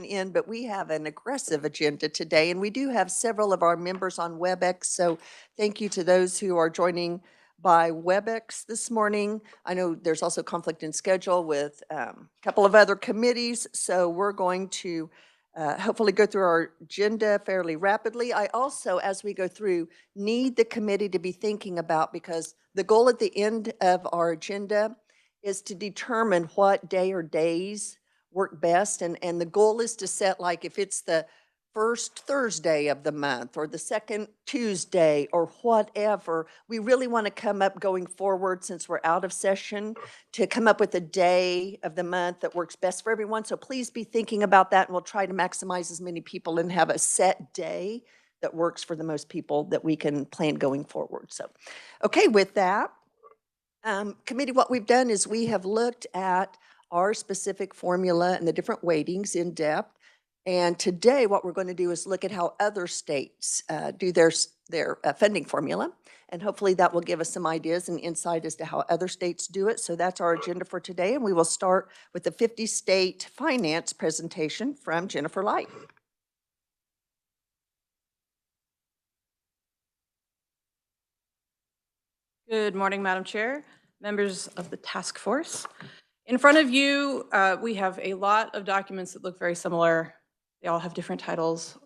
in, but we have an aggressive agenda today, and we do have several of our members on WebEx, so thank you to those who are joining by WebEx this morning. I know there's also conflict in schedule with a couple of other committees, so we're going to hopefully go through our agenda fairly rapidly. I also, as we go through, need the committee to be thinking about, because the goal at the end of our agenda is to determine what day or days work best. And the goal is to set, like, if it's the first Thursday of the month or the second Tuesday or whatever, we really want to come up going forward, since we're out of session, to come up with a day of the month that works best for everyone. So please be thinking about that, and we'll try to maximize as many people and have a set day that works for the most people that we can plan going forward. So, okay, with that, committee, what we've done is we have looked at our specific formula and the different weightings in depth. And today, what we're going to do is look at how other states do their funding formula. And hopefully that will give us some ideas and insight as to how other states do it. So that's our agenda for today. And we will start with the 50-state finance presentation from Jennifer Light. Good morning, Madam Chair, members of the task force. In front of you, we have a lot of documents that look very similar. They all have different titles.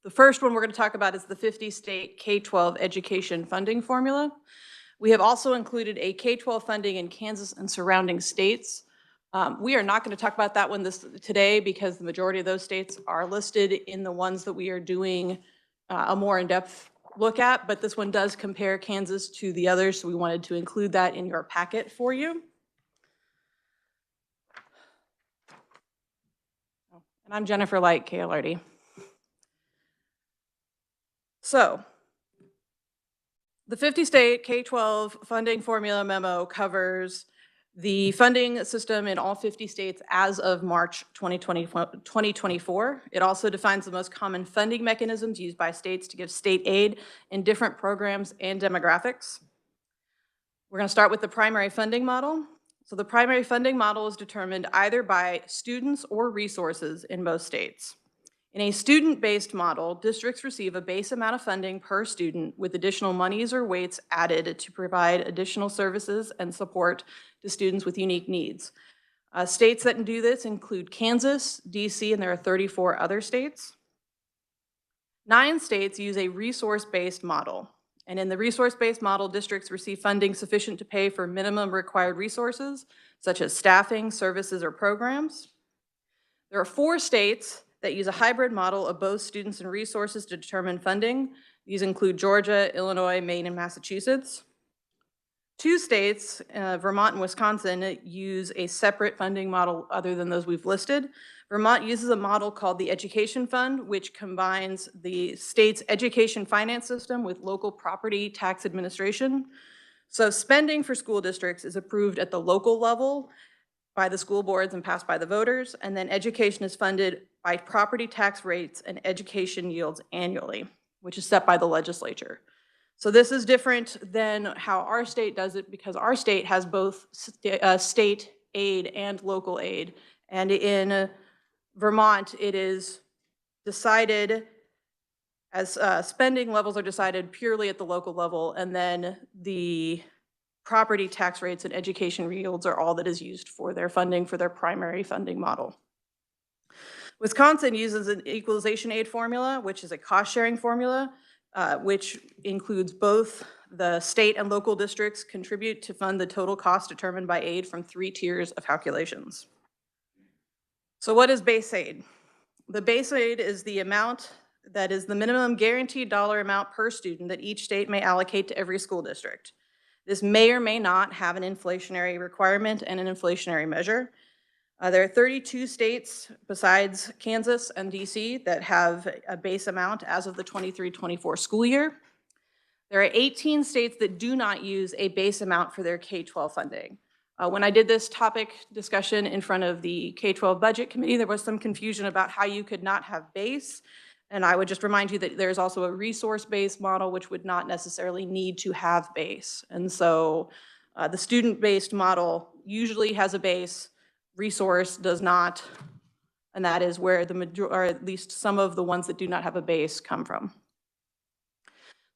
The first one we're going to talk about is the 50-state K-12 education funding formula. We have also included a K-12 funding in Kansas and surrounding states. We are not going to talk about that one today, because the majority of those states are listed in the ones that we are doing a more in-depth look at, but this one does compare Kansas to the others, so we wanted to include that in your packet for you. And I'm Jennifer Light, KLRD. So, the 50-state K-12 funding formula memo covers the funding system in all 50 states as of March 2024. It also defines the most common funding mechanisms used by states to give state aid in different programs and demographics. We're going to start with the primary funding model. So the primary funding model is determined either by students or resources in most states. In a student-based model, districts receive a base amount of funding per student with additional monies or weights added to provide additional services and support to students with unique needs. States that do this include Kansas, DC, and there are 34 other states. 9 states use a resource-based model. And in the resource-based model, districts receive funding sufficient to pay for minimum required resources, such as staffing, services, or programs. There are 4 states that use a hybrid model of both students and resources to determine funding. These include Georgia, Illinois, Maine, and Massachusetts. 2 states, Vermont and Wisconsin, use a separate funding model other than those we've listed. Vermont uses a model called the Education Fund, which combines the state's education finance system with local property tax administration. So spending for school districts is approved at the local level by the school boards and passed by the voters, and then education is funded by property tax rates and education yields annually, which is set by the legislature. So this is different than how our state does it, because our state has both state aid and local aid. And in Vermont, it is decided as spending levels are decided purely at the local level, and then the property tax rates and education yields are all that is used for their funding, for their primary funding model. Wisconsin uses an equalization aid formula, which is a cost-sharing formula, which includes both the state and local districts contribute to fund the total cost determined by aid from 3 tiers of calculations. So what is base aid? The base aid is the amount that is the minimum guaranteed dollar amount per student that each state may allocate to every school district. This may or may not have an inflationary requirement and an inflationary measure. There are 32 states besides Kansas and DC that have a base amount as of the 23-24 school year. There are 18 states that do not use a base amount for their K-12 funding. When I did this topic discussion in front of the K-12 Budget Committee, there was some confusion about how you could not have base. And I would just remind you that there's also a resource-based model which would not necessarily need to have base. And so the student-based model usually has a base, resource does not and that is where or at least some of the ones that do not have a base come from.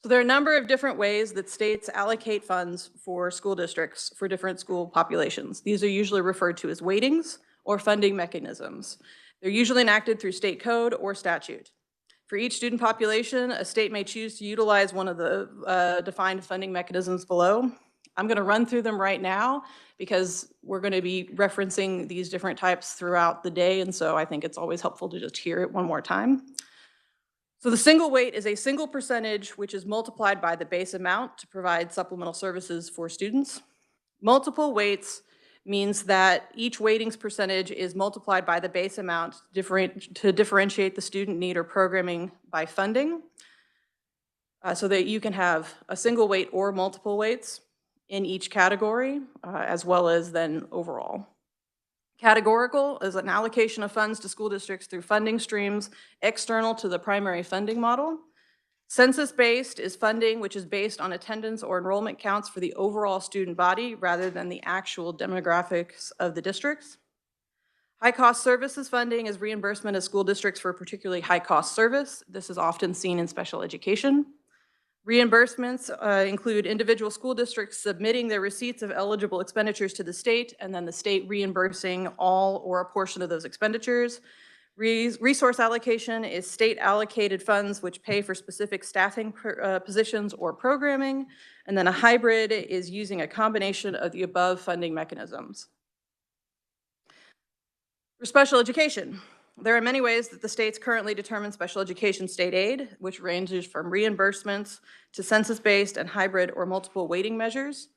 So there are a number of different ways that states allocate funds for school districts for different school populations. These are usually referred to as weightings or funding mechanisms. They're usually enacted through state code or statute. For each student population, a state may choose to utilize one of the defined funding mechanisms below. I'm going to run through them right now because we're going to be referencing these different types throughout the day, and so I think it's always helpful to just hear it one more time. So the single weight is a single percentage which is multiplied by the base amount to provide supplemental services for students. Multiple weights means that each weightings percentage is multiplied by the base amount to differentiate the student need or programming by funding, so that you can have a single weight or multiple weights in each category, as well as then overall. Categorical is an allocation of funds to school districts through funding streams external to the primary funding model. Census-based is funding which is based on attendance or enrollment counts for the overall student body rather than the actual demographics of the districts. High-cost services funding is reimbursement of school districts for a particularly high-cost service. This is often seen in special education. Reimbursements include individual school districts submitting their receipts of eligible expenditures to the state, and then the state reimbursing all or a portion of those expenditures. Resource allocation is state allocated funds which pay for specific staffing positions or programming, and then a hybrid is using a combination of the above funding mechanisms. For special education, there are many ways that the states currently determine special education state aid, which ranges from reimbursements to census-based and hybrid or multiple weighting measures.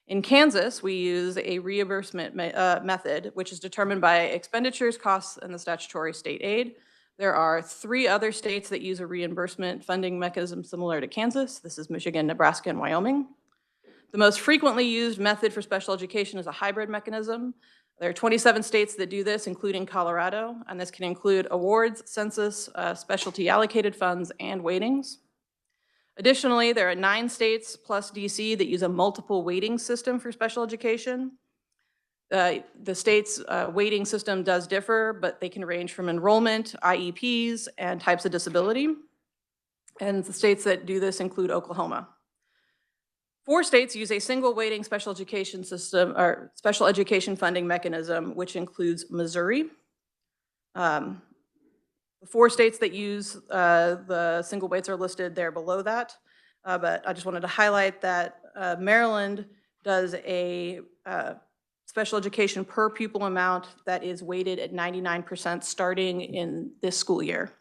In Kansas, we use a reimbursement method, which is determined by expenditures, costs, and the statutory state aid. There are 3 other states that use a reimbursement funding mechanism similar to Kansas. This is Michigan, Nebraska, and Wyoming. The most frequently used method for special education is a hybrid mechanism. There are 27 states that do this, including Colorado, and this can include awards, census, specialty allocated funds, and weightings. Additionally, there are 9 states plus DC that use a multiple weighting system for special education. The state's weighting system does differ, but they can range from enrollment, IEPs, and types of disability. And the states that do this include Oklahoma. 4 states use a single weighting special education system or special education funding mechanism, which includes Missouri. The 4 states that use the single weights are listed there below that, but I just wanted to highlight that Maryland does a special education per pupil amount that is weighted at 99% starting in this school year.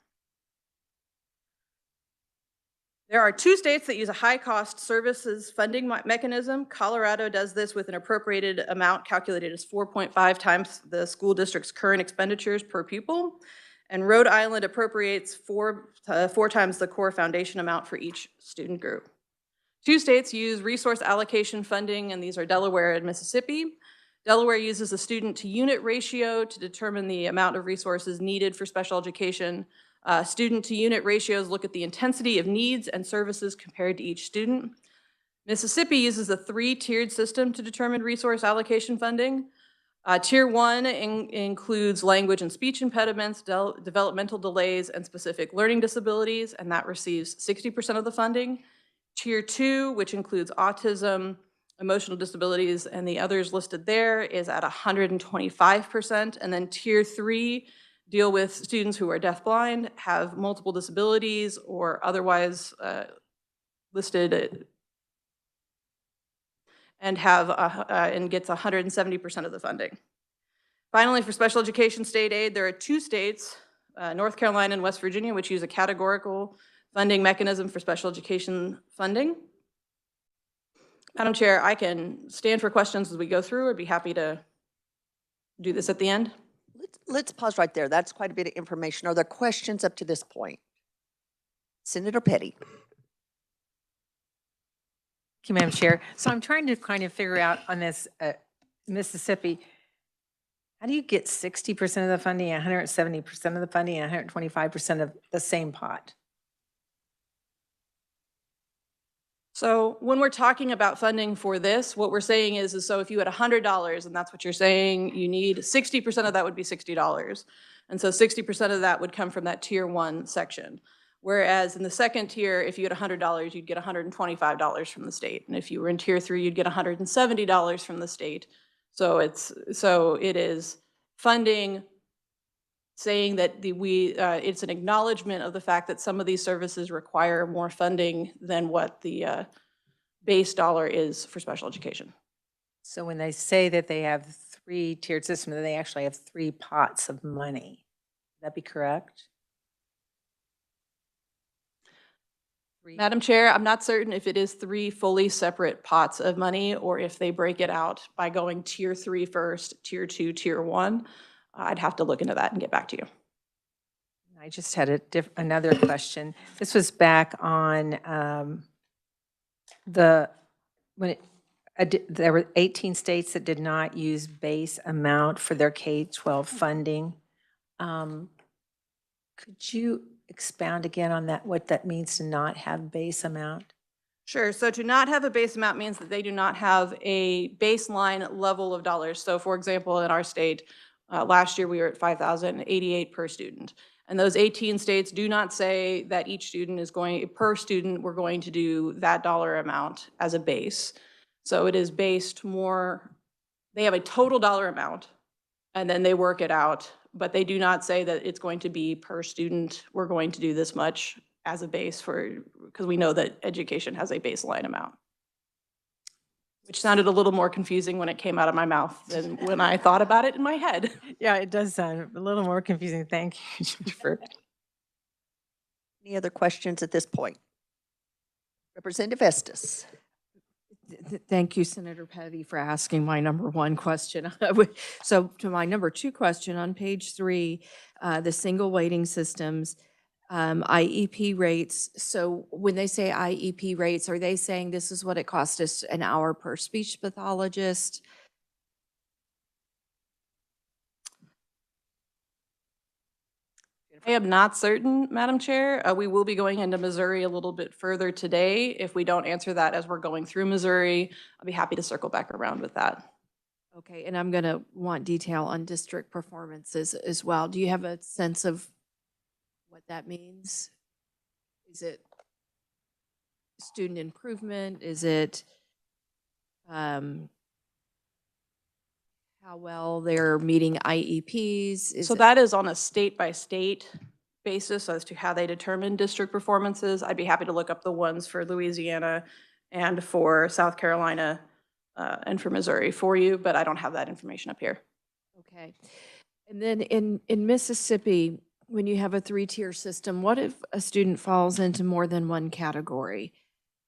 There are 2 states that use a high-cost services funding mechanism. Colorado does this with an appropriated amount calculated as 4.5 times the school district's current expenditures per pupil. And Rhode Island appropriates 4 times the core foundation amount for each student group. 2 states use resource allocation funding, and these are Delaware and Mississippi. Delaware uses a student-to-unit ratio to determine the amount of resources needed for special education. Student-to-unit ratios look at the intensity of needs and services compared to each student. Mississippi uses a 3-tiered system to determine resource allocation funding. Tier 1 includes language and speech impediments, developmental delays, and specific learning disabilities, and that receives 60% of the funding. Tier 2, which includes autism, emotional disabilities, and the others listed there, is at 125%. And then Tier 3 deal with students who are deafblind, have multiple disabilities, or otherwise listed and gets 170% of the funding. Finally, for special education state aid, there are 2 states, North Carolina and West Virginia, which use a categorical funding mechanism for special education funding. Madam Chair, I can stand for questions as we go through. I'd be happy to do this at the end. Let's pause right there. That's quite a bit of information. Are there questions up to this point? Senator Petty. Thank you, Madam Chair. So I'm trying to kind of figure out on this Mississippi, how do you get 60% of the funding, 170% of the funding, and 125% of the same pot? So when we're talking about funding for this, what we're saying is so if you had $100 and that's what you're saying, you need 60% of that would be $60. And so 60% of that would come from that tier 1 section. Whereas in the second tier, if you had $100, you'd get $125 from the state. And if you were in tier 3, you'd get $170 from the state. So it is funding saying that it's an acknowledgement of the fact that some of these services require more funding than what the base dollar is for special education. So when they say that they have 3-tiered system, then they actually have 3 pots of money. Would that be correct? Madam Chair, I'm not certain if it is 3 fully separate pots of money or if they break it out by going tier 3 first, tier 2, tier 1. I'd have to look into that and get back to you. I just had another question. This was back on there were 18 states that did not use base amount for their K-12 funding. Could you expound again on that, what that means to not have base amount? Sure. So to not have a base amount means that they do not have a baseline level of dollars. So for example, in our state, last year we were at $5,088 per student. And those 18 states do not say that each student is per student, we're going to do that dollar amount as a base. So it is based more, they have a total dollar amount and then they work it out, but they do not say that it's going to be per student, we're going to do this much as a base because we know that education has a baseline amount. Which sounded a little more confusing when it came out of my mouth than when I thought about it in my head. Yeah, it does sound a little more confusing. Thank you, Jennifer. Any other questions at this point? Representative Estes. Thank you, Senator Petty, for asking my number 1 question. So to my number 2 question on page 3, the single weighting systems, IEP rates. So when they say IEP rates, are they saying this is what it costs us an hour per speech pathologist? I am not certain, Madam Chair. We will be going into Missouri a little bit further today. If we don't answer that as we're going through Missouri, I'll be happy to circle back around with that. Okay, and I'm going to want detail on district performances as well. Do you have a sense of what that means? Is it student improvement? Is it how well they're meeting IEPs? So that is on a state-by-state basis as to how they determine district performances. I'd be happy to look up the ones for Louisiana and for South Carolina and for Missouri for you, but I don't have that information up here. Okay. And then in Mississippi, when you have a 3-tier system, what if a student falls into more than one category?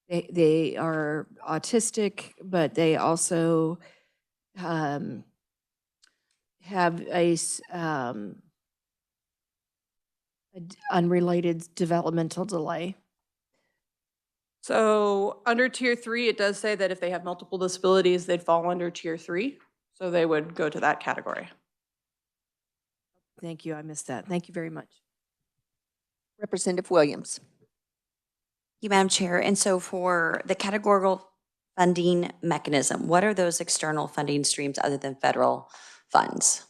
They are autistic, but they also have a unrelated developmental delay. So under tier 3, it does say that if they have multiple disabilities, they'd fall under tier 3. So they would go to that category. Thank you. I missed that. Thank you very much. Representative Williams. Thank you, Madam Chair. And so for the categorical funding mechanism, what are those external funding streams other than federal funds?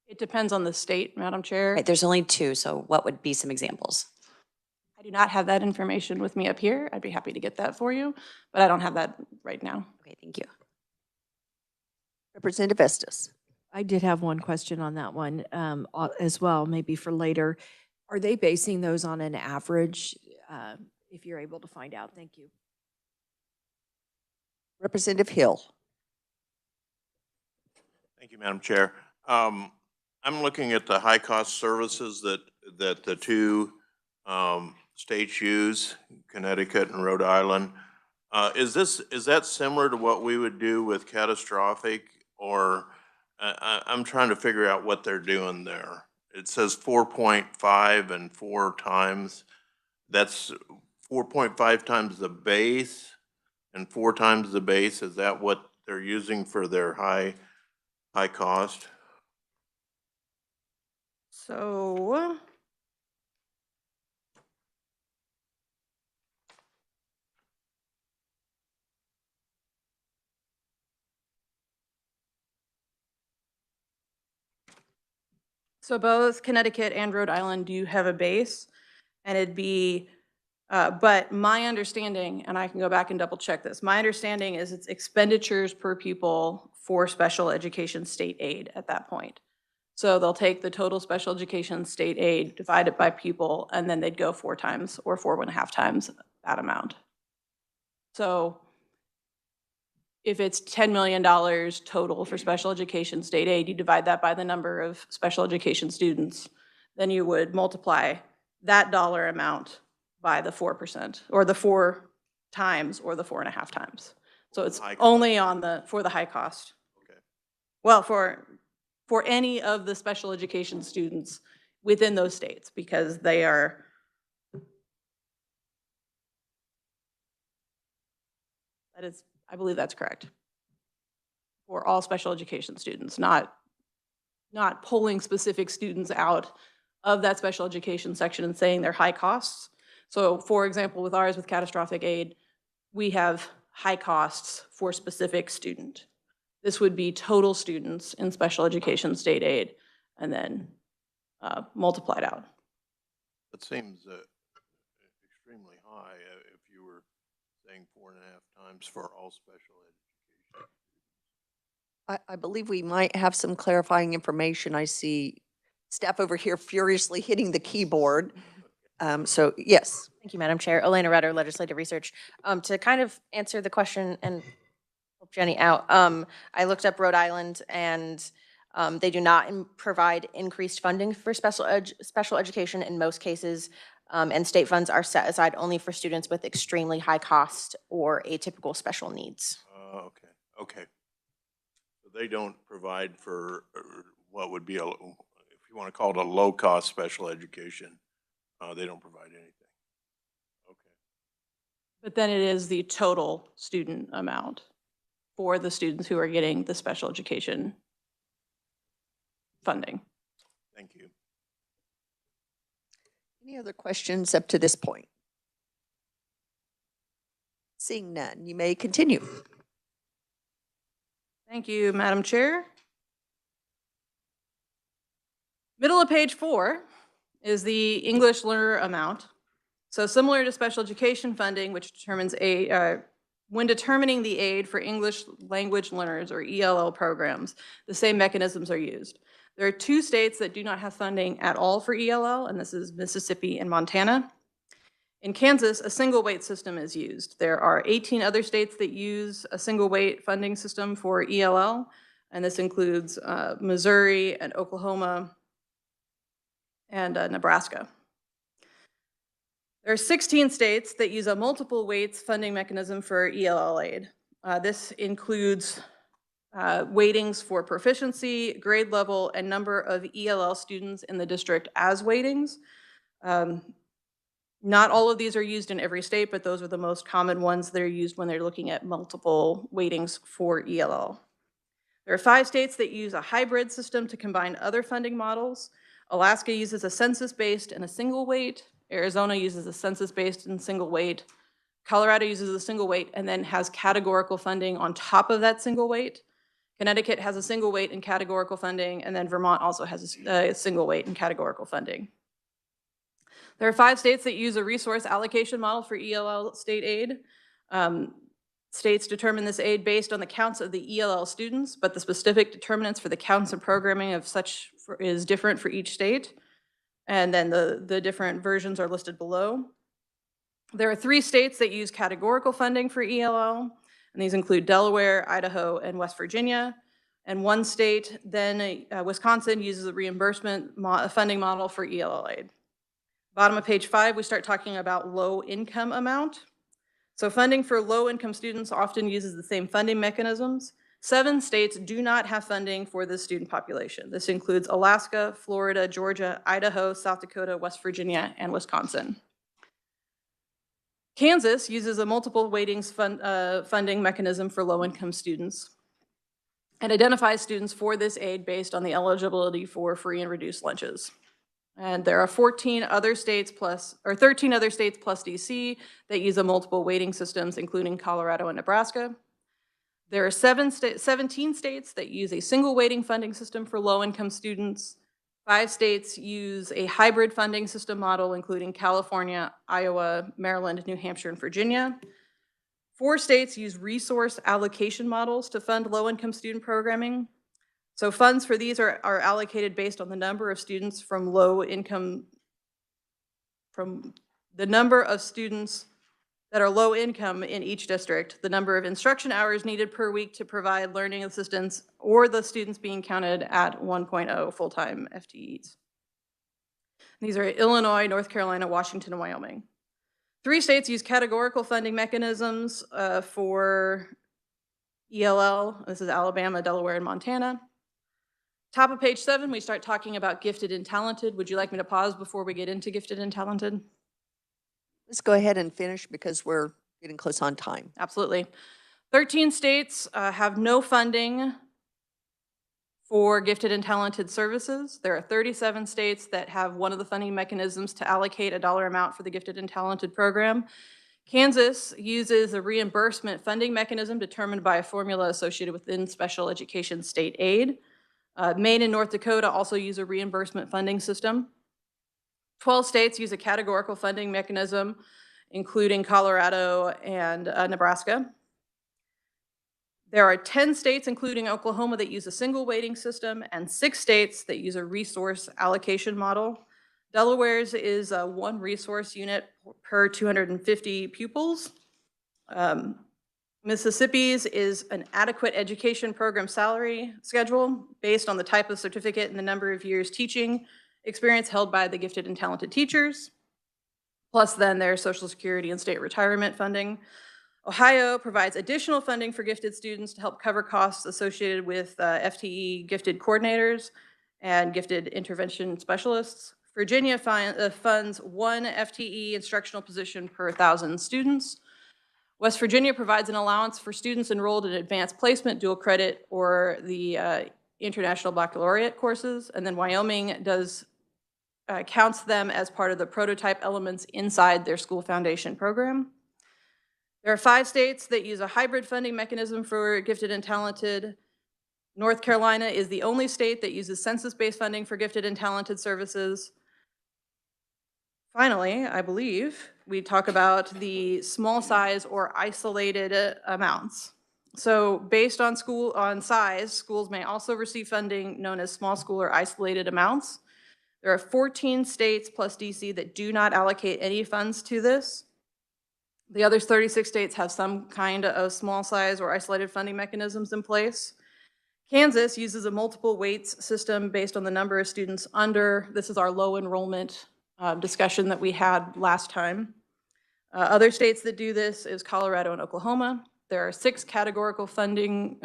It depends on the state, Madam Chair. Right, there's only 2, so what would be some examples? I do not have that information with me up here. I'd be happy to get that for you, but I don't have that right now. Okay, thank you. Representative Estes. I did have one question on that one as well, maybe for later. Are they basing those on an average, if you're able to find out? Thank you. Representative Hill. Thank you, Madam Chair. I'm looking at the high-cost services that the 2 states use, Connecticut and Rhode Island. Is that similar to what we would do with catastrophic, or I'm trying to figure out what they're doing there. It says 4.5 and 4 times. That's 4.5 times the base and 4 times the base. Is that what they're using for their high cost? So So both Connecticut and Rhode Island do have a base, and it'd be, but my understanding, and I can go back and double check this, my understanding is it's expenditures per pupil for special education state aid at that point. So they'll take the total special education state aid, divide it by pupil, and then they'd go 4 times or 4.5 times that amount. So if it's $10 million total for special education state aid, you divide that by the number of special education students, then you would multiply that dollar amount by the 4%, or the 4 times, or the 4.5 times. So it's High cost. only on for the high cost. Okay. Well, for any of the special education students within those states, because they are, I believe that's correct. For all special education students, not pulling specific students out of that special education section and saying they're high costs. So for example, with ours, with catastrophic aid, we have high costs for specific student. This would be total students in special education state aid, and then multiplied out. That seems extremely high if you were saying 4.5 times for all special education. I believe we might have some clarifying information. I see staff over here furiously hitting the keyboard. So yes. Thank you, Madam Chair. Elena Rutter, Legislative Research. To kind of answer the question and help Jenny out, I looked up Rhode Island, and they do not provide increased funding for special education in most cases, and state funds are set aside only for students with extremely high cost or atypical special needs. Okay, okay. So they don't provide for what would be, if you want to call it a low-cost special education, they don't provide anything. Okay. But then it is the total student amount for the students who are getting the special education funding. Thank you. Any other questions up to this point? Seeing none, you may continue. Thank you, Madam Chair. Middle of page 4 is the English learner amount. So similar to special education funding, which determines when determining the aid for English language learners or ELL programs, the same mechanisms are used. There are 2 states that do not have funding at all for ELL, and this is Mississippi and Montana. In Kansas, a single weight system is used. There are 18 other states that use a single weight funding system for ELL, and this includes Missouri and Oklahoma and Nebraska. There are 16 states that use a multiple weights funding mechanism for ELL aid. This includes weightings for proficiency, grade level, and number of ELL students in the district as weightings. Not all of these are used in every state, but those are the most common ones that are used when they're looking at multiple weightings for ELL. There are 5 states that use a hybrid system to combine other funding models. Alaska uses a census-based and a single weight. Arizona uses a census-based and single weight. Colorado uses a single weight and then has categorical funding on top of that single weight. Connecticut has a single weight and categorical funding, and then Vermont also has a single weight and categorical funding. There are 5 states that use a resource allocation model for ELL state aid. States determine this aid based on the counts of the ELL students, but the specific determinants for the counts and programming of such is different for each state. And then the different versions are listed below. There are 3 states that use categorical funding for ELL, and these include Delaware, Idaho, and West Virginia. And 1 state, then Wisconsin, uses a reimbursement funding model for ELL aid. Bottom of page 5, we start talking about low income amount. So funding for low income students often uses the same funding mechanisms. 7 states do not have funding for this student population. This includes Alaska, Florida, Georgia, Idaho, South Dakota, West Virginia, and Wisconsin. Kansas uses a multiple weightings funding mechanism for low-income students and identifies students for this aid based on the eligibility for free and reduced lunches. And there are 13 other states plus DC that use a multiple weighting systems, including Colorado and Nebraska. There are 17 states that use a single weighting funding system for low-income students. 5 states use a hybrid funding system model, including California, Iowa, Maryland, New Hampshire, and Virginia. 4 states use resource allocation models to fund low-income student programming. So funds for these are allocated based on the number of students from the number of students that are low income in each district, the number of instruction hours needed per week to provide learning assistance, or the students being counted at 1.0 full-time FTEs. These are Illinois, North Carolina, Washington, and Wyoming. 3 states use categorical funding mechanisms for ELL. This is Alabama, Delaware, and Montana. Top of page 7, we start talking about gifted and talented. Would you like me to pause before we get into gifted and talented? Let's go ahead and finish because we're getting close on time. Absolutely. 13 states have no funding for gifted and talented services. There are 37 states that have one of the funding mechanisms to allocate a dollar amount for the gifted and talented program. Kansas uses a reimbursement funding mechanism determined by a formula associated within special education state aid. Maine and North Dakota also use a reimbursement funding system. 12 states use a categorical funding mechanism, including Colorado and Nebraska. There are 10 states, including Oklahoma, that use a single weighting system, and 6 states that use a resource allocation model. Delaware's is 1 resource unit per 250 pupils. Mississippi's is an adequate education program salary schedule based on the type of certificate and the number of years teaching experience held by the gifted and talented teachers, plus then their Social Security and state retirement funding. Ohio provides additional funding for gifted students to help cover costs associated with FTE gifted coordinators and gifted intervention specialists. Virginia funds 1 FTE instructional position per 1,000 students. West Virginia provides an allowance for students enrolled in advanced placement, dual credit, or the International Baccalaureate courses. And then Wyoming counts them as part of the prototype elements inside their school foundation program. There are 5 states that use a hybrid funding mechanism for gifted and talented. North Carolina is the only state that uses census-based funding for gifted and talented services. Finally, I believe we talk about the small size or isolated amounts. So based on size, schools may also receive funding known as small school or isolated amounts. There are 14 states plus DC that do not allocate any funds to this. The other 36 states have some kind of small size or isolated funding mechanisms in place. Kansas uses a multiple weights system based on the number of students under. This is our low enrollment discussion that we had last time. Other states that do this is Colorado and Oklahoma. There are 6 categorical funding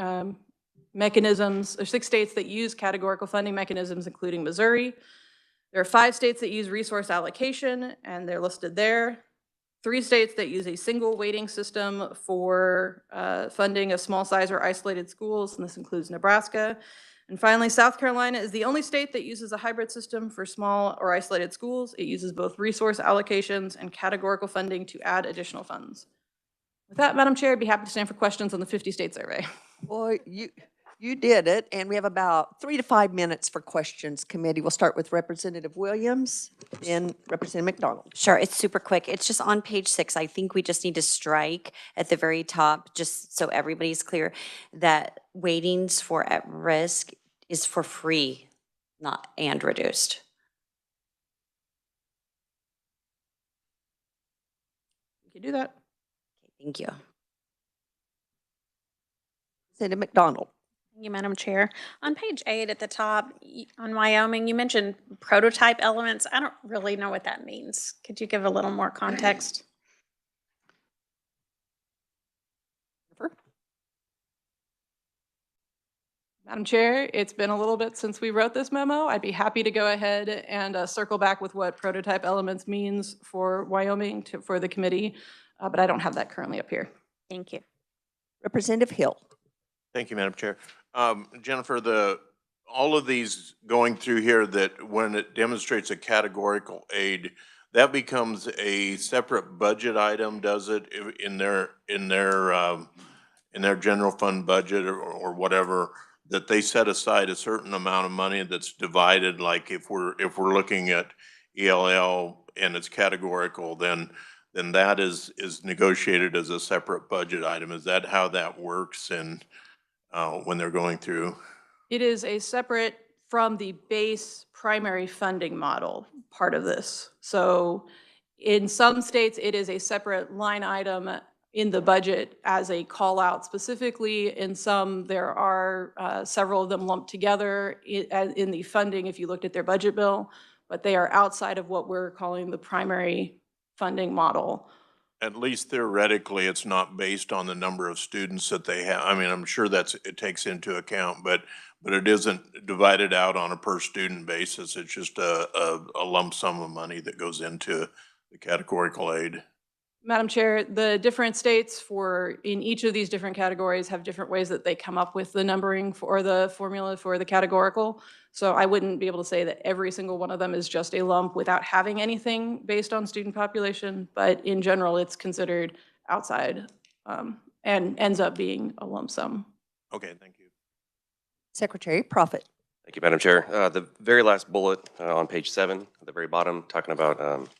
mechanisms, or 6 states that use categorical funding mechanisms, including Missouri. There are 5 states that use resource allocation, and they're listed there. 3 states that use a single weighting system for funding of small size or isolated schools, and this includes Nebraska. And finally, South Carolina is the only state that uses a hybrid system for small or isolated schools. It uses both resource allocations and categorical funding to add additional funds. With that, Madam Chair, I'd be happy to stand for questions on the 50-state survey. Boy, you did it, and we have about 3 to 5 minutes for questions. Committee, we'll start with Representative Williams, then Representative McDonald. Sure, it's super quick. It's just on page 6. I think we just need to strike at the very top, just so everybody's clear, that weightings for at risk is for free, not and reduced. You can do that. Okay, thank you. Representative McDonald. Thank you, Madam Chair. On page 8 at the top, on Wyoming, you mentioned prototype elements. I don't really know what that means. Could you give a little more context? Madam Chair, it's been a little bit since we wrote this memo. I'd be happy to go ahead and circle back with what prototype elements means for Wyoming for the committee, but I don't have that currently up here. Thank you. Representative Hill. Thank you, Madam Chair. Jennifer, all of these going through here, that when it demonstrates a categorical aid, that becomes a separate budget item, does it, in their general fund budget or whatever that they set aside a certain amount of money that's divided, like if we're looking at ELL and it's categorical, then that is negotiated as a separate budget item. Is that how that works and when they're going through? It is a separate from the base primary funding model part of this. So in some states, it is a separate line item in the budget as a call out specifically. In some, there are several of them lumped together in the funding if you looked at their budget bill, but they are outside of what we're calling the primary funding model. At least theoretically, it's not based on the number of students that they have. I mean, I'm sure it takes into account, but it isn't divided out on a per student basis. It's just a lump sum of money that goes into the categorical aid. Madam Chair, the different states in each of these different categories have different ways that they come up with the numbering for the formula for the categorical. So I wouldn't be able to say that every single one of them is just a lump without having anything based on student population, but in general, it's considered outside and ends up being a lump sum. Okay, thank you. Secretary Prophet. Thank you, Madam Chair. The very last bullet on page 7, at the very bottom, talking about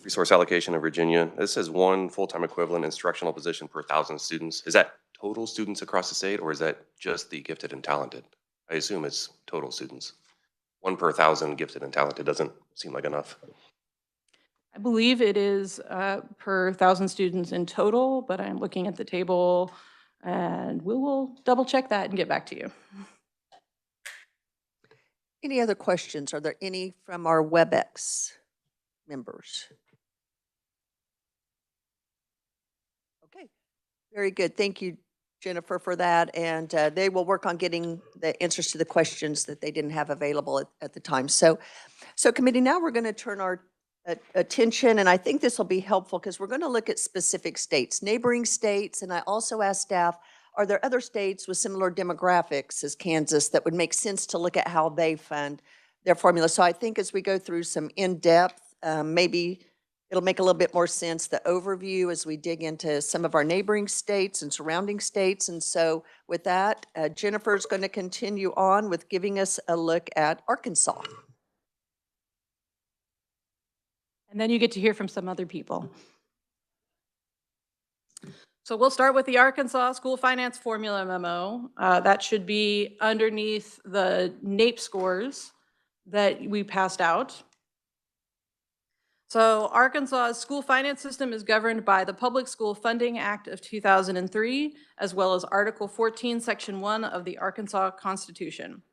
resource allocation in Virginia. This says 1 full-time equivalent instructional position per 1,000 students. Is that total students across the state, or is that just the gifted and talented? I assume it's total students. 1 per 1,000 gifted and talented doesn't seem like enough. I believe it is per 1,000 students in total, but I'm looking at the table and we will double check that and get back to you. Any other questions? Are there any from our WebEx members? Okay, very good. Thank you, Jennifer, for that. And they will work on getting the answers to the questions that they didn't have available at the time. So committee, now we're going to turn our attention, and I think this will be helpful because we're going to look at specific states, neighboring states, and I also asked staff, are there other states with similar demographics as Kansas that would make sense to look at how they fund their formula? So I think as we go through some in-depth, maybe it'll make a little bit more sense, the overview as we dig into some of our neighboring states and surrounding states. And so with that, Jennifer's going to continue on with giving us a look at Arkansas. And then you get to hear from some other people. So we'll start with the Arkansas School Finance Formula Memo. That should be underneath the NAEP scores that we passed out. So Arkansas's school finance system is governed by the Public School Funding Act of 2003, as well as Article 14, Section 1 of the Arkansas Constitution.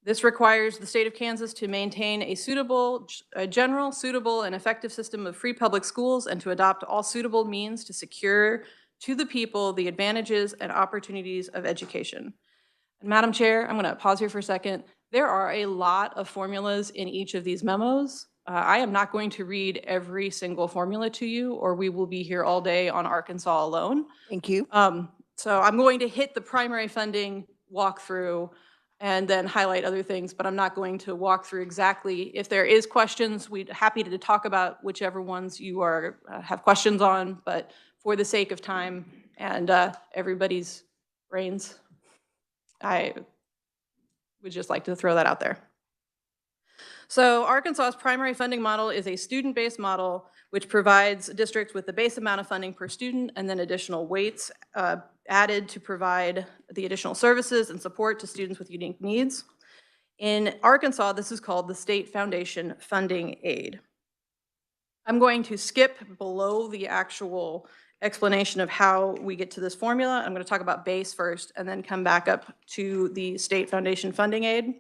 This requires the state of Kansas to maintain a general, suitable, and effective system of free public schools and to adopt all suitable means to secure to the people the advantages and opportunities of education. And Madam Chair, I'm going to pause here for a second. There are a lot of formulas in each of these memos. I am not going to read every single formula to you, or we will be here all day on Arkansas alone. Thank you. So I'm going to hit the primary funding walkthrough and then highlight other things, but I'm not going to walk through exactly. If there is questions, we'd happy to talk about whichever ones you are have questions on, but for the sake of time and everybody's brains, I would just like to throw that out there. So Arkansas's primary funding model is a student-based model which provides districts with the base amount of funding per student and then additional weights added to provide the additional services and support to students with unique needs. In Arkansas, this is called the State Foundation Funding Aid. I'm going to skip below the actual explanation of how we get to this formula. I'm going to talk about base first and then come back up to the State Foundation Funding Aid.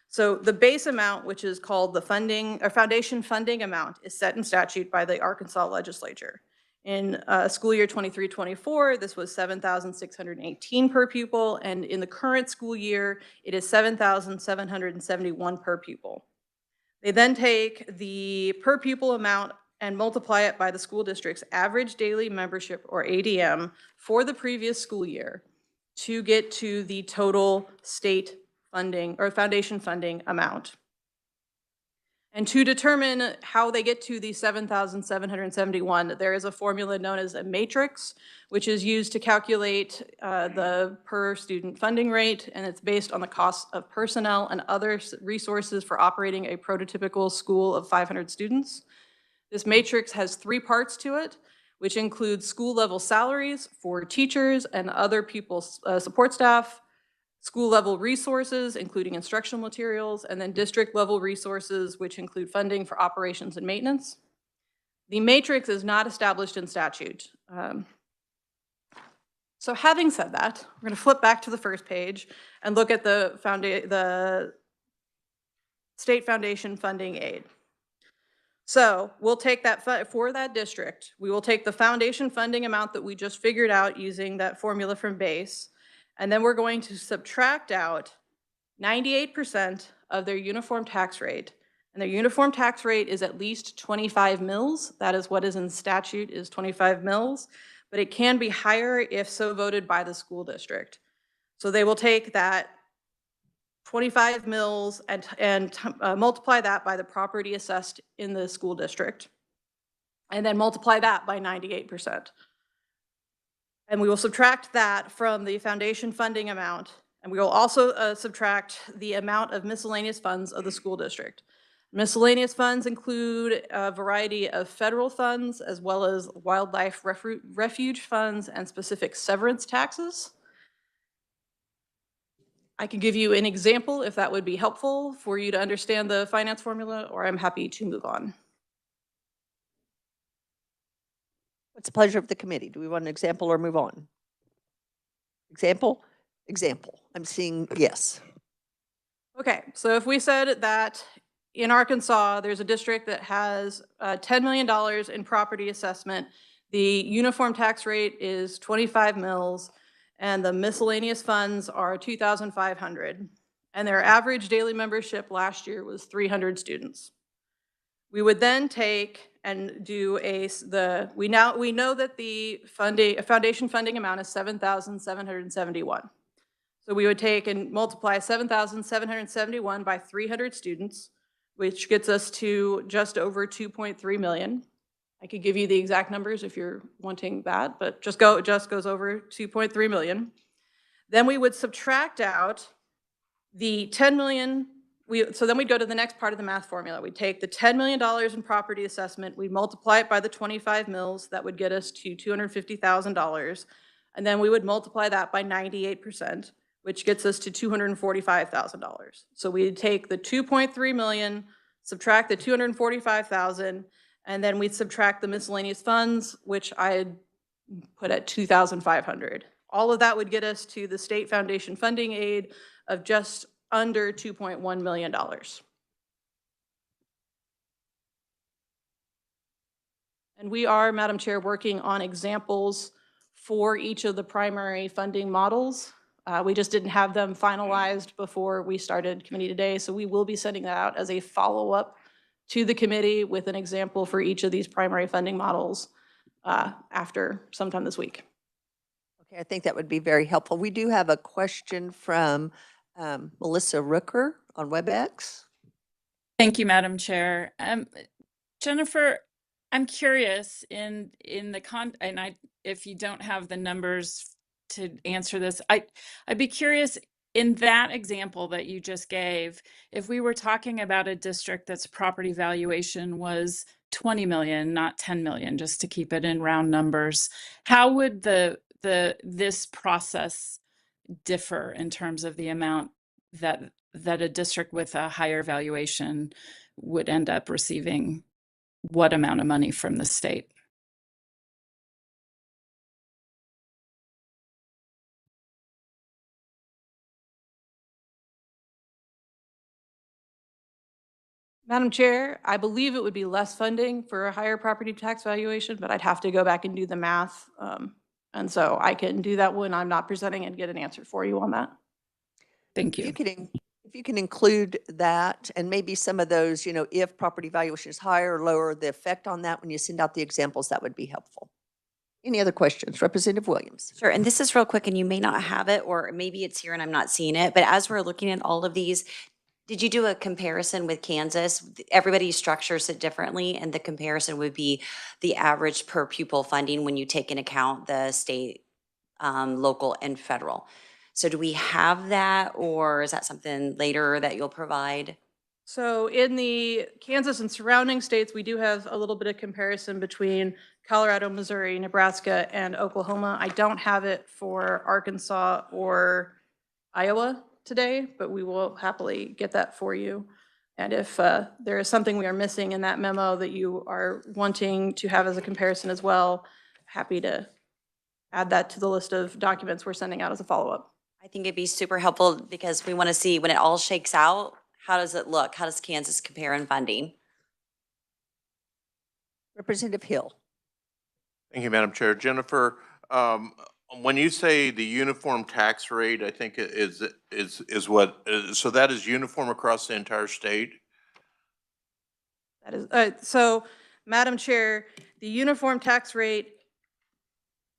So the base amount, which is called the foundation funding amount, is set in statute by the Arkansas Legislature. In school year 23-24, this was $7,618 per pupil, and in the current school year, it is $7,771 per pupil. They then take the per pupil amount and multiply it by the school district's average daily membership, or ADM, for the previous school year to get to the total state funding or foundation funding amount. And to determine how they get to the 7,771, there is a formula known as a matrix, which is used to calculate the per student funding rate, and it's based on the cost of personnel and other resources for operating a prototypical school of 500 students. This matrix has 3 parts to it, which include school-level salaries for teachers and other people's support staff, school-level resources, including instructional materials, and then district-level resources, which include funding for operations and maintenance. The matrix is not established in statute. So having said that, we're going to flip back to the first page and look at the state foundation funding aid. So we'll take that, for that district, we will take the foundation funding amount that we just figured out using that formula from base, and then we're going to subtract out 98% of their uniform tax rate. And their uniform tax rate is at least 25 mils. That is what is in statute, is 25 mils, but it can be higher if so voted by the school district. So they will take that 25 mils and multiply that by the property assessed in the school district, and then multiply that by 98%. And we will subtract that from the foundation funding amount, and we will also subtract the amount of miscellaneous funds of the school district. Miscellaneous funds include a variety of federal funds, as well as wildlife refuge funds and specific severance taxes. I can give you an example if that would be helpful for you to understand the finance formula, or I'm happy to move on. What's the pleasure of the committee? Do we want an example or move on? Example? Example. I'm seeing yes. Okay, so if we said that in Arkansas, there's a district that has $10 million in property assessment, the uniform tax rate is 25 mils, and the miscellaneous funds are 2,500, and their average daily membership last year was 300 students. We would then take and do we know that the foundation funding amount is 7,771. So we would take and multiply 7,771 by 300 students, which gets us to just over 2.3 million. I could give you the exact numbers if you're wanting that, but just goes over 2.3 million. Then we would subtract out the 10 million. So then we'd go to the next part of the math formula. We'd take the $10 million in property assessment, we'd multiply it by the 25 mils, that would get us to $250,000. And then we would multiply that by 98%, which gets us to $245,000. So we'd take the 2.3 million, subtract the 245,000, and then we'd subtract the miscellaneous funds, which I had put at 2,500. All of that would get us to the state foundation funding aid of just under $2.1 million. And we are, Madam Chair, working on examples for each of the primary funding models. We just didn't have them finalized before we started committee today, so we will be sending that out as a follow-up to the committee with an example for each of these primary funding models after sometime this week. Okay, I think that would be very helpful. We do have a question from Melissa Rooker on WebEx. Thank you, Madam Chair. Jennifer, I'm curious in the if you don't have the numbers to answer this, I'd be curious in that example that you just gave, if we were talking about a district that's property valuation was 20 million, not 10 million, just to keep it in round numbers, how would this process differ in terms of the amount that a district with a higher valuation would end up receiving? What amount of money from the state? Madam Chair, I believe it would be less funding for a higher property tax valuation, but I'd have to go back and do the math. And so I can do that when I'm not presenting and get an answer for you on that. Thank you. If you can include that and maybe some of those, if property valuation is higher or lower, the effect on that when you send out the examples, that would be helpful. Any other questions? Representative Williams. Sure, and this is real quick, and you may not have it, or maybe it's here and I'm not seeing it, but as we're looking at all of these, Did you do a comparison with Kansas? Everybody structures it differently, and the comparison would be the average per pupil funding when you take into account the state, local, and federal. So do we have that, or is that something later that you'll provide? So in the Kansas and surrounding states, we do have a little bit of comparison between Colorado, Missouri, Nebraska, and Oklahoma. I don't have it for Arkansas or Iowa today, but we will happily get that for you. And if there is something we are missing in that memo that you are wanting to have as a comparison as well, happy to add that to the list of documents we're sending out as a follow-up. I think it'd be super helpful because we want to see when it all shakes out, how does it look? How does Kansas compare in funding? Representative Hill. Thank you, Madam Chair. Jennifer, when you say the uniform tax rate, I think it is what, so that is uniform across the entire state? That is, so Madam Chair, the uniform tax rate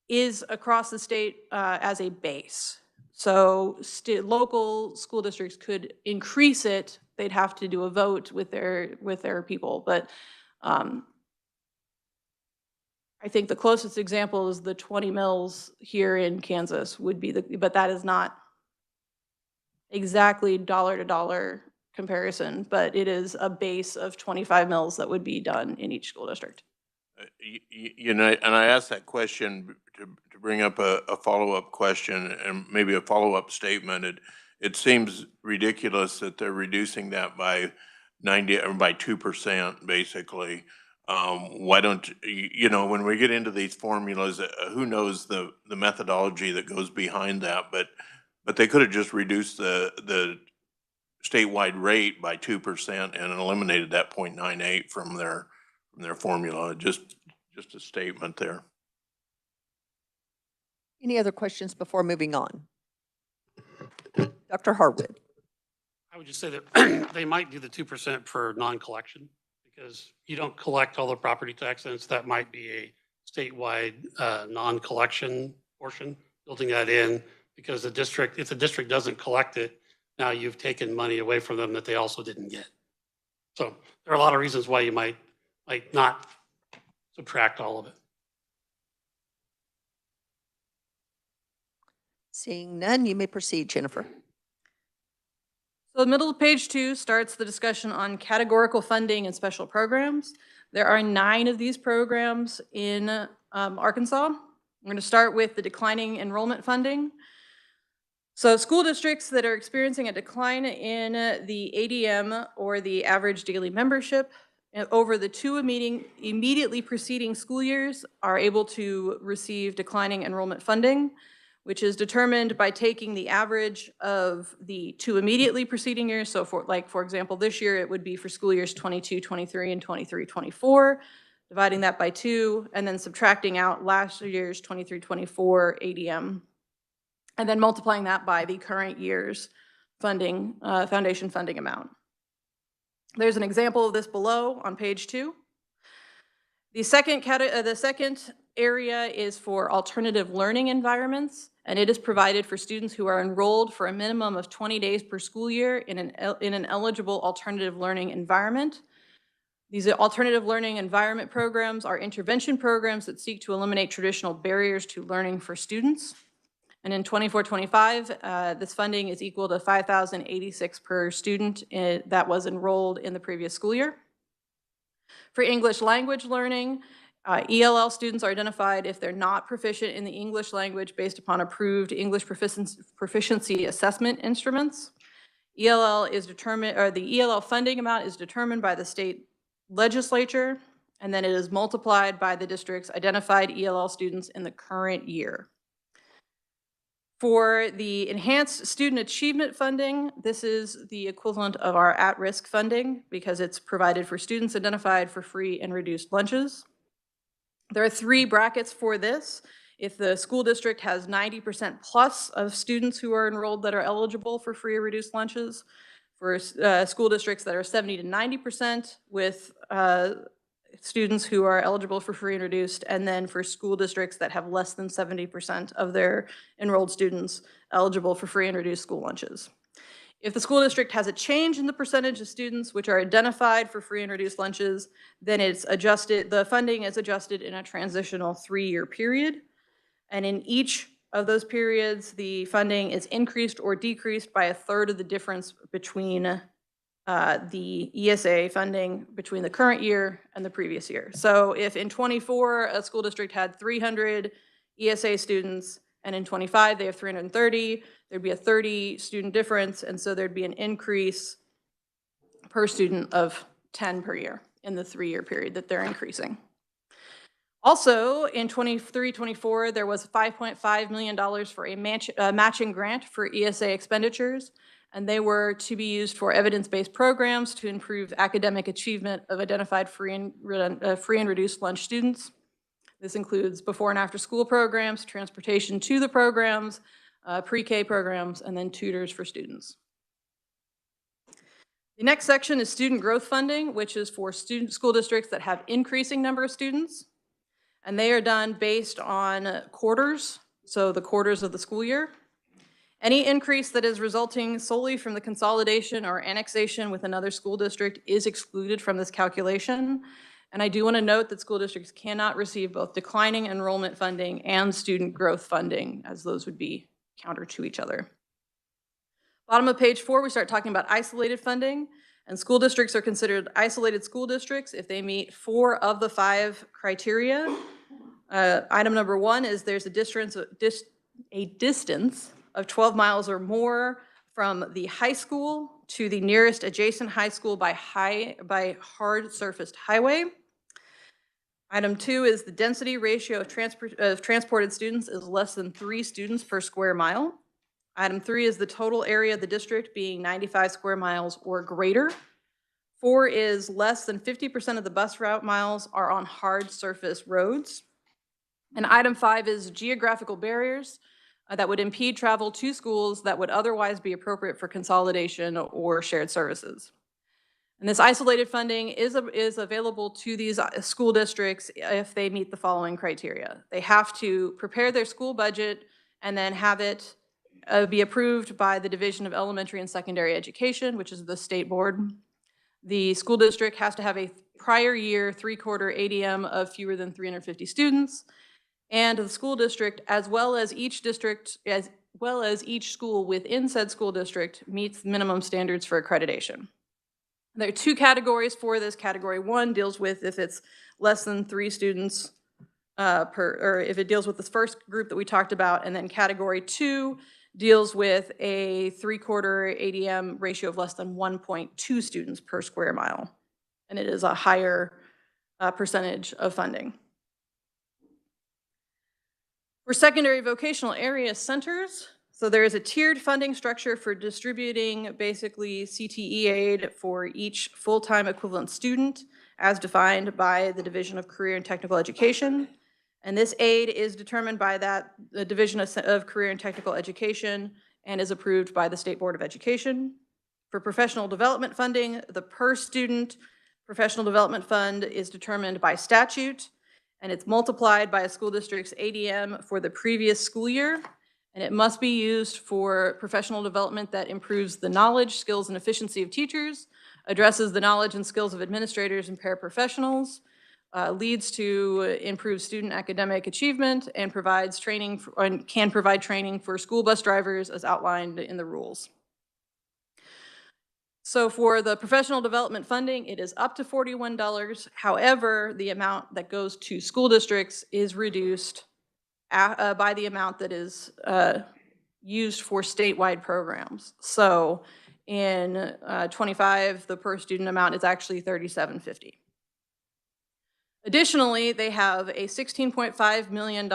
is across the state as a base. So local school districts could increase it. They'd have to do a vote with their people. But I think the closest example is the 20 mills here in Kansas would be but that is not exactly dollar to dollar comparison, but it is a base of 25 mills that would be done in each school district. You know, and I asked that question to bring up a follow-up question and maybe a follow-up statement. It seems ridiculous that they're reducing that by 90 or by 2%, basically. Why don't, you know, when we get into these formulas, who knows the methodology that goes behind that, but they could have just reduced the statewide rate by 2% and eliminated that 0.98 from their formula. Just a statement there. Any other questions before moving on? Dr. Harwood. I would just say that they might do the 2% for non-collection because you don't collect all the property tax, and so that might be a statewide non-collection portion, building that in because the district, if the district doesn't collect it, now you've taken money away from them that they also didn't get. So there are a lot of reasons why you might not subtract all of it. Seeing none, you may proceed, Jennifer. So the middle of page 2 starts the discussion on categorical funding and special programs. There are 9 of these programs in Arkansas. We're going to start with the declining enrollment funding. So school districts that are experiencing a decline in the ADM or the average daily membership over the 2 immediately preceding school years are able to receive declining enrollment funding, which is determined by taking the average of the 2 immediately preceding years. So for example, this year it would be for school years 22-23 and 23-24, dividing that by 2, and then subtracting out last year's 23-24 ADM, and then multiplying that by the current year's funding, foundation funding amount. There's an example of this below on page 2. The second area is for alternative learning environments, and it is provided for students who are enrolled for a minimum of 20 days per school year in an eligible alternative learning environment. These alternative learning environment programs are intervention programs that seek to eliminate traditional barriers to learning for students. And in 24-25, this funding is equal to $5,086 per student that was enrolled in the previous school year. For English language learning, ELL students are identified if they're not proficient in the English language based upon approved English proficiency assessment instruments. ELL is determined, or the ELL funding amount is determined by the state legislature, and then it is multiplied by the district's identified ELL students in the current year. For the enhanced student achievement funding, this is the equivalent of our at-risk funding because it's provided for students identified for free and reduced lunches. There are 3 brackets for this. If the school district has 90% plus of students who are enrolled that are eligible for free or reduced lunches, for school districts that are 70 to 90% with students who are eligible for free and reduced, and then for school districts that have less than 70% of their enrolled students eligible for free and reduced school lunches. If the school district has a change in the percentage of students which are identified for free and reduced lunches, then it's adjusted, the funding is adjusted in a transitional 3-year period. And in each of those periods, the funding is increased or decreased by 1/3 of the difference between the ESA funding between the current year and the previous year. So if in '24, a school district had 300 ESA students, and in '25, they have 330, there'd be a 30 student difference, and so there'd be an increase per student of 10 per year in the 3-year period that they're increasing. Also, in '23-24, there was $5.5 million for a matching grant for ESA expenditures, and they were to be used for evidence-based programs to improve academic achievement of identified free and reduced lunch students. This includes before and after school programs, transportation to the programs, pre-K programs, and then tutors for students. The next section is student growth funding, which is for school districts that have increasing number of students. And they are done based on quarters, so the quarters of the school year. Any increase that is resulting solely from the consolidation or annexation with another school district is excluded from this calculation. And I do want to note that school districts cannot receive both declining enrollment funding and student growth funding, as those would be counter to each other. Bottom of page 4, we start talking about isolated funding. And school districts are considered isolated school districts if they meet 4 of the 5 criteria. Item number 1 is there's a distance of 12 miles or more from the high school to the nearest adjacent high school by hard surfaced highway. Item 2 is the density ratio of transported students is less than 3 students per square mile. Item 3 is the total area of the district being 95 square miles or greater. 4 is less than 50% of the bus route miles are on hard surface roads. And item 5 is geographical barriers that would impede travel to schools that would otherwise be appropriate for consolidation or shared services. And this isolated funding is available to these school districts if they meet the following criteria. They have to prepare their school budget and then have it be approved by the Division of Elementary and Secondary Education, which is the state board. The school district has to have a prior year 3/4 ADM of fewer than 350 students. And the school district, as well as each school within said school district, meets minimum standards for accreditation. There are 2 categories for this. Category 1 deals with if it's less than 3 students or if it deals with this first group that we talked about, and then category 2 deals with a 3/4 ADM ratio of less than 1.2 students per square mile. And it is a higher percentage of funding. For secondary vocational area centers, so there is a tiered funding structure for distributing basically CTE aid for each full-time equivalent student as defined by the Division of Career and Technical Education. And this aid is determined by the Division of Career and Technical Education and is approved by the State Board of Education. For professional development funding, the per student professional development fund is determined by statute, and it's multiplied by a school district's ADM for the previous school year, and it must be used for professional development that improves the knowledge, skills, and efficiency of teachers, addresses the knowledge and skills of administrators and paraprofessionals, leads to improved student academic achievement, and provides training and can provide training for school bus drivers as outlined in the rules. So for the professional development funding, it is up to $41. However, the amount that goes to school districts is reduced by the amount that is used for statewide programs. So in 25, the per student amount is actually $37.50. Additionally, they have a $16.5 million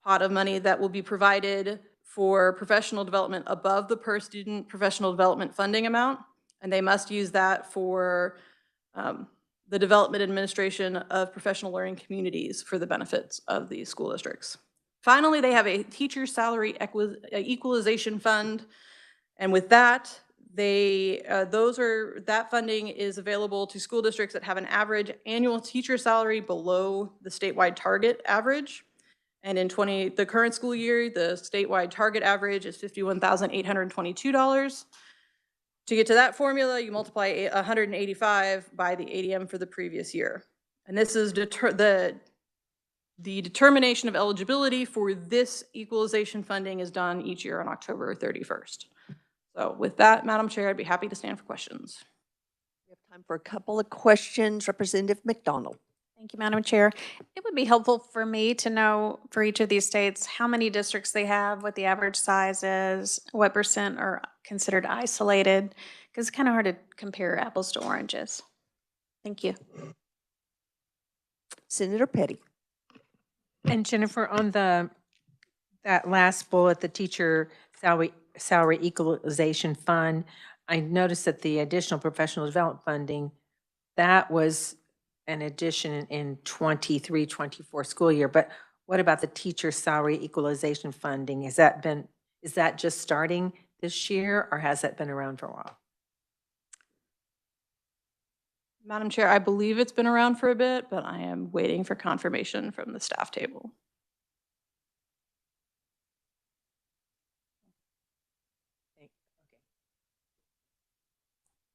pot of money that will be provided for professional development above the per student professional development funding amount, and they must use that for the development administration of professional learning communities for the benefits of these school districts. Finally, they have a teacher salary equalization fund, and with that, that funding is available to school districts that have an average annual teacher salary below the statewide target average. And in the current school year, the statewide target average is $51,822. To get to that formula, you multiply 185 by the ADM for the previous year. And this is the determination of eligibility for this equalization funding is done each year on October 31st. So with that, Madam Chair, I'd be happy to stand for questions. We have time for a couple of questions. Representative McDonald. Thank you, Madam Chair. It would be helpful for me to know for each of these states, how many districts they have, what the average size is, what percent are considered isolated, because it's kind of hard to compare apples to oranges. Thank you. Senator Petty. And Jennifer, on that last bullet, the teacher salary equalization fund, I noticed that the additional professional development funding, that was an addition in 23-24 school year. But what about the teacher salary equalization funding? Is that just starting this year, or has that been around for a while? Madam Chair, I believe it's been around for a bit, but I am waiting for confirmation from the staff table.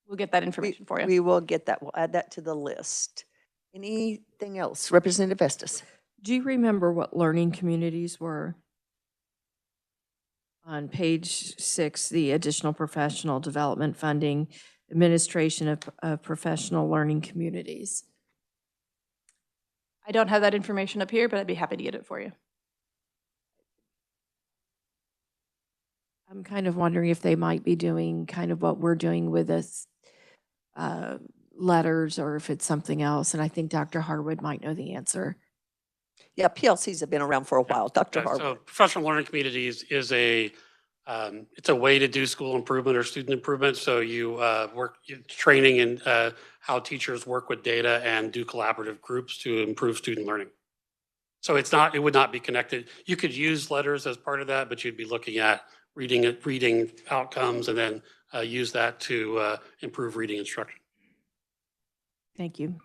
We'll get that information for you. We will get that. We'll add that to the list. Anything else? Representative Estes. Do you remember what learning communities were? On page 6, the additional professional development funding, administration of professional learning communities. I don't have that information up here, but I'd be happy to get it for you. I'm kind of wondering if they might be doing kind of what we're doing with this letters, or if it's something else. And I think Dr. Harwood might know the answer. Yeah, PLCs have been around for a while. Dr. Harwood. So professional learning communities is it's a way to do school improvement or student improvement. So you training in how teachers work with data and do collaborative groups to improve student learning. So it would not be connected. You could use letters as part of that, but you'd be looking at reading outcomes and then use that to improve reading instruction. Thank you.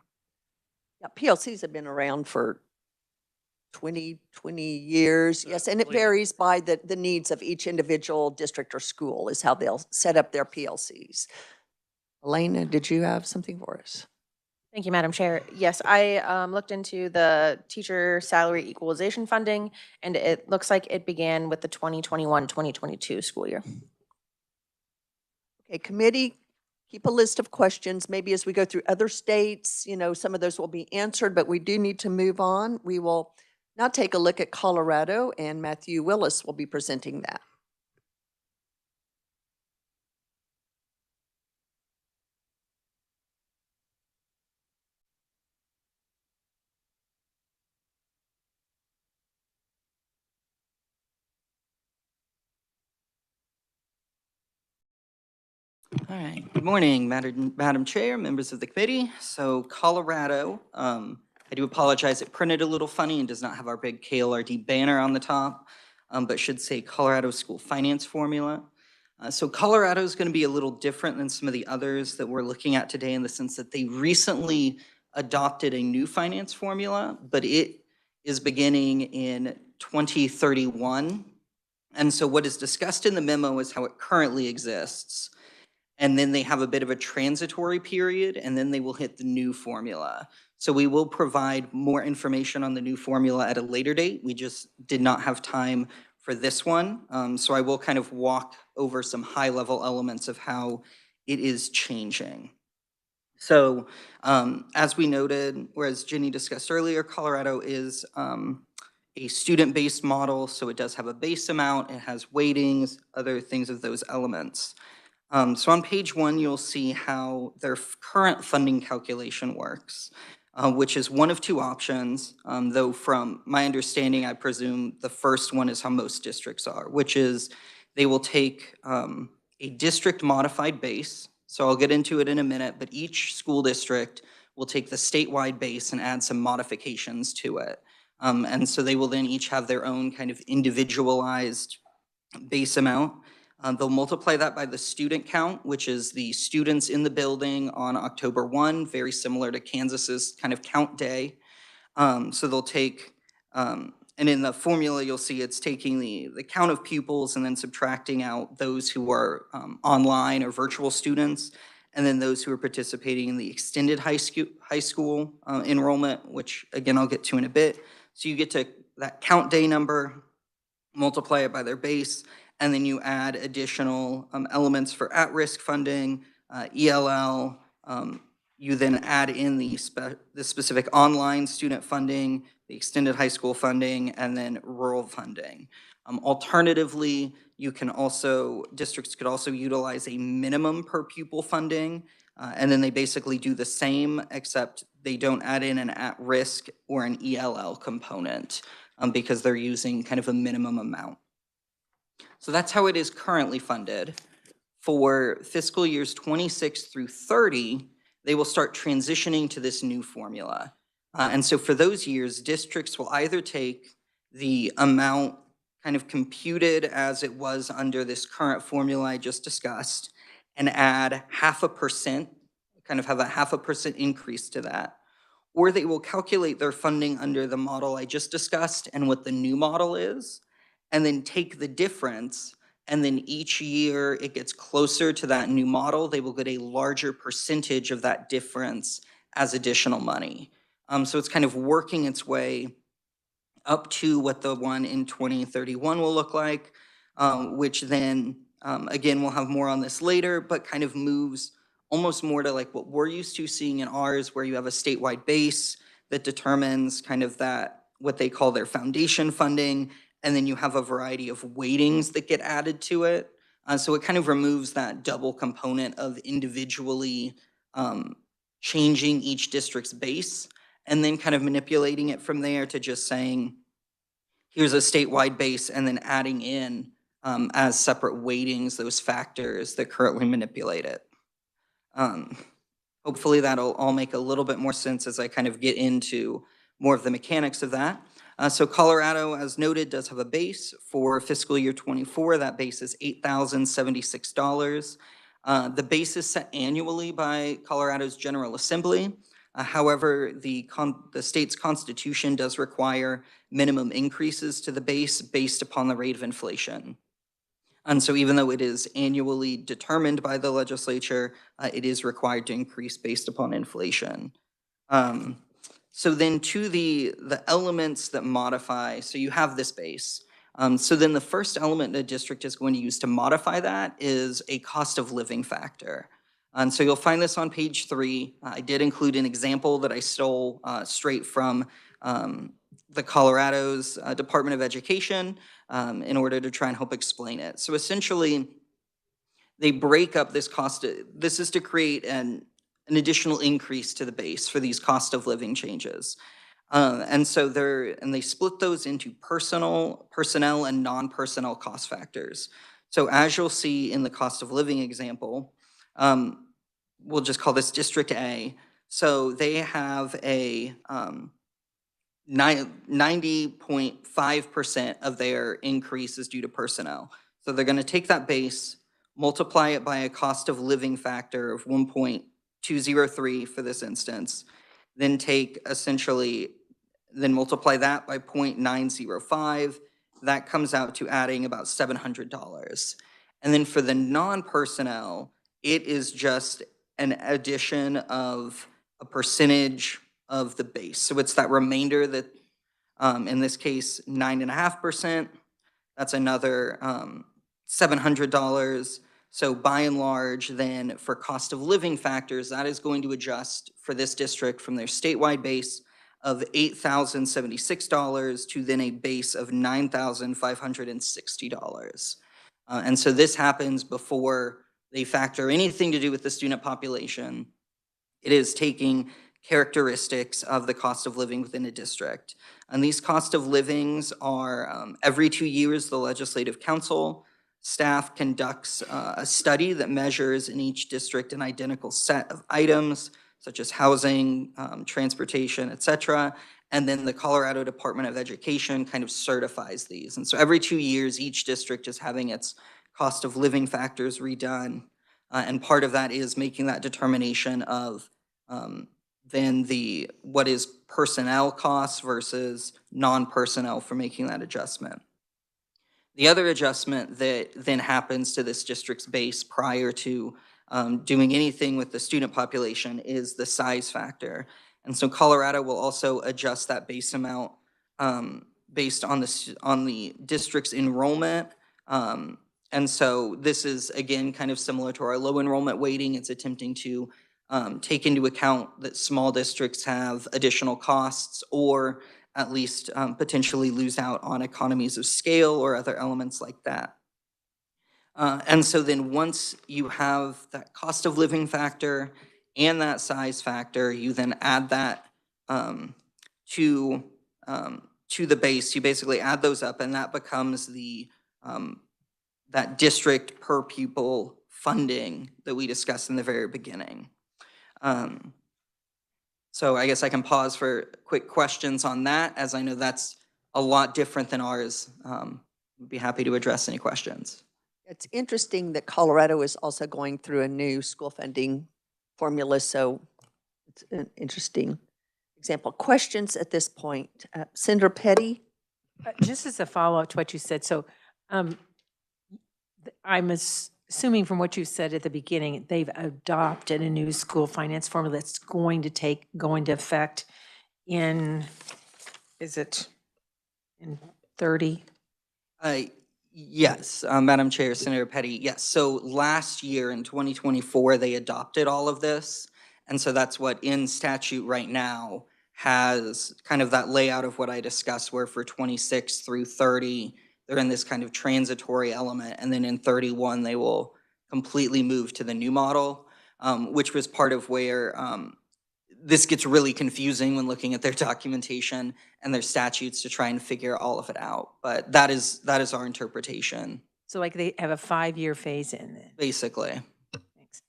Yeah, PLCs have been around for 20 years. Yes, and it varies by the needs of each individual district or school is how they'll set up their PLCs. Elena, did you have something for us? Thank you, Madam Chair. Yes, I looked into the teacher salary equalization funding, and it looks like it began with the 2021-2022 school year. Okay, committee, keep a list of questions. Maybe as we go through other states, some of those will be answered, but we do need to move on. We will now take a look at Colorado, and Matthew Willis will be presenting that. All right. Good morning, Madam Chair, members of the committee. So Colorado, I do apologize. It printed a little funny and does not have our big KLRD banner on the top, but should say Colorado School Finance Formula. So Colorado is going to be a little different than some of the others that we're looking at today in the sense that they recently adopted a new finance formula, but it is beginning in 2031. And so what is discussed in the memo is how it currently exists. And then they have a bit of a transitory period, and then they will hit the new formula. So we will provide more information on the new formula at a later date. We just did not have time for this one. So I will kind of walk over some high-level elements of how it is changing. So as we noted, or as Jenny discussed earlier, Colorado is a student-based model, so it does have a base amount, it has weightings, other things of those elements. So on page 1, you'll see how their current funding calculation works, which is one of two options, though from my understanding, I presume the first one is how most districts are, which is they will take a district modified base. So I'll get into it in a minute, but each school district will take the statewide base and add some modifications to it. And so they will then each have their own kind of individualized base amount. They'll multiply that by the student count, which is the students in the building on October 1, very similar to Kansas's kind of count day. So they'll take And in the formula, you'll see it's taking the count of pupils and then subtracting out those who are online or virtual students, and then those who are participating in the extended high school enrollment, which again, I'll get to in a bit. So you get to that count day number, multiply it by their base, and then you add additional elements for at-risk funding, ELL. You then add in the specific online student funding, the extended high school funding, and then rural funding. Alternatively, you can also, districts could also utilize a minimum per pupil funding, and then they basically do the same, except they don't add in an at-risk or an ELL component because they're using kind of a minimum amount. So that's how it is currently funded. For fiscal years 26 through 30, they will start transitioning to this new formula. And so for those years, districts will either take the amount kind of computed as it was under this current formula I just discussed and add 0.5%, kind of have a 0.5% increase to that. Or they will calculate their funding under the model I just discussed and what the new model is, and then take the difference, and then each year it gets closer to that new model, they will get a larger percentage of that difference as additional money. So it's kind of working its way up to what the one in 2031 will look like, which then, again, we'll have more on this later, but kind of moves almost more to like what we're used to seeing in ours, where you have a statewide base that determines kind of that, what they call their foundation funding, and then you have a variety of weightings that get added to it. So it kind of removes that double component of individually changing each district's base and then kind of manipulating it from there to just saying, here's a statewide base, and then adding in as separate weightings those factors that currently manipulate it. Hopefully that'll all make a little bit more sense as I kind of get into more of the mechanics of that. So Colorado, as noted, does have a base for fiscal year 24. That base is $8,076. The base is set annually by Colorado's General Assembly. However, the state's constitution does require minimum increases to the base based upon the rate of inflation. And so even though it is annually determined by the legislature, it is required to increase based upon inflation. So then to the elements that modify, so you have this base. So then the first element the district is going to use to modify that is a cost of living factor. And so you'll find this on page 3. I did include an example that I stole straight from the Colorado's Department of Education in order to try and help explain it. So essentially, they break up this cost. This is to create an additional increase to the base for these cost of living changes. And so they split those into personnel and non-personnel cost factors. So as you'll see in the cost of living example, we'll just call this District A. So they have a 90.5% of their increase is due to personnel. So they're going to take that base, multiply it by a cost of living factor of 1.203 for this instance, then then multiply that by 0.905. That comes out to adding about $700. And then for the non-personnel, it is just an addition of a percentage of the base. So it's that remainder that, in this case, 9.5%. That's another $700. So by and large, then for cost of living factors, that is going to adjust for this district from their statewide base of $8,076 to then a base of $9,560. And so this happens before they factor anything to do with the student population. It is taking characteristics of the cost of living within a district. And these cost of livings are every 2 years, the Legislative Council staff conducts a study that measures in each district an identical set of items, such as housing, transportation, et cetera. And then the Colorado Department of Education kind of certifies these. And so every 2 years, each district is having its cost of living factors redone. And part of that is making that determination of then what is personnel costs versus non-personnel for making that adjustment. The other adjustment that then happens to this district's base prior to doing anything with the student population is the size factor. And so Colorado will also adjust that base amount based on the district's enrollment. And so this is, again, kind of similar to our low enrollment weighting. It's attempting to take into account that small districts have additional costs or at least potentially lose out on economies of scale or other elements like that. And so then once you have that cost of living factor and that size factor, you then add that to the base. You basically add those up, and that becomes the that district per pupil funding that we discussed in the very beginning. So I guess I can pause for quick questions on that, as I know that's a lot different than ours. I'd be happy to address any questions. It's interesting that Colorado is also going through a new school funding formula, so it's an interesting example. Questions at this point? Senator Petty? Just as a follow-up to what you said, so I'm assuming from what you said at the beginning, they've adopted a new school finance formula that's going to affect in, is it in 30? Yes, Madam Chair, Senator Petty, yes. So last year in 2024, they adopted all of this. And so that's what in statute right now has kind of that layout of what I discussed, where for 26 through 30, they're in this kind of transitory element. And then in 31, they will completely move to the new model, which was part of where this gets really confusing when looking at their documentation and their statutes to try and figure all of it out. But that is our interpretation. So like they have a 5-year phase in then? Basically. Thanks.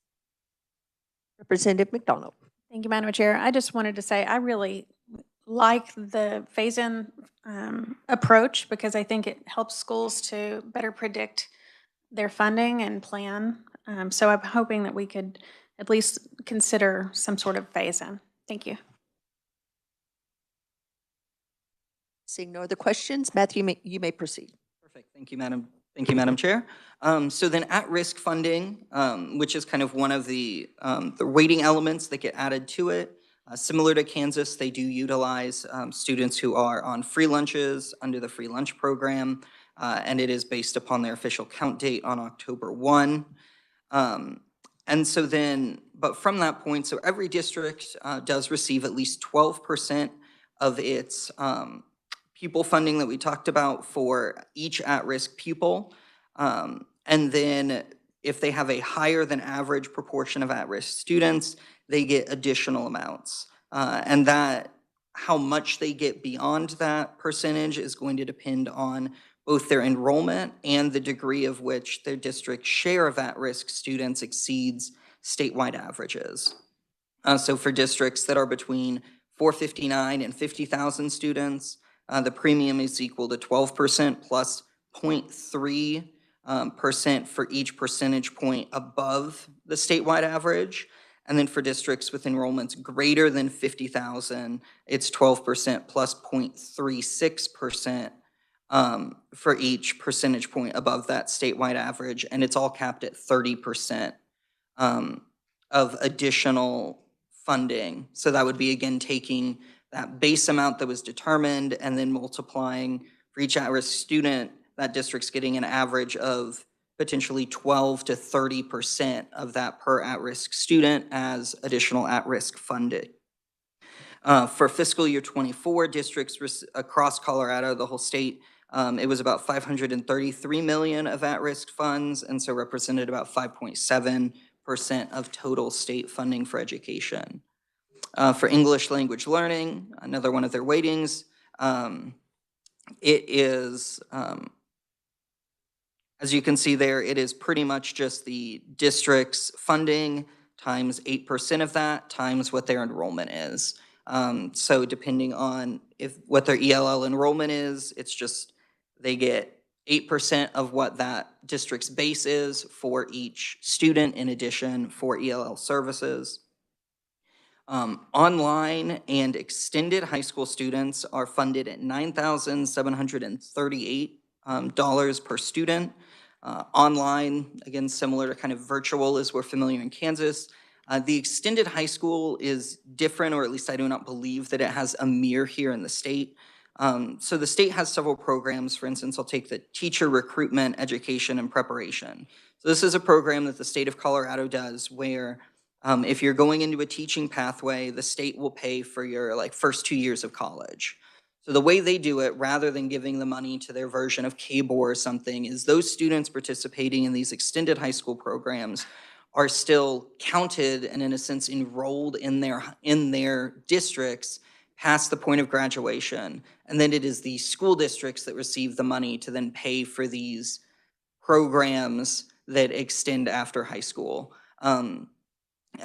Representative McDonald. Thank you, Madam Chair. I just wanted to say I really like the phase-in approach because I think it helps schools to better predict their funding and plan. So I'm hoping that we could at least consider some sort of phase-in. Thank you. Seeing no other questions, Matthew, you may proceed. Perfect. Thank you, Madam Chair. So then at-risk funding, which is kind of one of the weighting elements that get added to it. Similar to Kansas, they do utilize students who are on free lunches under the free lunch program, and it is based upon their official count date on October 1. And so then, but from that point, so every district does receive at least 12% of its pupil funding that we talked about for each at-risk pupil. And then if they have a higher than average proportion of at-risk students, they get additional amounts. And that how much they get beyond that percentage is going to depend on both their enrollment and the degree of which their district's share of at-risk students exceeds statewide averages. So for districts that are between 459 and 50,000 students, the premium is equal to 12% plus 0.3% for each percentage point above the statewide average. And then for districts with enrollments greater than 50,000, it's 12% plus 0.36% for each percentage point above that statewide average. And it's all capped at 30% of additional funding. So that would be, again, taking that base amount that was determined and then multiplying for each at-risk student, that district's getting an average of potentially 12 to 30% of that per at-risk student as additional at-risk funding. For fiscal year 24, districts across Colorado, the whole state, it was about 533 million of at-risk funds, and so represented about 5.7% of total state funding for education. For English language learning, another one of their weightings, it is, as you can see there, it is pretty much just the district's funding times 8% of that times what their enrollment is. So depending on what their ELL enrollment is, it's just they get 8% of what that district's base is for each student in addition for ELL services. Online and extended high school students are funded at $9,738 dollars per student. Online, again, similar to kind of virtual as we're familiar in Kansas. The extended high school is different, or at least I do not believe that it has a mirror here in the state. So the state has several programs. For instance, I'll take the teacher recruitment, education, and preparation. So this is a program that the state of Colorado does where if you're going into a teaching pathway, the state will pay for your first 2 years of college. So the way they do it, rather than giving the money to their version of KBOR or something, is those students participating in these extended high school programs are still counted and in a sense enrolled in their districts past the point of graduation. And then it is the school districts that receive the money to then pay for these programs that extend after high school. And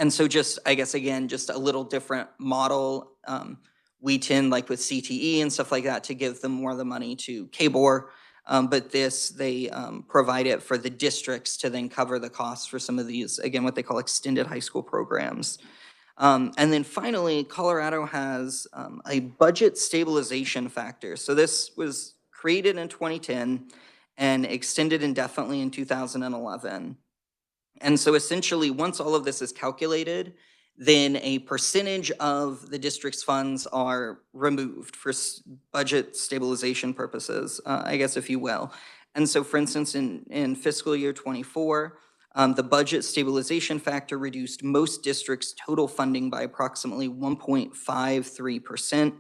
so just, I guess, again, just a little different model. We tend, like with CTE and stuff like that, to give them more of the money to KBOR. But this, they provide it for the districts to then cover the costs for some of these, again, what they call extended high school programs. And then finally, Colorado has a budget stabilization factor. So this was created in 2010 and extended indefinitely in 2011. And so essentially, once all of this is calculated, then a percentage of the district's funds are removed for budget stabilization purposes, I guess, if you will. And so, for instance, in fiscal year 24, the budget stabilization factor reduced most districts' total funding by approximately 1.53%.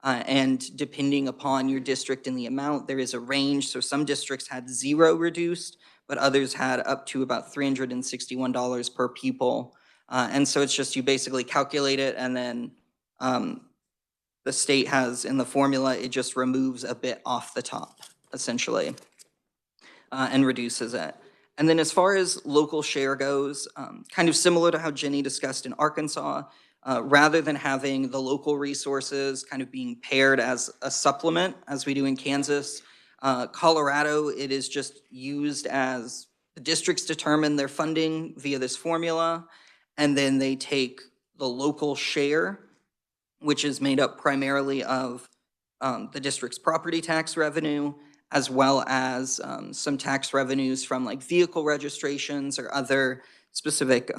And depending upon your district and the amount, there is a range. So some districts had zero reduced, but others had up to about $361 per pupil. And so it's just, you basically calculate it, and then the state has, in the formula, it just removes a bit off the top, essentially, and reduces it. And then as far as local share goes, kind of similar to how Jenny discussed in Arkansas, rather than having the local resources kind of being paired as a supplement, as we do in Kansas, Colorado, it is just used as the districts determine their funding via this formula, and then they take the local share, which is made up primarily of the district's property tax revenue, as well as some tax revenues from like vehicle registrations or other specific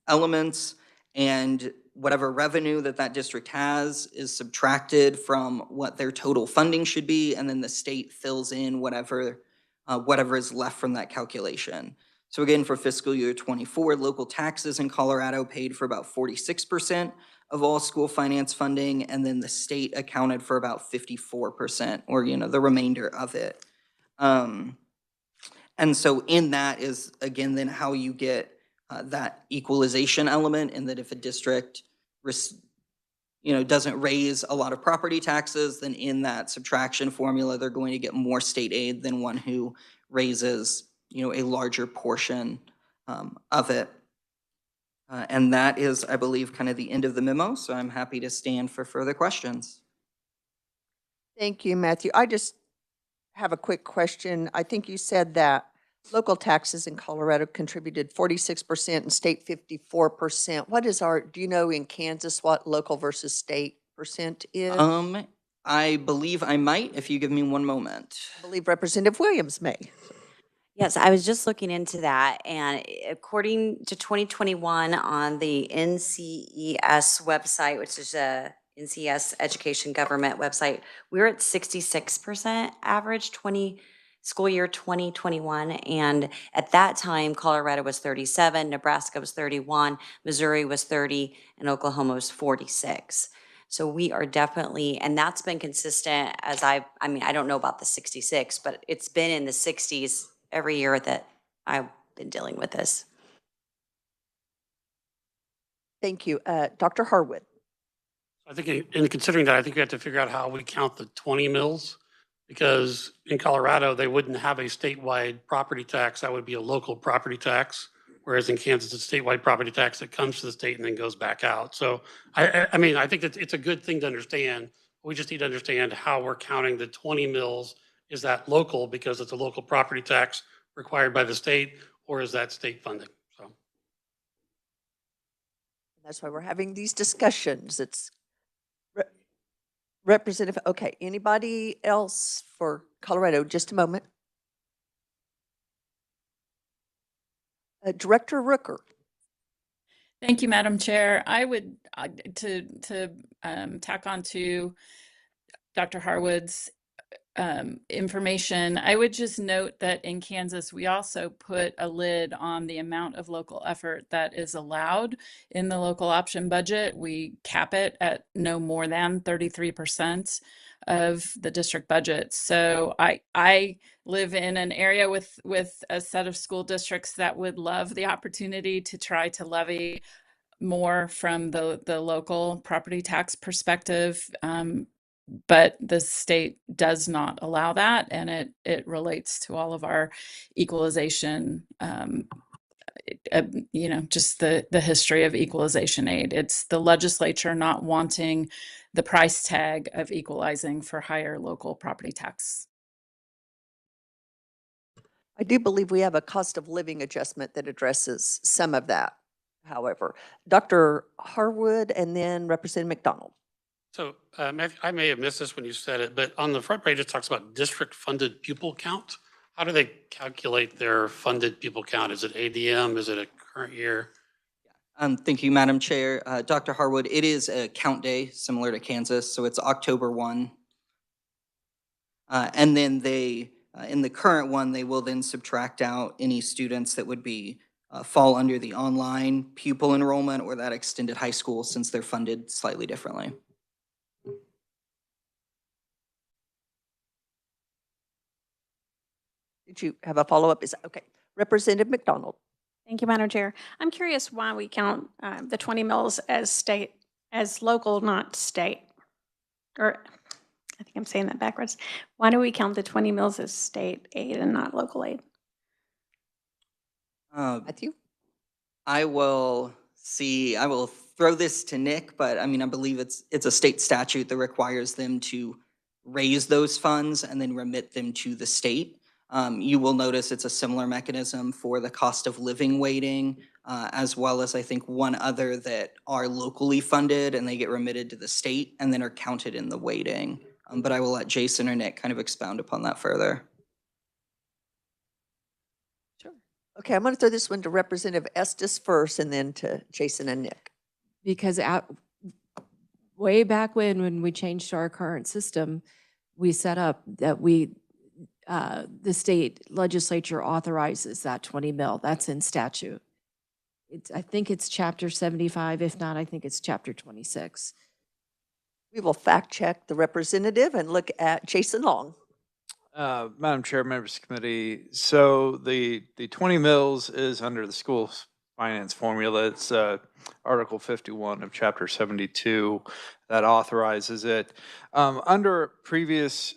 elements, and whatever revenue that district has is subtracted from what their total funding should be, and then the state fills in whatever is left from that calculation. So again, for fiscal year 24, local taxes in Colorado paid for about 46% of all school finance funding, and then the state accounted for about 54%, or the remainder of it. And so in that is, again, then how you get that equalization element, in that if a district doesn't raise a lot of property taxes, then in that subtraction formula, they're going to get more state aid than one who raises a larger portion of it. And that is, I believe, kind of the end of the memo, so I'm happy to stand for further questions. Thank you, Matthew. I just have a quick question. I think you said that local taxes in Colorado contributed 46% and state 54%. What is do you know in Kansas what local versus state percent is? I believe I might, if you give me one moment. I believe Representative Williams may. Yes, I was just looking into that, and according to 2021 on the NCES website, which is a NCES Education Government website, we were at 66% average school year 2021, and at that time, Colorado was 37, Nebraska was 31, Missouri was 30, and Oklahoma was 46. So we are definitely, and that's been consistent as I don't know about the 66, but it's been in the 60s every year that I've been dealing with this. Thank you. Dr. Harwood. I think in considering that, I think we have to figure out how we count the 20 mills, because in Colorado, they wouldn't have a statewide property tax. That would be a local property tax. Whereas in Kansas, it's a statewide property tax that comes to the state and then goes back out. So I think that it's a good thing to understand. We just need to understand how we're counting the 20 mills. Is that local because it's a local property tax required by the state, or is that state funding? So That's why we're having these discussions. It's Representative, okay, anybody else for Colorado? Just a moment. Director Rooker. Thank you, Madam Chair. I would, to tack on to Dr. Harwood's information, I would just note that in Kansas, we also put a lid on the amount of local effort that is allowed in the local option budget. We cap it at no more than 33% of the district budget. So I live in an area with a set of school districts that would love the opportunity to try to levy more from the local property tax perspective. But the state does not allow that, and it relates to all of our equalization, just the history of equalization aid. It's the legislature not wanting the price tag of equalizing for higher local property tax. I do believe we have a cost of living adjustment that addresses some of that, however. Dr. Harwood and then Representative McDonald. So I may have missed this when you said it, but on the front page, it talks about district-funded pupil count. How do they calculate their funded pupil count? Is it ADM? Is it a current year? Thank you, Madam Chair. Dr. Harwood, it is a count day similar to Kansas, so it's October 1. And then they, in the current one, they will then subtract out any students that would be fall under the online pupil enrollment or that extended high school, since they're funded slightly differently. Did you have a follow-up? Is okay. Representative McDonald. Thank you, Madam Chair. I'm curious why we count the 20 mills as local, not state. Or I think I'm saying that backwards. Why do we count the 20 mills as state aid and not local aid? Matthew? I will throw this to Nick, but I mean, I believe it's a state statute that requires them to raise those funds and then remit them to the state. You will notice it's a similar mechanism for the cost of living weighting, as well as I think one other that are locally funded and they get remitted to the state and then are counted in the weighting. But I will let Jason or Nick kind of expound upon that further. Sure. Okay, I'm going to throw this one to Representative Estes first and then to Jason and Nick. Because way back when we changed to our current system, we set up that the state legislature authorizes that 20 mil. That's in statute. I think it's chapter 75. If not, I think it's chapter 26. We will fact check the representative and look at Jason Long. Madam Chair, members of the committee, so the 20 mils is under the school finance formula. It's Article 51 of Chapter 72 that authorizes it. Under previous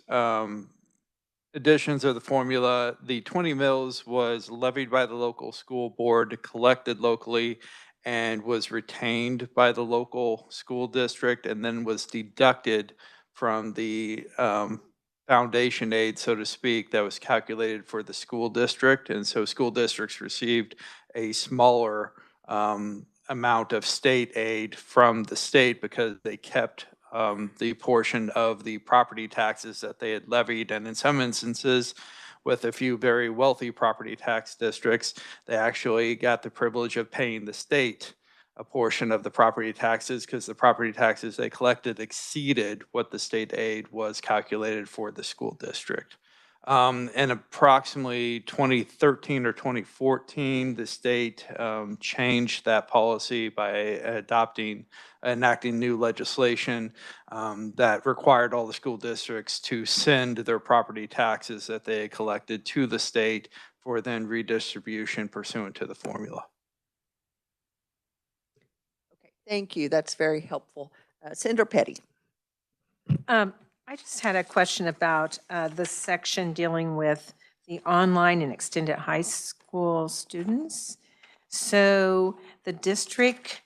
editions of the formula, the 20 mils was levied by the local school board, collected locally, and was retained by the local school district, and then was deducted from the foundation aid, so to speak, that was calculated for the school district. And so school districts received a smaller amount of state aid from the state because they kept the portion of the property taxes that they had levied. And in some instances, with a few very wealthy property tax districts, they actually got the privilege of paying the state a portion of the property taxes because the property taxes they collected exceeded what the state aid was calculated for the school district. In approximately 2013 or 2014, the state changed that policy by enacting new legislation that required all the school districts to send their property taxes that they had collected to the state for then redistribution pursuant to the formula. Okay, thank you. That's very helpful. Senator Petty. I just had a question about the section dealing with the online and extended high school students. So the district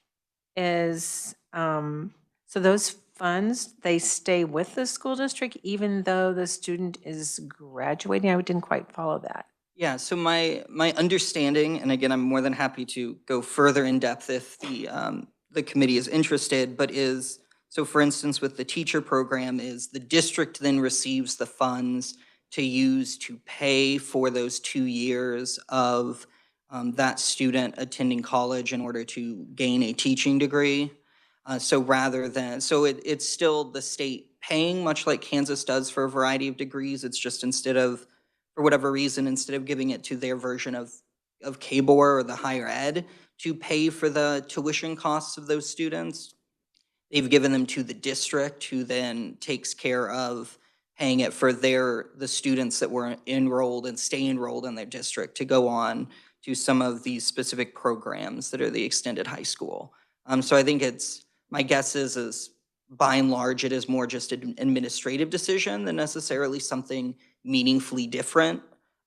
is, so those funds, they stay with the school district even though the student is graduating? I didn't quite follow that. Yeah, so my understanding, and again, I'm more than happy to go further in depth if the the committee is interested, but so for instance, with the teacher program is the district then receives the funds to use to pay for those 2 years of that student attending college in order to gain a teaching degree. So it's still the state paying, much like Kansas does for a variety of degrees. It's just for whatever reason, instead of giving it to their version of KBOR or the higher ed to pay for the tuition costs of those students, they've given them to the district, who then takes care of paying it for the students that were enrolled and stay enrolled in their district to go on to some of these specific programs that are the extended high school. So I think my guess is by and large, it is more just an administrative decision than necessarily something meaningfully different.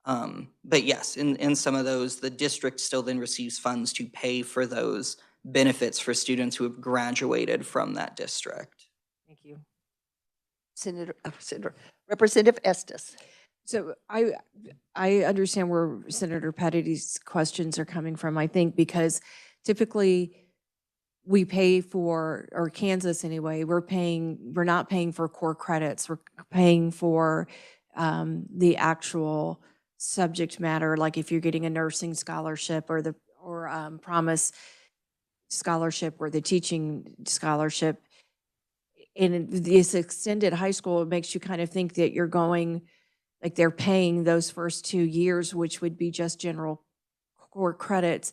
But yes, in some of those, the district still then receives funds to pay for those benefits for students who have graduated from that district. Thank you. Representative Estes. So I understand where Senator Petty's questions are coming from, I think, because typically we pay for, or Kansas anyway, we're not paying for core credits. We're paying for the actual subject matter, like if you're getting a nursing scholarship or Promise scholarship or the teaching scholarship. In this extended high school, it makes you kind of think that you're going, like they're paying those first 2 years, which would be just general core credits.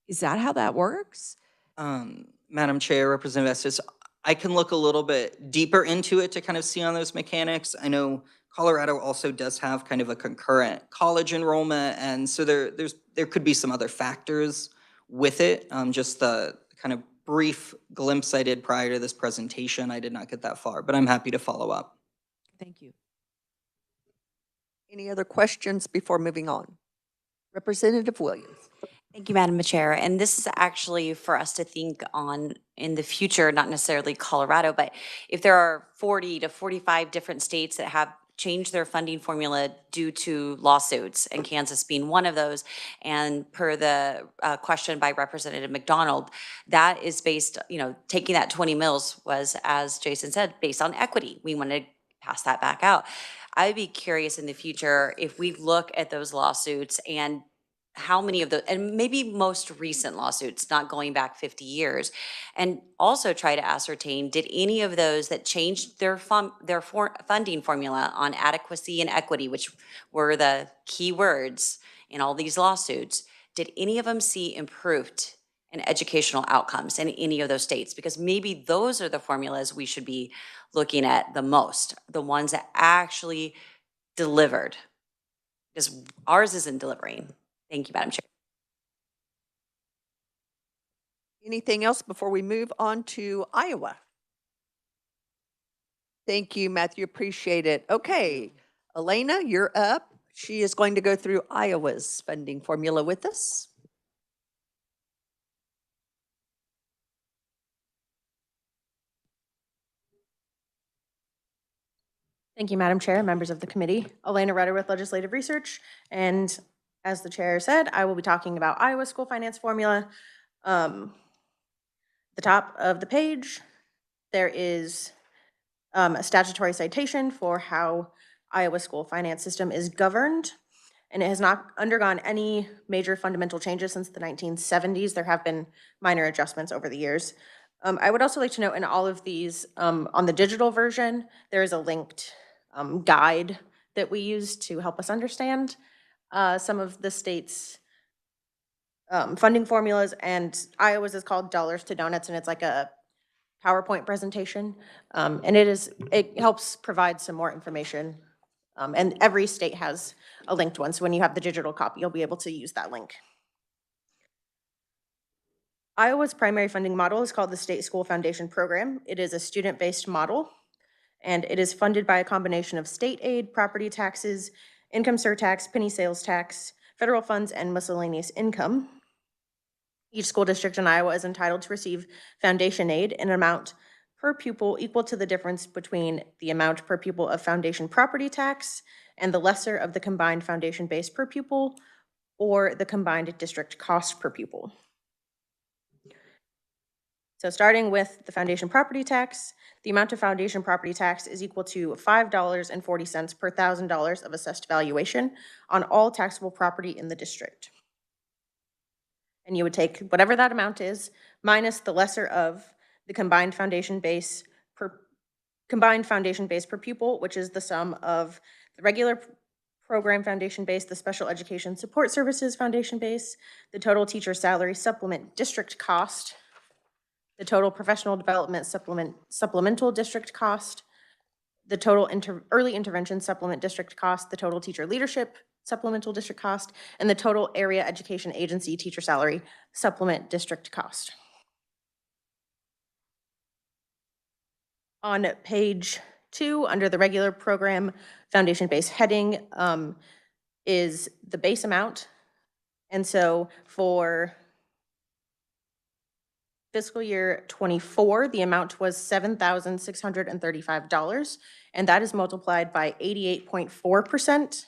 Is that how that works? Madam Chair, Representative Estes, I can look a little bit deeper into it to kind of see on those mechanics. I know Colorado also does have kind of a concurrent college enrollment, and so there could be some other factors with it. Just the kind of brief glimpse I did prior to this presentation, I did not get that far, but I'm happy to follow up. Thank you. Any other questions before moving on? Representative Williams. Thank you, Madam Chair. And this is actually for us to think on in the future, not necessarily Colorado, but if there are 40 to 45 different states that have changed their funding formula due to lawsuits, and Kansas being one of those, and per the question by Representative McDonald, that is based, taking that 20 mils was, as Jason said, based on equity. We want to pass that back out. I'd be curious in the future if we look at those lawsuits and how many of the, and maybe most recent lawsuits, not going back 50 years, and also try to ascertain, did any of those that changed their funding formula on adequacy and equity, which were the key words in all these lawsuits, did any of them see improved in educational outcomes in any of those states? Because maybe those are the formulas we should be looking at the most, the ones that actually delivered, because ours isn't delivering. Thank you, Madam Chair. Anything else before we move on to Iowa? Thank you, Matthew. Appreciate it. Okay, Elena, you're up. She is going to go through Iowa's funding formula with us. Thank you, Madam Chair, members of the committee. Elena Rutter with Legislative Research. And as the chair said, I will be talking about Iowa school finance formula. The top of the page, there is a statutory citation for how Iowa school finance system is governed, and it has not undergone any major fundamental changes since the 1970s. There have been minor adjustments over the years. I would also like to note in all of these, on the digital version, there is a linked guide that we use to help us understand some of the state's funding formulas, and Iowa's is called Dollars to Donuts, and it's like a PowerPoint presentation, and it helps provide some more information, and every state has a linked one, so when you have the digital copy, you'll be able to use that link. Iowa's primary funding model is called the State School Foundation Program. It is a student-based model, and it is funded by a combination of state aid, property taxes, income surtax, penny sales tax, federal funds, and miscellaneous income. Each school district in Iowa is entitled to receive foundation aid in an amount per pupil equal to the difference between the amount per pupil of foundation property tax and the lesser of the combined foundation base per pupil or the combined district cost per pupil. So starting with the foundation property tax, the amount of foundation property tax is equal to $5.40 per $1,000 of assessed valuation on all taxable property in the district. And you would take whatever that amount is minus the lesser of the combined foundation base per pupil, which is the sum of the regular program foundation base, the special education support services foundation base, the total teacher salary supplement district cost, the total professional development supplemental district cost, the total early intervention supplement district cost, the total teacher leadership supplemental district cost, and the total area education agency teacher salary supplement district cost. On page 2, under the regular program foundation base heading, is the base amount. And so for fiscal year 24, the amount was $7,635, and that is multiplied by 88.4%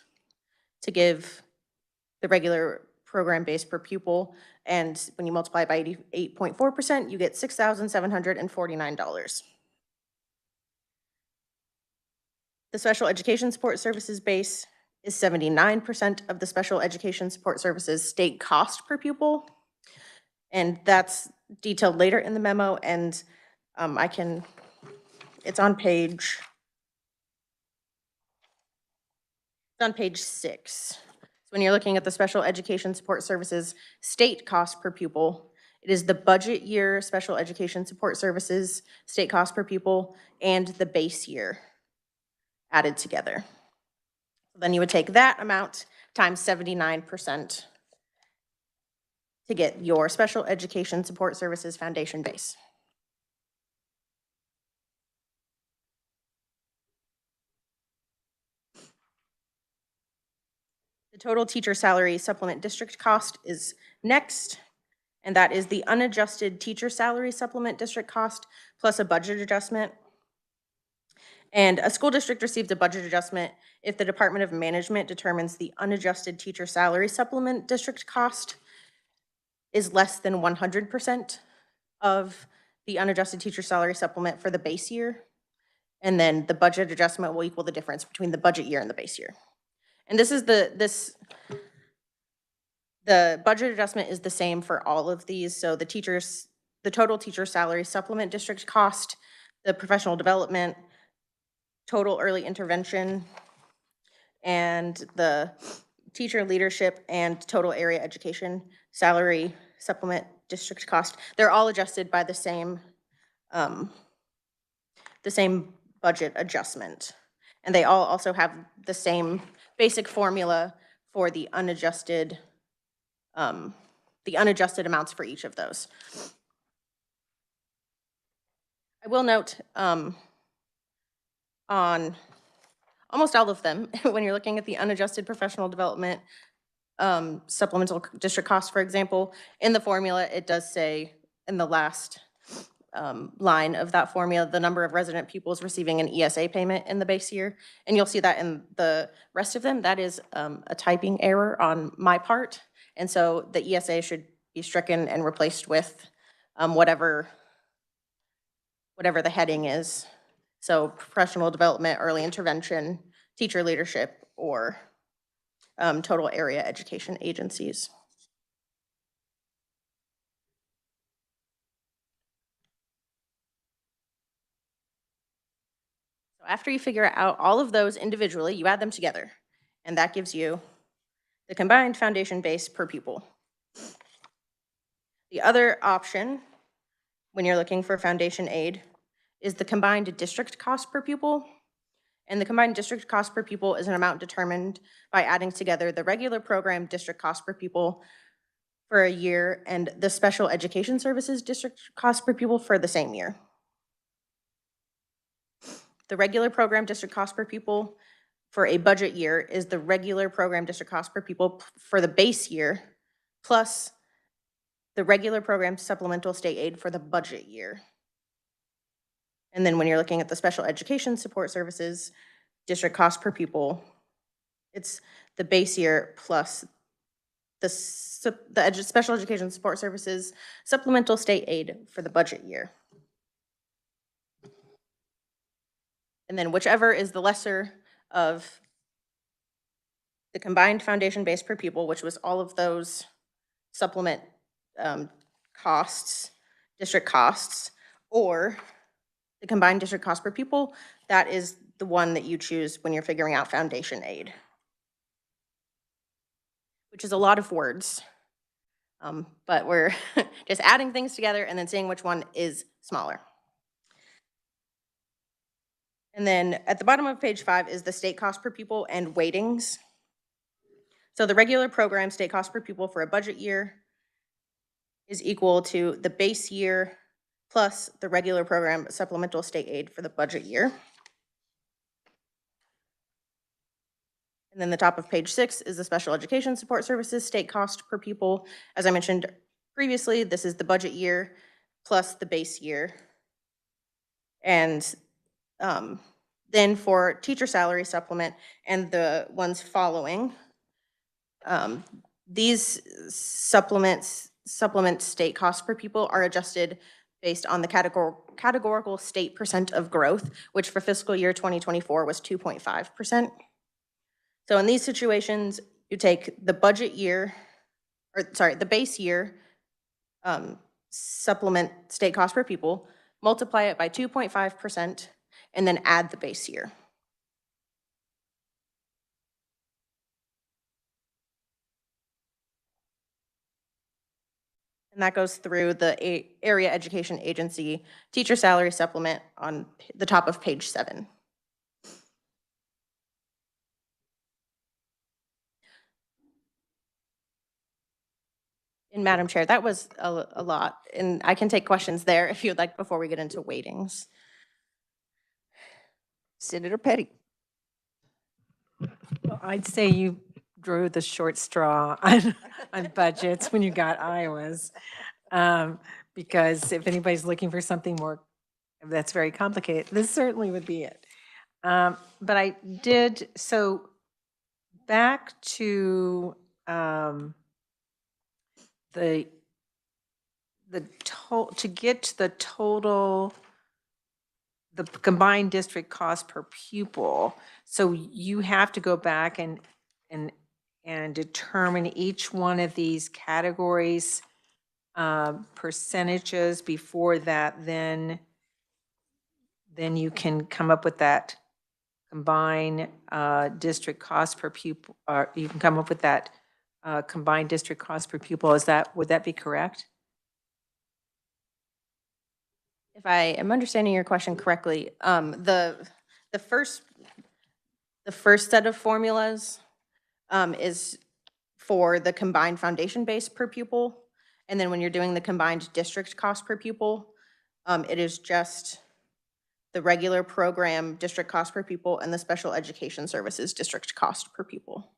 to give the regular program base per pupil. And when you multiply by 88.4%, you get $6,749. The special education support services base is 79% of the special education support services state cost per pupil. And that's detailed later in the memo, and it's on page 6. So when you're looking at the special education support services state cost per pupil, it is the budget year special education support services state cost per pupil and the base year added together. Then you would take that amount times 79% to get your special education support services foundation base. The total teacher salary supplement district cost is next, and that is the unadjusted teacher salary supplement district cost plus a budget adjustment. And a school district receives a budget adjustment if the Department of Management determines the unadjusted teacher salary supplement district cost is less than 100% of the unadjusted teacher salary supplement for the base year. And then the budget adjustment will equal the difference between the budget year and the base year. And this is the budget adjustment is the same for all of these. So the total teacher salary supplement district cost, the professional development, total early intervention, and the teacher leadership and total area education salary supplement district cost, they're all adjusted by the same budget adjustment. And they all also have the same basic formula for the unadjusted amounts for each of those. I will note on almost all of them, when you're looking at the unadjusted professional development supplemental district cost, for example, in the formula, it does say in the last line of that formula, the number of resident pupils receiving an ESA payment in the base year. And you'll see that in the rest of them. That is a typing error on my part. And so the ESA should be stricken and replaced with whatever the heading is. So professional development, early intervention, teacher leadership, or total area education agencies. So after you figure out all of those individually, you add them together, and that gives you the combined foundation base per pupil. The other option, when you're looking for foundation aid, is the combined district cost per pupil. And the combined district cost per pupil is an amount determined by adding together the regular program district cost per pupil for a year and the special education services district cost per pupil for the same year. The regular program district cost per pupil for a budget year is the regular program district cost per pupil for the base year plus the regular program supplemental state aid for the budget year. And then when you're looking at the special education support services district cost per pupil, it's the base year plus special education support services supplemental state aid for the budget year. And then whichever is the lesser of the combined foundation base per pupil, which was all of those supplement costs, district costs, or the combined district cost per pupil, that is the one that you choose when you're figuring out foundation aid, which is a lot of words. But we're just adding things together and then seeing which one is smaller. And then at the bottom of page 5 is the state cost per pupil and weightings. So the regular program state cost per pupil for a budget year is equal to the base year plus the regular program supplemental state aid for the budget year. And then the top of page 6 is the special education support services state cost per pupil. As I mentioned previously, this is the budget year plus the base year. And then for teacher salary supplement and the ones following, these supplement state costs per pupil are adjusted based on the categorical state percent of growth, which for fiscal year 2024 was 2.5%. So in these situations, you take the budget year, the base year supplement state cost per pupil, multiply it by 2.5%, and then add the base year. And that goes through the area education agency teacher salary supplement on the top of page 7. And Madam Chair, that was a lot, and I can take questions there if you'd like before we get into weightings. Senator Petty. Well, I'd say you drew the short straw on budgets when you got Iowa's. Because if anybody's looking for something more that's very complicated, this certainly would be it. But I did, so back to to get to the total, the combined district cost per pupil. So you have to go back and determine each one of these categories percentages. Before that, then you can come up with that combined district cost per pupil, or you can come up with that combined district cost per pupil. Would that be correct? If I am understanding your question correctly, the first set of formulas is for the combined foundation base per pupil. And then when you're doing the combined district cost per pupil, it is just the regular program district cost per pupil and the special education services district cost per pupil.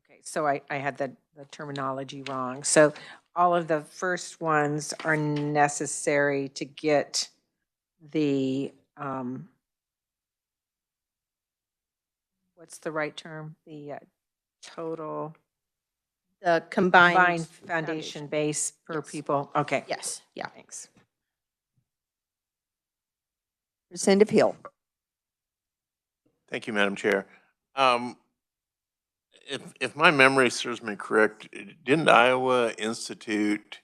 Okay, so I had the terminology wrong. So all of the first ones are necessary to get the, what's the right term? The total. The combined foundation base per Yes. pupil. Okay. Yes, yeah. Thanks. Representative Hill. Thank you, Madam Chair. If my memory serves me correct, didn't Iowa institute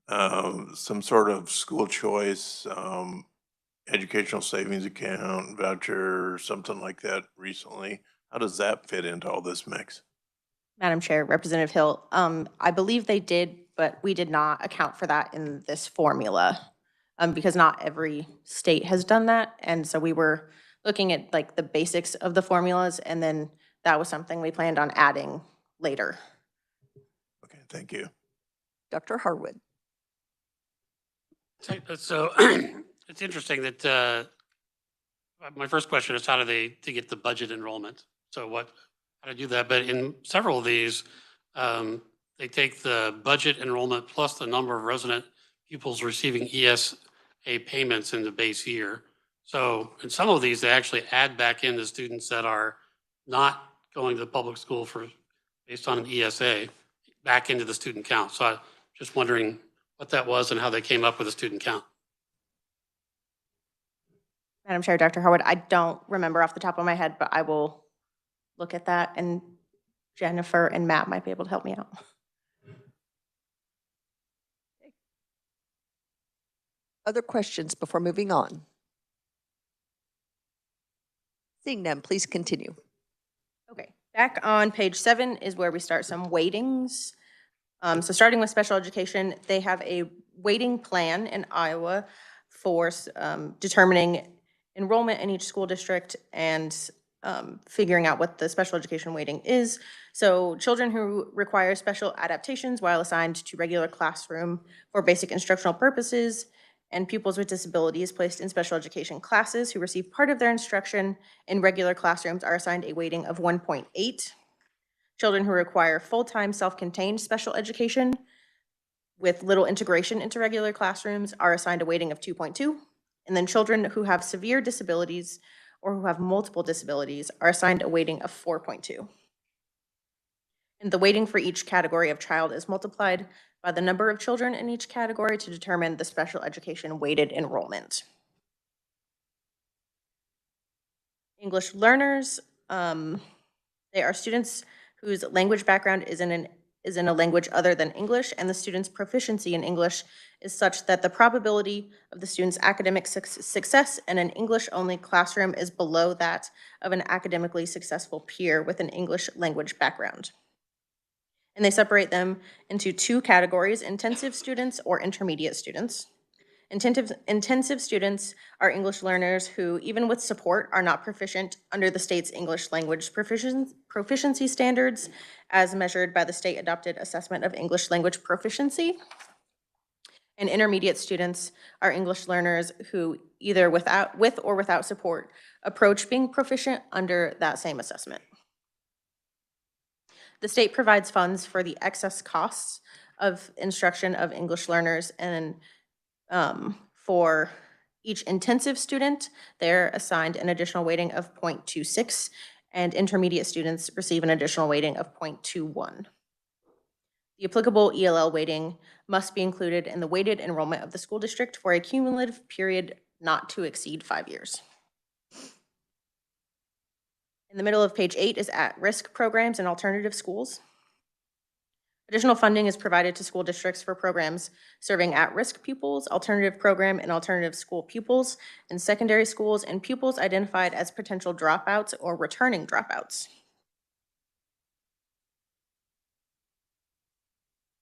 some sort of school choice educational savings account, voucher, or something like that recently? How does that fit into all this mix? Madam Chair, Representative Hill, I believe they did, but we did not account for that in this formula because not every state has done that. And so we were looking at like the basics of the formulas, and then that was something we planned on adding later. Okay, thank you. Dr. Harwood. So it's interesting that my first question is how do they get the budget enrollment? So how to do that? But in several of these, they take the budget enrollment plus the number of resident pupils receiving ESA payments in the base year. So in some of these, they actually add back in the students that are not going to the public school based on an ESA. back into the student count. So I'm just wondering what that was and how they came up with a student count. Madam Chair, Dr. Harwood, I don't remember off the top of my head, but I will look at that, and Jennifer and Matt might be able to help me out. Other questions before moving on? Seeing none, please continue. Okay, back on page 7 is where we start some weightings. So starting with special education, they have a weighting plan in Iowa for determining enrollment in each school district and figuring out what the special education weighting is. So children who require special adaptations while assigned to regular classroom for basic instructional purposes, and pupils with disabilities placed in special education classes who receive part of their instruction in regular classrooms are assigned a weighting of 1.8. Children who require full-time self-contained special education with little integration into regular classrooms are assigned a weighting of 2.2. And then children who have severe disabilities or who have multiple disabilities are assigned a weighting of 4.2. And the weighting for each category of child is multiplied by the number of children in each category to determine the special education weighted enrollment. English learners, they are students whose language background is in a language other than English, and the student's proficiency in English is such that the probability of the student's academic success in an English-only classroom is below that of an academically successful peer with an English language background. And they separate them into 2 categories: intensive students or intermediate students. Intensive students are English learners who, even with support, are not proficient under the state's English language proficiency standards as measured by the state-adopted assessment of English language proficiency. And intermediate students are English learners who, either with or without support, approach being proficient under that same assessment. The state provides funds for the excess costs of instruction of English learners, and for each intensive student, they're assigned an additional weighting of 0.26, and intermediate students receive an additional weighting of 0.21. The applicable ELL weighting must be included in the weighted enrollment of the school district for a cumulative period not to exceed 5 years. In the middle of page 8 is at-risk programs and alternative schools. Additional funding is provided to school districts for programs serving at-risk pupils, alternative program and alternative school pupils in secondary schools, and pupils identified as potential dropouts or returning dropouts.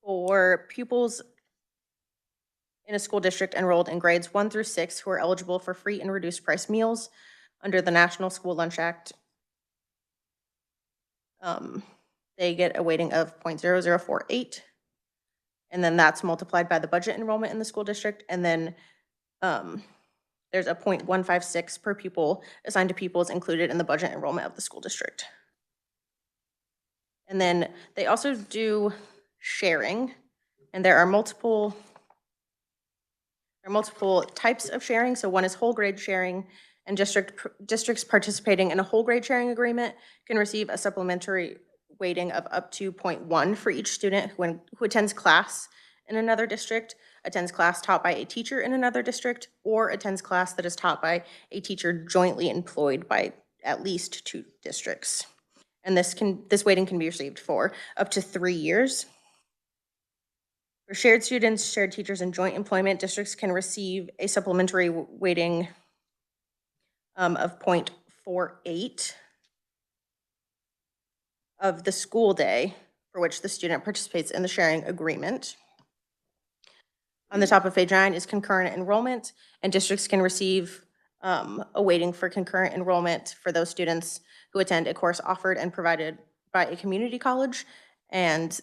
For pupils in a school district enrolled in grades 1 through 6 who are eligible for free and reduced price meals under the National School Lunch Act, they get a weighting of 0.0048, and then that's multiplied by the budget enrollment in the school district, and then there's a 0.156 per pupil assigned to pupils included in the budget enrollment of the school district. And then they also do sharing, and there are multiple types of sharing. So one is whole grade sharing, and districts participating in a whole grade sharing agreement can receive a supplementary weighting of up to 0.1 for each student who attends class in another district, attends class taught by a teacher in another district, or attends class that is taught by a teacher jointly employed by at least 2 districts. And this weighting can be received for up to 3 years. For shared students, shared teachers, and joint employment, districts can receive a supplementary weighting of 0.48 of the school day for which the student participates in the sharing agreement. On the top of page 9 is concurrent enrollment, and districts can receive a weighting for concurrent enrollment for those students who attend a course offered and provided by a community college. And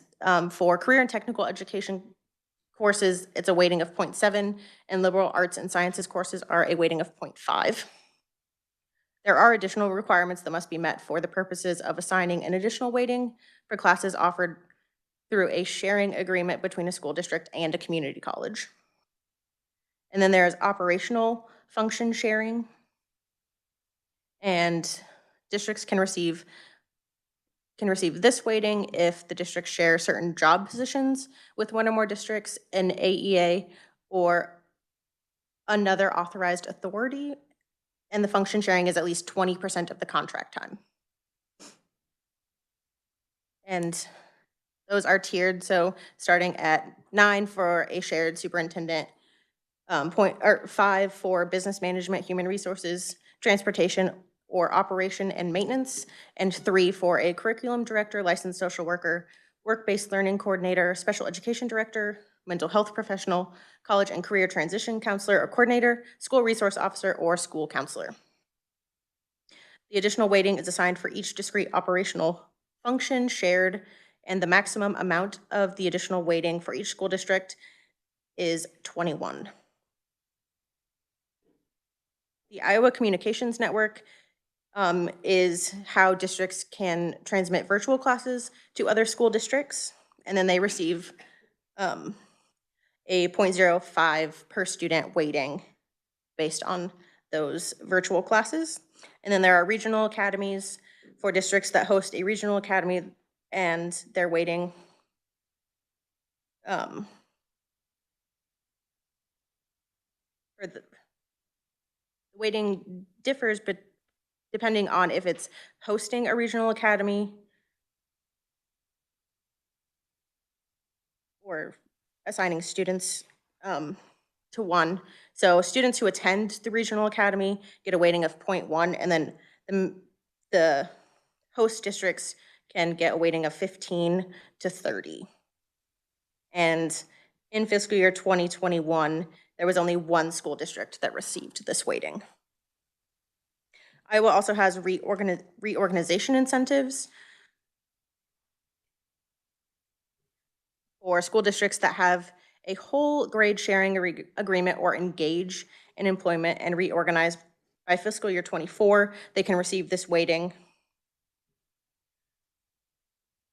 for career and technical education courses, it's a weighting of 0.7, and liberal arts and sciences courses are a weighting of 0.5. There are additional requirements that must be met for the purposes of assigning an additional weighting for classes offered through a sharing agreement between a school district and a community college. And then there's operational function sharing, and districts can receive can receive this weighting if the districts share certain job positions with one or more districts, an AEA, or another authorized authority, and the function sharing is at least 20% of the contract time. And those are tiered, so starting at 9 for a shared superintendent, 5 for business management, human resources, transportation, or operation and maintenance, and 3 for a curriculum director, licensed social worker, work-based learning coordinator, special education director, mental health professional, college and career transition counselor or coordinator, school resource officer, or school counselor. The additional weighting is assigned for each discrete operational function shared, and the maximum amount of the additional weighting for each school district is 21. The Iowa Communications Network is how districts can transmit virtual classes to other school districts, and then they receive a 0.05 per student weighting based on those virtual classes. And then there are regional academies for districts that host a regional academy, and their weighting for the weighting differs, but depending on if it's hosting a regional academy or assigning students to one. So students who attend the regional academy get a weighting of 0.1, and then the host districts can get a weighting of 15 to 30. And in fiscal year 2021, there was only one school district that received this weighting. Iowa also has reorganization incentives for school districts that have a whole grade sharing agreement or engage in employment and reorganize by fiscal year 24. They can receive this weighting.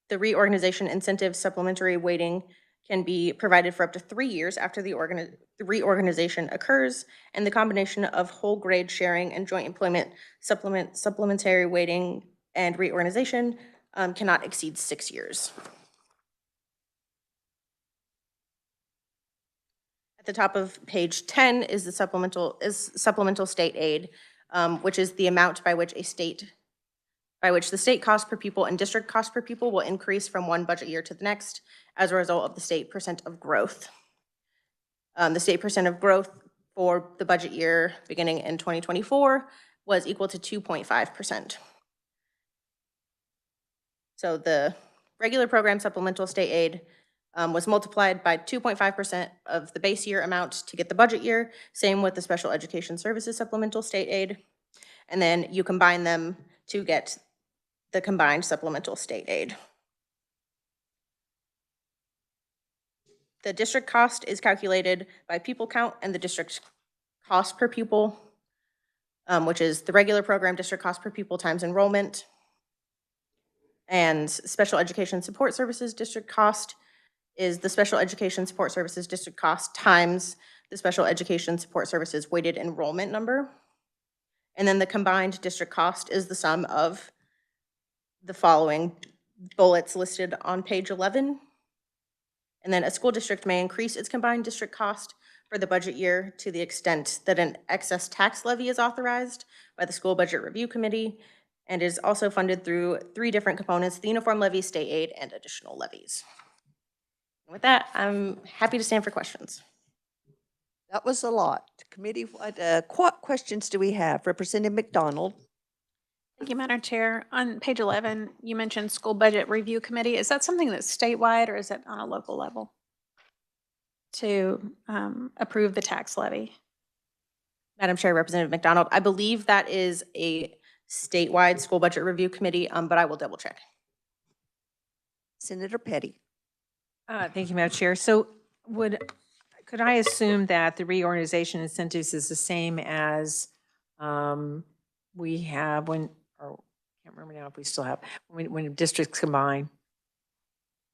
The reorganization incentive supplementary weighting can be provided for up to 3 years after the reorganization occurs, and the combination of whole grade sharing and joint employment supplementary weighting and reorganization cannot exceed 6 years. At the top of page 10 is the supplemental state aid, which is the amount by which the state cost per pupil and district cost per pupil will increase from one budget year to the next as a result of the state percent of growth. The state percent of growth for the budget year beginning in 2024 was equal to 2.5%. So the regular program supplemental state aid was multiplied by 2.5% of the base year amount to get the budget year. Same with the special education services supplemental state aid. And then you combine them to get the combined supplemental state aid. The district cost is calculated by pupil count and the district cost per pupil, which is the regular program district cost per pupil times enrollment. And special education support services district cost is the special education support services district cost times the special education support services weighted enrollment number. And then the combined district cost is the sum of the following bullets listed on page 11. And then a school district may increase its combined district cost for the budget year to the extent that an excess tax levy is authorized by the School Budget Review Committee and is also funded through 3 different components: the uniform levy, state aid, and additional levies. And with that, I'm happy to stand for questions. That was a lot. Committee, what questions do we have? Representative McDonald. Thank you, Madam Chair. On page 11, you mentioned School Budget Review Committee. Is that something that's statewide or is it on a local level to approve the tax levy? Madam Chair, Representative McDonald, I believe that is a statewide School Budget Review Committee, but I will double check. Senator Petty. Thank you, Madam Chair. So could I assume that the reorganization incentives is the same as we have when, or I can't remember now if we still have, when districts combine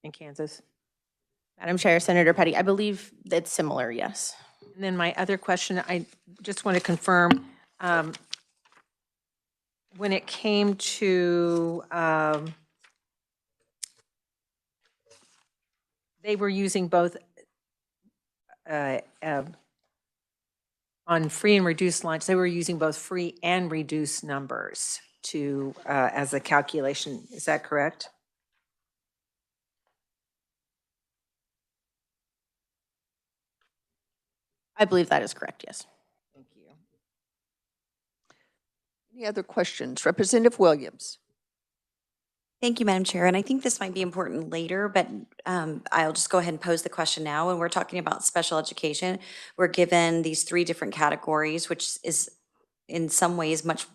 in Kansas? Madam Chair, Senator Petty, I believe that's similar, yes. And then my other question, I just want to confirm, when it came to they were using both on free and reduced lunch, they were using both free and reduced numbers to, as a calculation. Is that correct? I believe that is correct, yes. Thank you. Any other questions? Representative Williams. Thank you, Madam Chair. And I think this might be important later, but I'll just go ahead and pose the question now. When we're talking about special education, we're given these 3 different categories, which is in some ways much,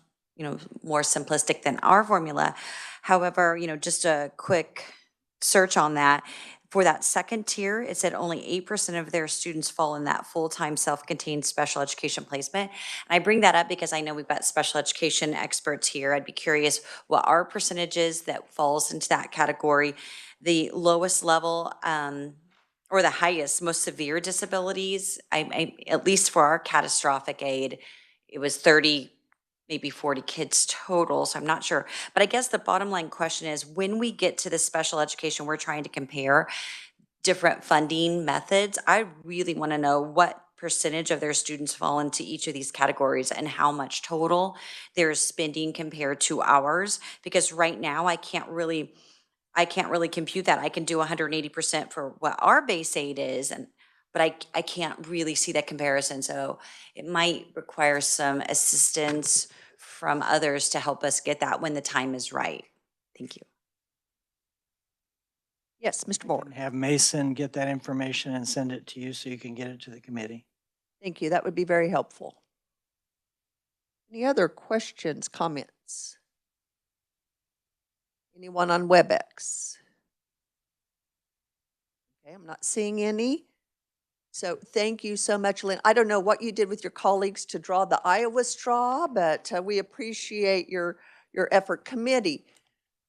more simplistic than our formula. However, just a quick search on that. For that second tier, it said only 8% of their students fall in that full-time self-contained special education placement. And I bring that up because I know we've got special education experts here. I'd be curious what our percentage is that falls into that category. The lowest level, or the highest, most severe disabilities, at least for our catastrophic aid, it was 30, maybe 40 kids total, so I'm not sure. But I guess the bottom line question is, when we get to the special education, we're trying to compare different funding methods. I really want to know what percentage of their students fall into each of these categories and how much total they're spending compared to ours. Because right now, I can't really compute that. I can do 180% for what our base aid is, but I can't really see that comparison. So it might require some assistance from others to help us get that when the time is right. Thank you. Yes, Mr. Moore. Have Mason get that information and send it to you so you can get it to the committee. Thank you. That would be very helpful. Any other questions, comments? Anyone on WebEx? Okay, I'm not seeing any. So thank you so much, Lynn. I don't know what you did with your colleagues to draw the Iowa straw, but we appreciate your effort. Committee,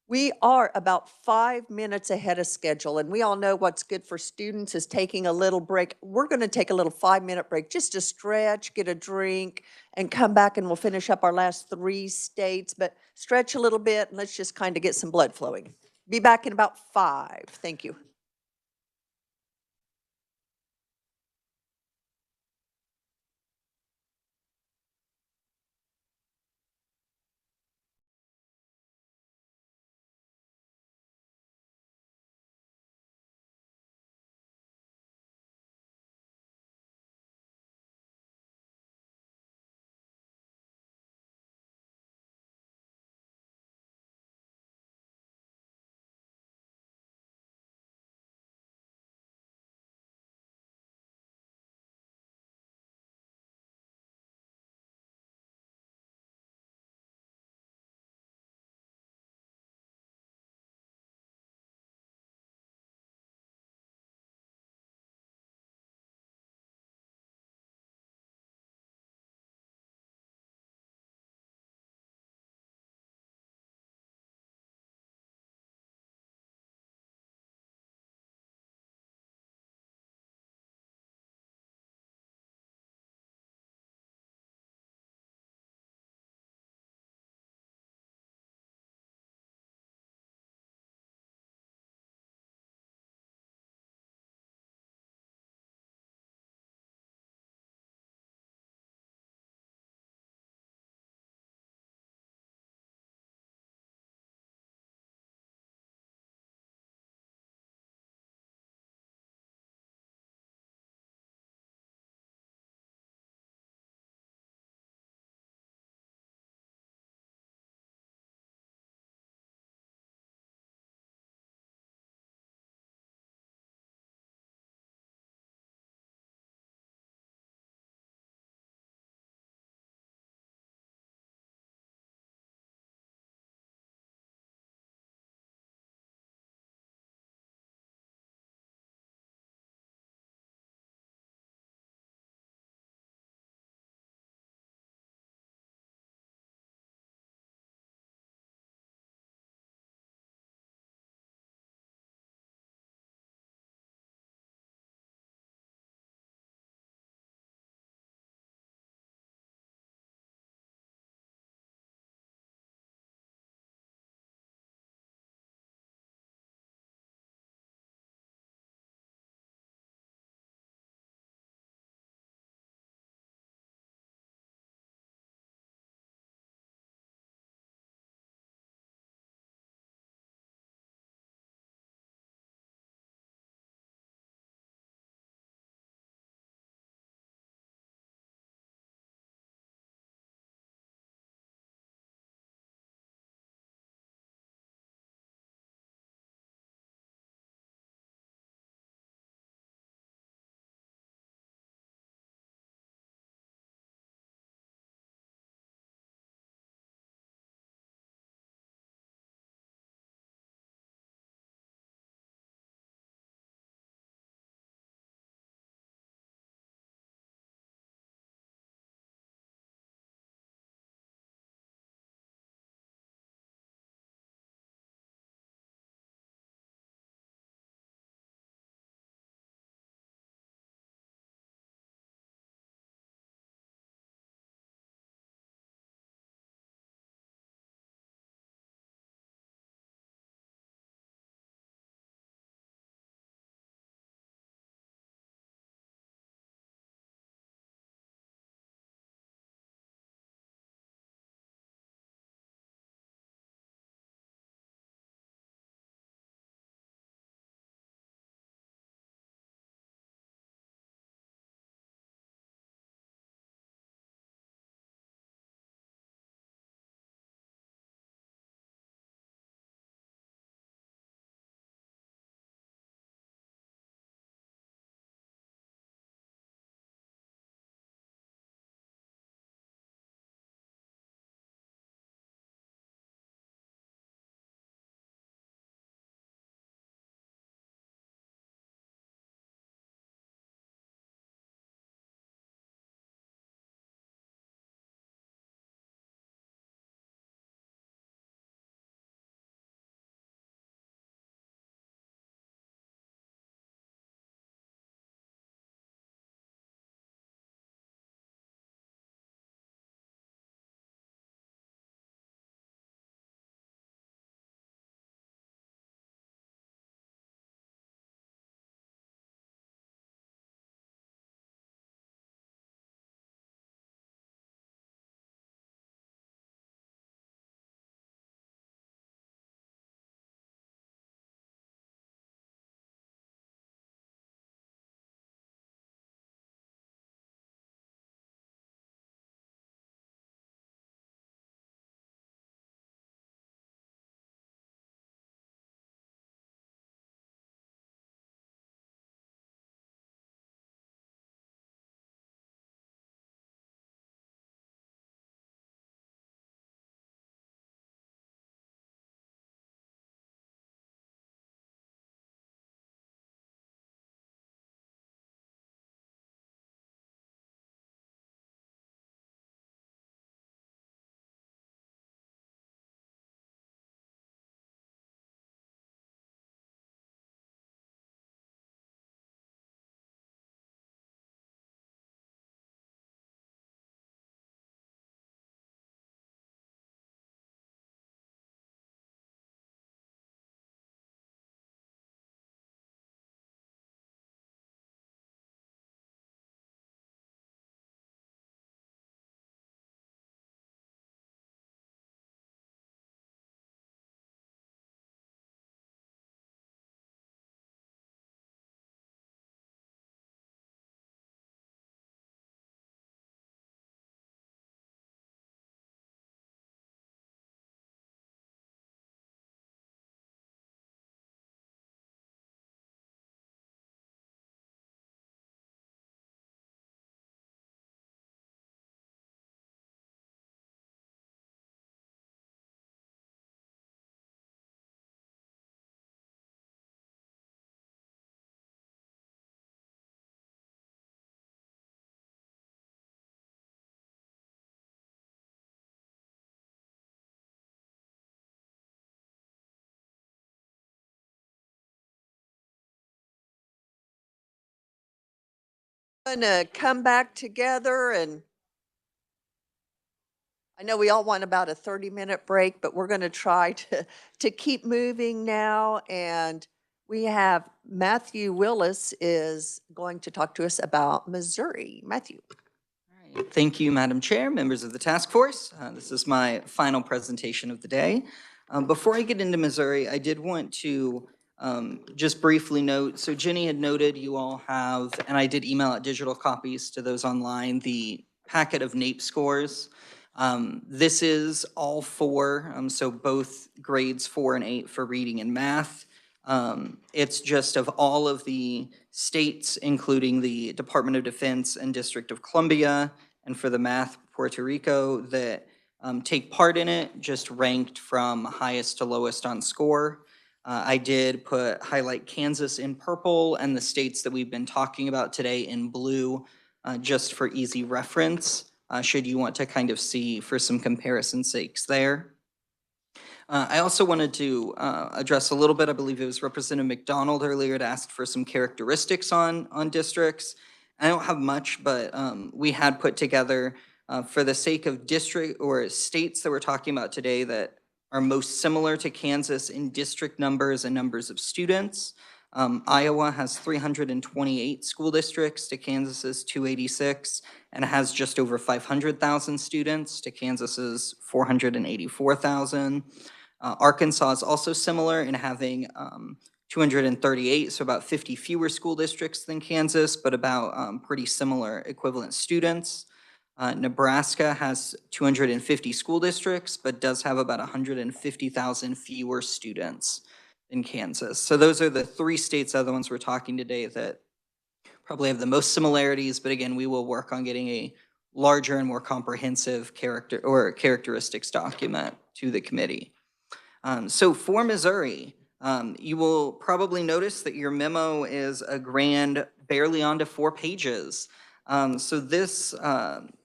we are about 5 minutes ahead of schedule, and we all know what's good for students is taking a little break. We're going to take a little 5-minute break just to stretch, get a drink, and come back, and we'll finish up our last 3 states. But stretch a little bit, and let's just kind of get some blood flowing. Be back in about 5. Thank you. Gonna come back together, and I know we all want about a 30-minute break, but we're gonna try to keep moving now. And we have Matthew Willis is going to talk to us about Missouri. Matthew. All right. Thank you, Madam Chair, members of the task force. This is my final presentation of the day. Before I get into Missouri, I did want to just briefly note, so Jenny had noted you all have, and I did email out digital copies to those online, the packet of NAEP scores. This is all four, so both grades 4 and 8 for reading and math. It's just of all of the states, including the Department of Defense and District of Columbia, and for the math, Puerto Rico, that take part in it, just ranked from highest to lowest on score. I did highlight Kansas in purple and the states that we've been talking about today in blue, just for easy reference, should you want to kind of see for some comparison sakes there. I also wanted to address a little bit, I believe it was Representative McDonald earlier to ask for some characteristics on districts. I don't have much, but we had put together for the sake of district or states that we're talking about today that are most similar to Kansas in district numbers and numbers of students. Iowa has 328 school districts to Kansas's 286, and has just over 500,000 students to Kansas's 484,000. Arkansas is also similar in having 238, so about 50 fewer school districts than Kansas, but about pretty similar equivalent students. Nebraska has 250 school districts, but does have about 150,000 fewer students than Kansas. So those are the three states, other ones we're talking today, that probably have the most similarities, but again, we will work on getting a larger and more comprehensive characteristics document to the committee. So for Missouri, you will probably notice that your memo is a grand barely onto 4 pages. So this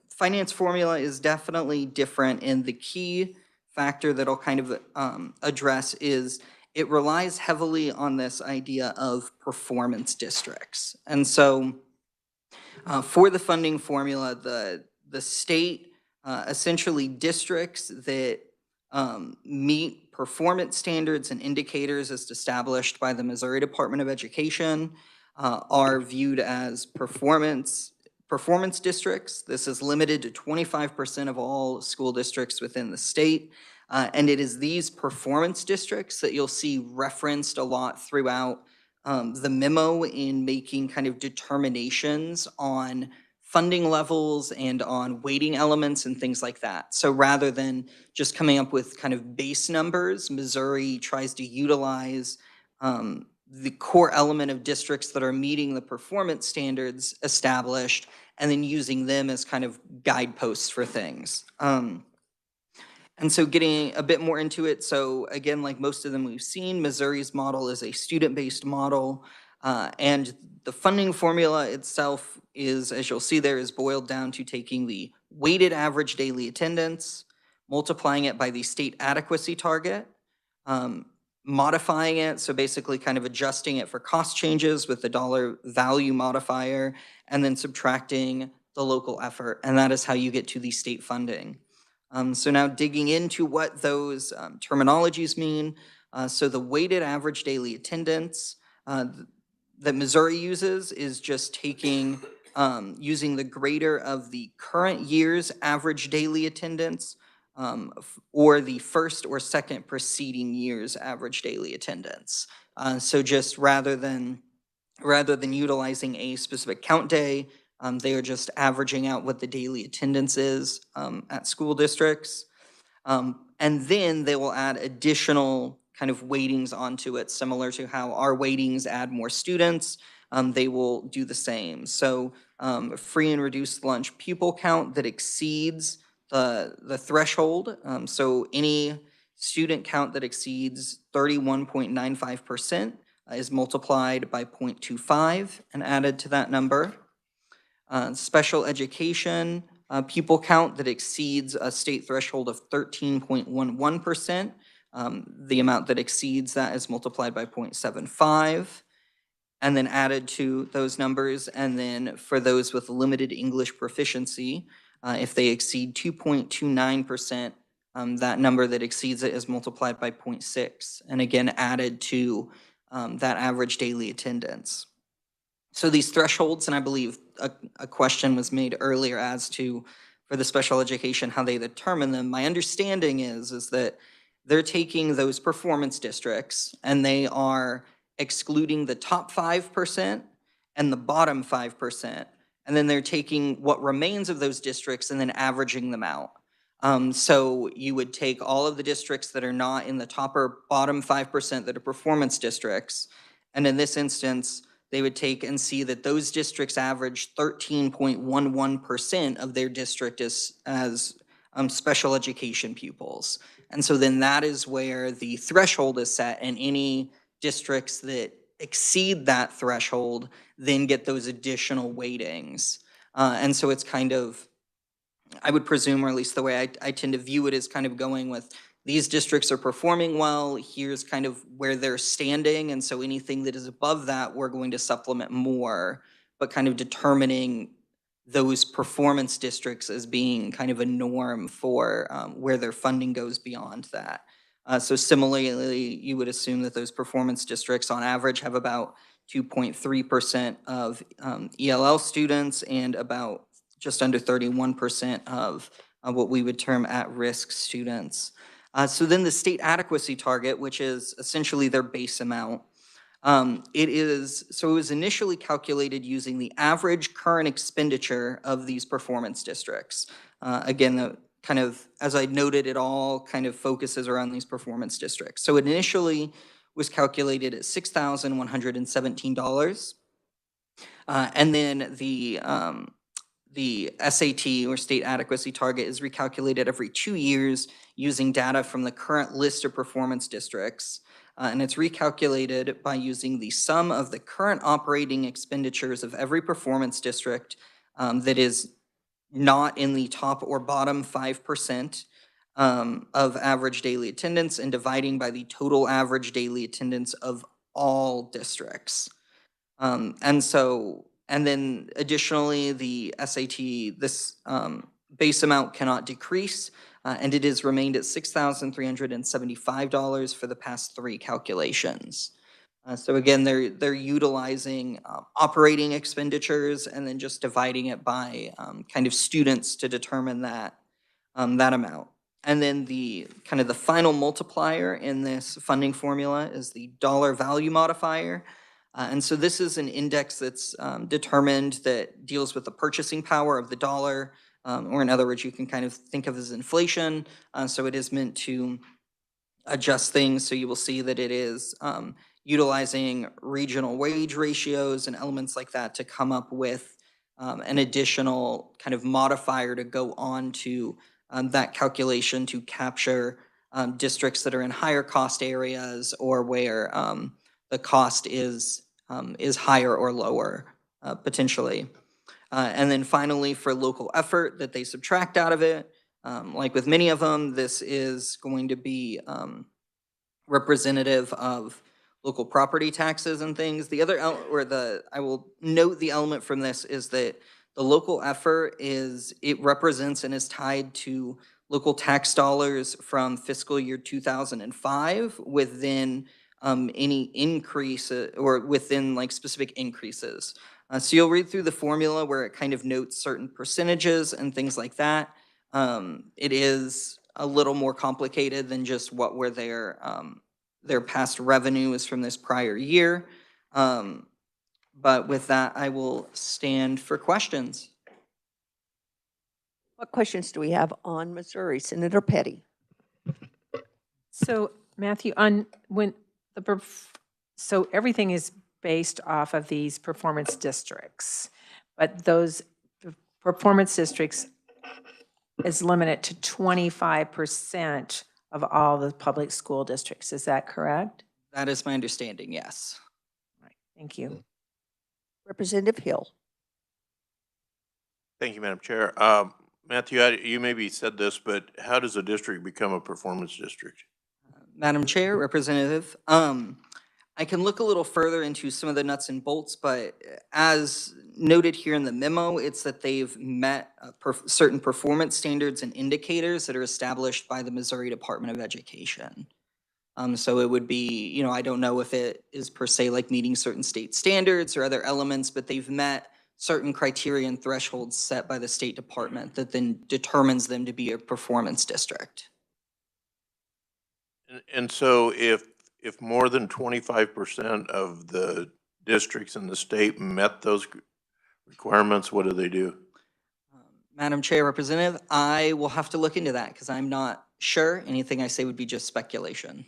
finance formula is definitely different, and the key factor that I'll kind of address is it relies heavily on this idea of performance districts. And so for the funding formula, the state essentially districts that meet performance standards and indicators as established by the Missouri Department of Education are viewed as performance districts. This is limited to 25% of all school districts within the state. And it is these performance districts that you'll see referenced a lot throughout the memo in making kind of determinations on funding levels and on weighting elements and things like that. So rather than just coming up with kind of base numbers, Missouri tries to utilize the core element of districts that are meeting the performance standards established and then using them as kind of guideposts for things. And so getting a bit more into it, so again, like most of them we've seen, Missouri's model is a student-based model, and the funding formula itself is, as you'll see there, is boiled down to taking the weighted average daily attendance, multiplying it by the state adequacy target, modifying it, so basically kind of adjusting it for cost changes with the dollar value modifier, and then subtracting the local effort, and that is how you get to the state funding. So now digging into what those terminologies mean. So the weighted average daily attendance that Missouri uses is just taking, using the greater of the current year's average daily attendance or the first or second preceding year's average daily attendance. So just rather than utilizing a specific count day, they are just averaging out what the daily attendance is at school districts. And then they will add additional kind of weightings onto it, similar to how our weightings add more students. They will do the same. So free and reduced lunch pupil count that exceeds the threshold. So any student count that exceeds 31.95% is multiplied by 0.25 and added to that number. Special education pupil count that exceeds a state threshold of 13.11%. The amount that exceeds that is multiplied by 0.75. and then added to those numbers. And then for those with limited English proficiency, if they exceed 2.29%, that number that exceeds it is multiplied by 0.6, and again added to that average daily attendance. So these thresholds, and I believe a question was made earlier as to, for the special education, how they determine them. My understanding is that they're taking those performance districts and they are excluding the top 5% and the bottom 5%. And then they're taking what remains of those districts and then averaging them out. So you would take all of the districts that are not in the top or bottom 5% that are performance districts. And in this instance, they would take and see that those districts average 13.11% of their district as special education pupils. And so then that is where the threshold is set, and any districts that exceed that threshold then get those additional weightings. And so it's kind of, I would presume, or at least the way I tend to view it, is kind of going with, these districts are performing well, here's kind of where they're standing, and so anything that is above that, we're going to supplement more, but kind of determining those performance districts as being kind of a norm for where their funding goes beyond that. So similarly, you would assume that those performance districts on average have about 2.3% of ELL students and about just under 31% of what we would term at-risk students. So then the state adequacy target, which is essentially their base amount, it was initially calculated using the average current expenditure of these performance districts. Again, the kind of, as I noted, it all kind of focuses around these performance districts. So it initially was calculated at $6,117. And then the SAT, or state adequacy target, is recalculated every 2 years using data from the current list of performance districts. And it's recalculated by using the sum of the current operating expenditures of every performance district that is not in the top or bottom 5% of average daily attendance, and dividing by the total average daily attendance of all districts. And then additionally, the SAT, this base amount cannot decrease, and it has remained at $6,375 for the past 3 calculations. So again, they're utilizing operating expenditures and then just dividing it by kind of students to determine that amount. And then the kind of the final multiplier in this funding formula is the dollar value modifier. And so this is an index that's determined that deals with the purchasing power of the dollar, or in other words, you can kind of think of as inflation. So it is meant to adjust things. So you will see that it is utilizing regional wage ratios and elements like that to come up with an additional kind of modifier to go on to that calculation to capture districts that are in higher cost areas, or where the cost is higher or lower, potentially. And then finally, for local effort that they subtract out of it, like with many of them, this is going to be representative of local property taxes and things. The other, I will note the element from this is that the local effort it represents and is tied to local tax dollars from fiscal year 2005 within any increase or within like specific increases. So you'll read through the formula where it kind of notes certain percentages and things like that. It is a little more complicated than just what were their past revenue is from this prior year. But with that, I will stand for questions. What questions do we have on Missouri? Senator Petty. So Matthew, so everything is based off of these performance districts, but those performance districts is limited to 25% of all the public school districts. Is that correct? That is my understanding, yes. Right. Thank you. Representative Hill. Thank you, Madam Chair. Matthew, you maybe said this, but how does a district become a performance district? Madam Chair, Representative, I can look a little further into some of the nuts and bolts, but as noted here in the memo, it's that they've met certain performance standards and indicators that are established by the Missouri Department of Education. So it would be, you know, I don't know if it is per se like meeting certain state standards or other elements, but they've met certain criteria and thresholds set by the State Department that then determines them to be a performance district. And so if more than 25% of the districts in the state met those requirements, what do they do? Madam Chair, Representative, I will have to look into that because I'm not sure. Anything I say would be just speculation.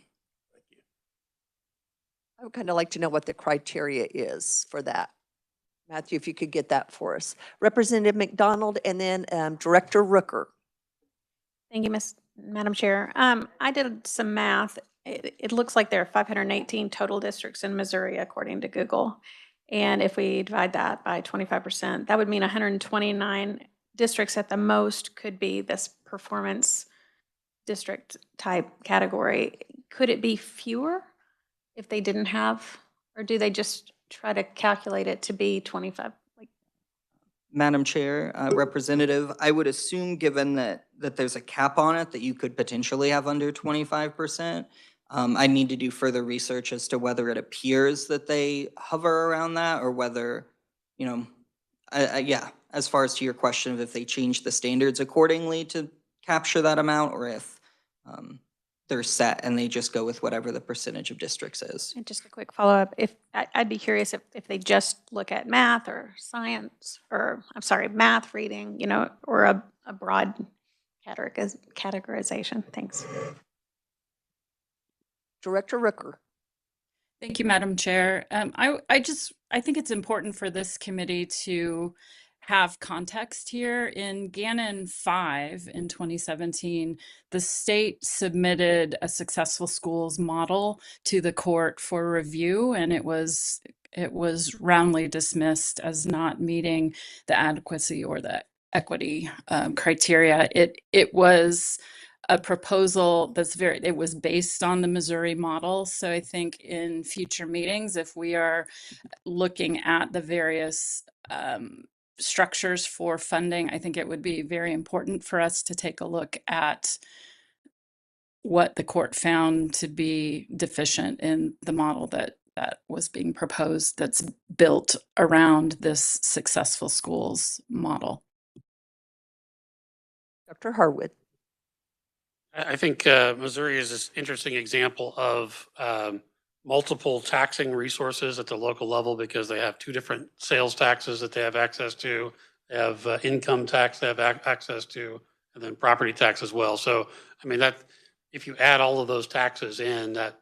I would kind of like to know what the criteria is for that. Matthew, if you could get that for us. Representative McDonald and then Director Rooker. Thank you, Madam Chair. I did some math. It looks like there are 518 total districts in Missouri, according to Google. And if we divide that by 25%, that would mean 129 districts at the most could be this performance district type category. Could it be fewer if they didn't have, or do they just try to calculate it to be 25? Madam Chair, Representative, I would assume, given that there's a cap on it, that you could potentially have under 25%. I need to do further research as to whether it appears that they hover around that or whether, you know, yeah, as far as to your question of if they change the standards accordingly to capture that amount or if they're set and they just go with whatever the percentage of districts is. And just a quick follow-up, I'd be curious if they just look at math or science, or I'm sorry, math, reading, you know, or a broad categorization. Thanks. Director Rooker. Thank you, Madam Chair. I think it's important for this committee to have context here. In Gannon 5 in 2017, the state submitted a successful schools model to the court for review, and it was roundly dismissed as not meeting the adequacy or the equity criteria. It was a proposal it was based on the Missouri model. So I think in future meetings, if we are looking at the various structures for funding, I think it would be very important for us to take a look at what the court found to be deficient in the model that was being proposed that's built around this successful schools model. Dr. Harwood. I think Missouri is this interesting example of multiple taxing resources at the local level because they have two different sales taxes that they have access to. They have income tax they have access to, and then property tax as well. So, I mean, that if you add all of those taxes in, that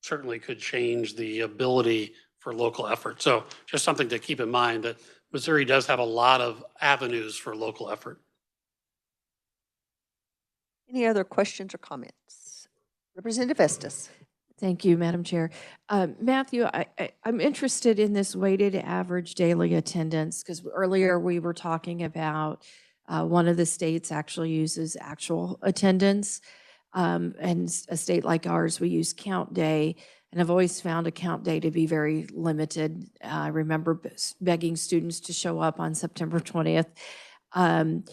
certainly could change the ability for local effort. So just something to keep in mind that Missouri does have a lot of avenues for local effort. Any other questions or comments? Representative Estes. Thank you, Madam Chair. Matthew, I'm interested in this weighted average daily attendance because earlier we were talking about one of the states actually uses actual attendance. And a state like ours, we use count day. And I've always found a count day to be very limited. I remember begging students to show up on September 20th. And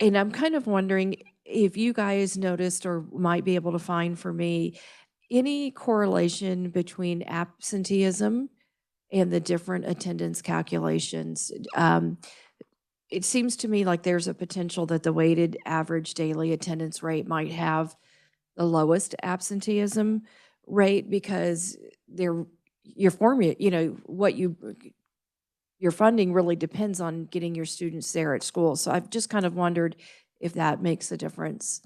I'm kind of wondering if you guys noticed or might be able to find for me any correlation between absenteeism and the different attendance calculations. It seems to me like there's a potential that the weighted average daily attendance rate might have the lowest absenteeism rate because your formula, you know, your funding really depends on getting your students there at school. So I've just kind of wondered if that makes a difference.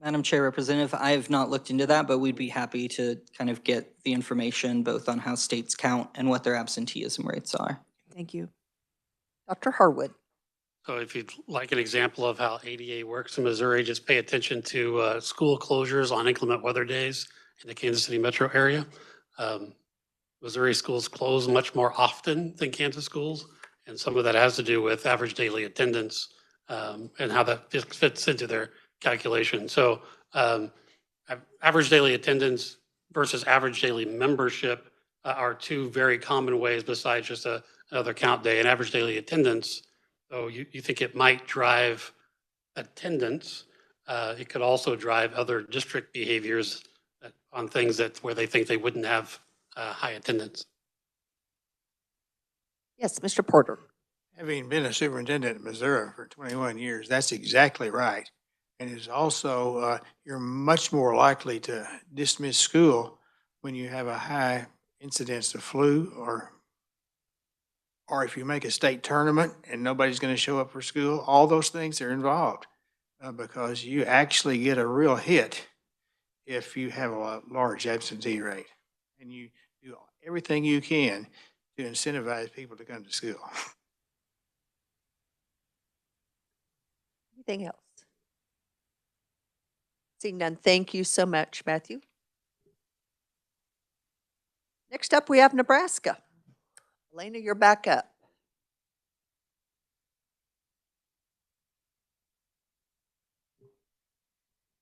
Madam Chair, Representative, I have not looked into that, but we'd be happy to kind of get the information both on how states count and what their absenteeism rates are. Thank you. Dr. Harwood. So if you'd like an example of how ADA works in Missouri, just pay attention to school closures on inclement weather days in the Kansas City metro area. Missouri schools close much more often than Kansas schools, and some of that has to do with average daily attendance and how that fits into their calculation. So average daily attendance versus average daily membership are two very common ways besides just another count day and average daily attendance. So you think it might drive attendance. It could also drive other district behaviors on things where they think they wouldn't have high attendance. Yes, Mr. Porter. Having been a superintendent in Missouri for 21 years, that's exactly right. And it's also, you're much more likely to dismiss school when you have a high incidence of flu or if you make a state tournament and nobody's going to show up for school. All those things are involved because you actually get a real hit if you have a large absentee rate. And you do everything you can to incentivize people to come to school. Anything else? Seeing none, thank you so much, Matthew. Next up, we have Nebraska. Elena, you're back up.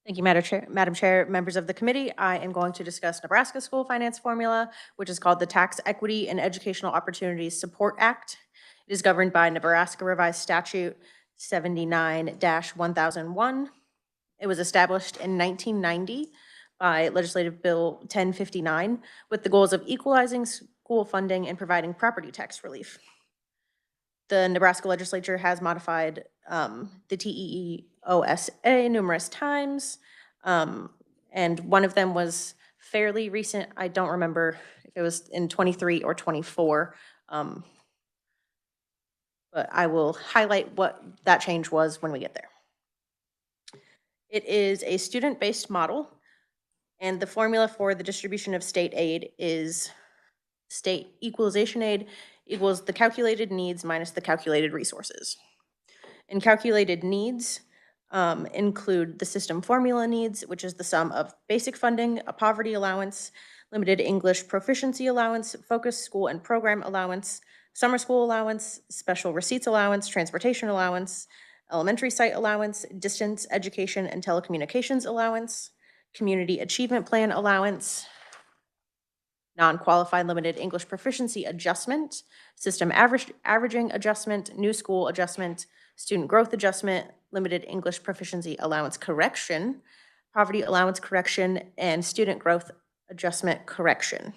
Thank you, Madam Chair, members of the committee. I am going to discuss Nebraska school finance formula, which is called the Tax Equity and Educational Opportunities Support Act. It is governed by Nebraska Revised Statute 79-1001. It was established in 1990 by Legislative Bill 1059 with the goals of equalizing school funding and providing property tax relief. The Nebraska Legislature has modified the TEEOSA numerous times, and one of them was fairly recent. I don't remember if it was in 23 or 24, but I will highlight what that change was when we get there. It is a student-based model, and the formula for the distribution of state aid is state equalization aid equals the calculated needs minus the calculated resources. And calculated needs include the system formula needs, which is the sum of basic funding, a poverty allowance, limited English proficiency allowance, focused school and program allowance, summer school allowance, special receipts allowance, transportation allowance, elementary site allowance, distance education and telecommunications allowance, community achievement plan allowance, non-qualified limited English proficiency adjustment, system averaging adjustment, new school adjustment, student growth adjustment, limited English proficiency allowance correction, poverty allowance correction, and student growth adjustment correction.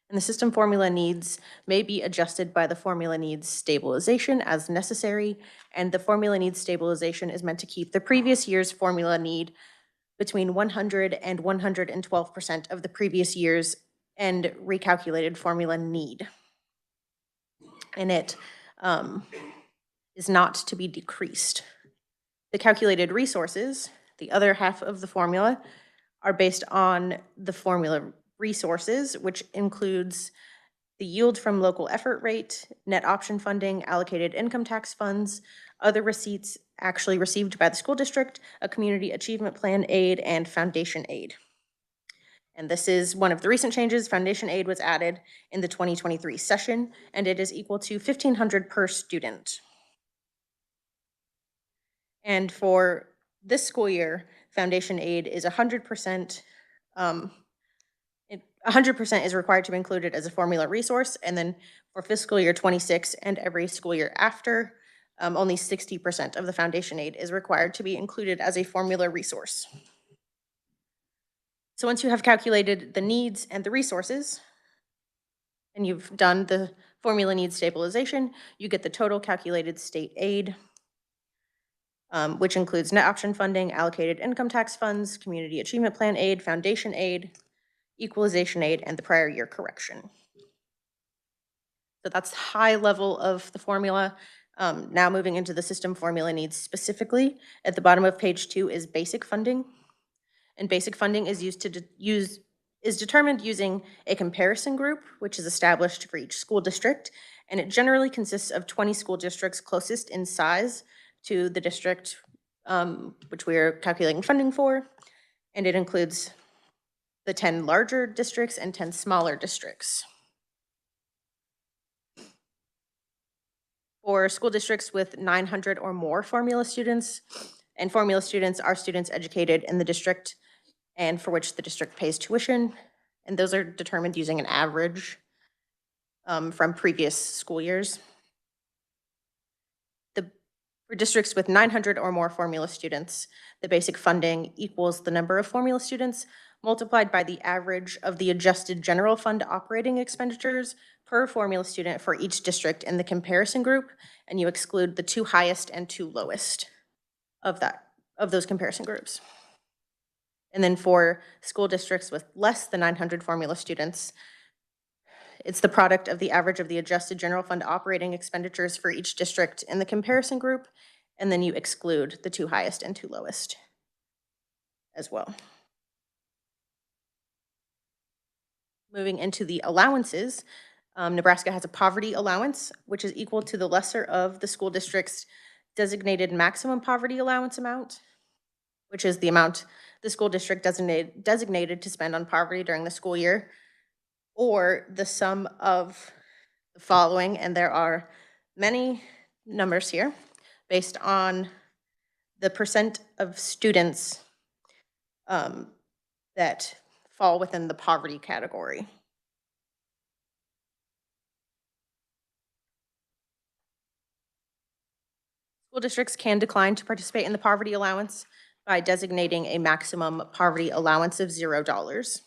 And the system formula needs may be adjusted by the formula needs stabilization as necessary, and the formula needs stabilization is meant to keep the previous year's formula need between 100 and 112% of the previous year's and recalculated formula need. And it is not to be decreased. The calculated resources, the other half of the formula, are based on the formula resources, which includes the yield from local effort rate, net option funding, allocated income tax funds, other receipts actually received by the school district, a community achievement plan aid, and foundation aid. And this is one of the recent changes. Foundation aid was added in the 2023 session, and it is equal to $1,500 per student. And for this school year, foundation aid is 100%. 100% is required to be included as a formula resource, and then for fiscal year 26 and every school year after, only 60% of the foundation aid is required to be included as a formula resource. So once you have calculated the needs and the resources, and you've done the formula needs stabilization, you get the total calculated state aid, which includes net option funding, allocated income tax funds, community achievement plan aid, foundation aid, equalization aid, and the prior year correction. So that's high level of the formula. Now moving into the system formula needs specifically. At the bottom of page 2 is basic funding. And basic funding is determined using a comparison group, which is established for each school district. And it generally consists of 20 school districts closest in size to the district which we are calculating funding for. And it includes the 10 larger districts and 10 smaller districts. For school districts with 900 or more formula students, and formula students are students educated in the district and for which the district pays tuition. And those are determined using an average from previous school years. For districts with 900 or more formula students, the basic funding equals the number of formula students multiplied by the average of the adjusted general fund operating expenditures per formula student for each district in the comparison group, and you exclude the 2 highest and 2 lowest of those comparison groups. And then for school districts with less than 900 formula students, it's the product of the average of the adjusted general fund operating expenditures for each district in the comparison group, and then you exclude the 2 highest and 2 lowest as well. Moving into the allowances, Nebraska has a poverty allowance, which is equal to the lesser of the school district's designated maximum poverty allowance amount, which is the amount the school district designated to spend on poverty during the school year, or the sum of the following, and there are many numbers here, based on the percent of students that fall within the poverty category. School districts can decline to participate in the poverty allowance by designating a maximum poverty allowance of $0.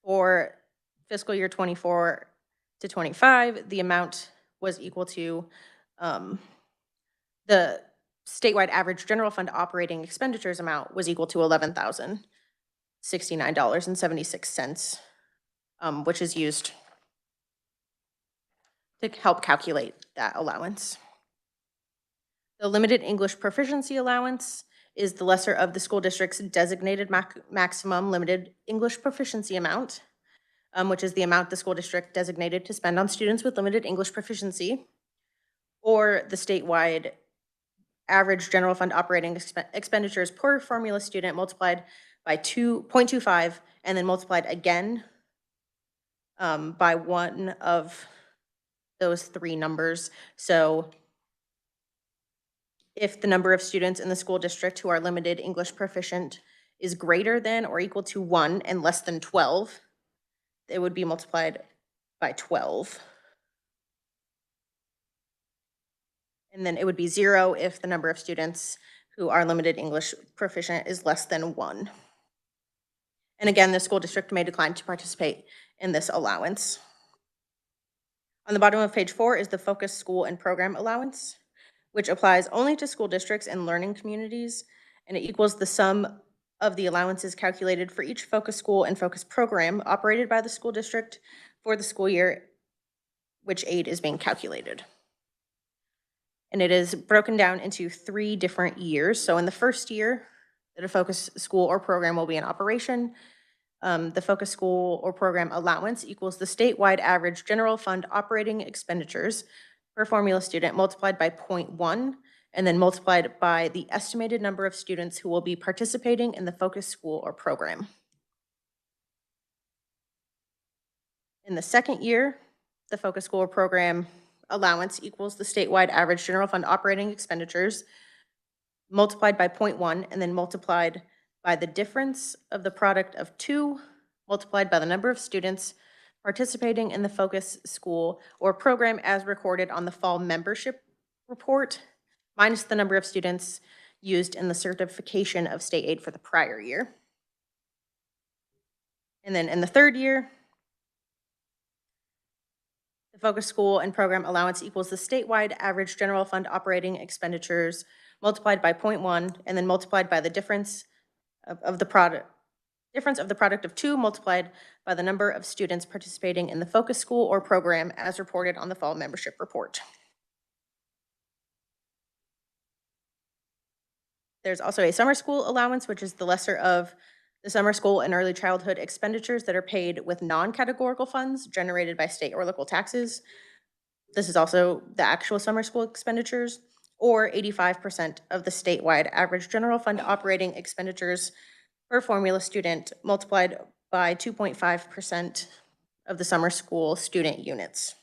For fiscal year 24 to 25, the amount was equal to the statewide average general fund operating expenditures amount was equal to $11,069.76, which is used to help calculate that allowance. The limited English proficiency allowance is the lesser of the school district's designated maximum limited English proficiency amount, which is the amount the school district designated to spend on students with limited English proficiency, or the statewide average general fund operating expenditures per formula student multiplied by 2.25 and then multiplied again by one of those 3 numbers. So if the number of students in the school district who are limited English proficient is greater than or equal to 1 and less than 12, it would be multiplied by 12. And then it would be 0 if the number of students who are limited English proficient is less than 1. And again, the school district may decline to participate in this allowance. On the bottom of page 4 is the focus school and program allowance, which applies only to school districts and learning communities, and it equals the sum of the allowances calculated for each focus school and focus program operated by the school district for the school year which aid is being calculated. And it is broken down into 3 different years. So in the first year that a focus school or program will be in operation, the focus school or program allowance equals the statewide average general fund operating expenditures per formula student multiplied by 0.1 and then multiplied by the estimated number of students who will be participating in the focus school or program. In the second year, the focus school or program allowance equals the statewide average general fund operating expenditures multiplied by 0.1 and then multiplied by the difference of the product of 2 multiplied by the number of students participating in the focus school or program as recorded on the fall membership report, minus the number of students used in the certification of state aid for the prior year. And then in the third year, the focus school and program allowance equals the statewide average general fund operating expenditures multiplied by 0.1 and then multiplied by the difference of the product of 2 multiplied by the number of students participating in the focus school or program as reported on the fall membership report. There's also a summer school allowance, which is the lesser of the summer school and early childhood expenditures that are paid with non-categorical funds generated by state or local taxes. This is also the actual summer school expenditures, or 85% of the statewide average general fund operating expenditures per formula student multiplied by 2.5% of the summer school student units.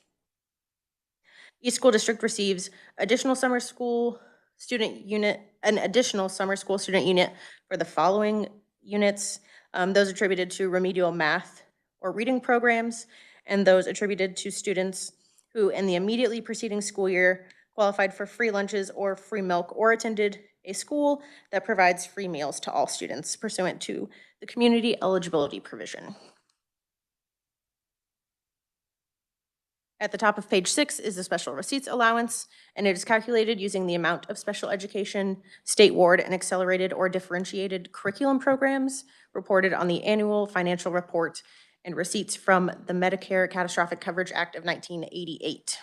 Each school district receives additional summer school student unit, an additional summer school student unit for the following units. Those attributed to remedial math or reading programs, and those attributed to students who in the immediately preceding school year qualified for free lunches or free milk or attended a school that provides free meals to all students pursuant to the community eligibility provision. At the top of page 6 is the special receipts allowance, and it is calculated using the amount of special education, state ward, and accelerated or differentiated curriculum programs reported on the annual financial report and receipts from the Medicare Catastrophic Coverage Act of 1988,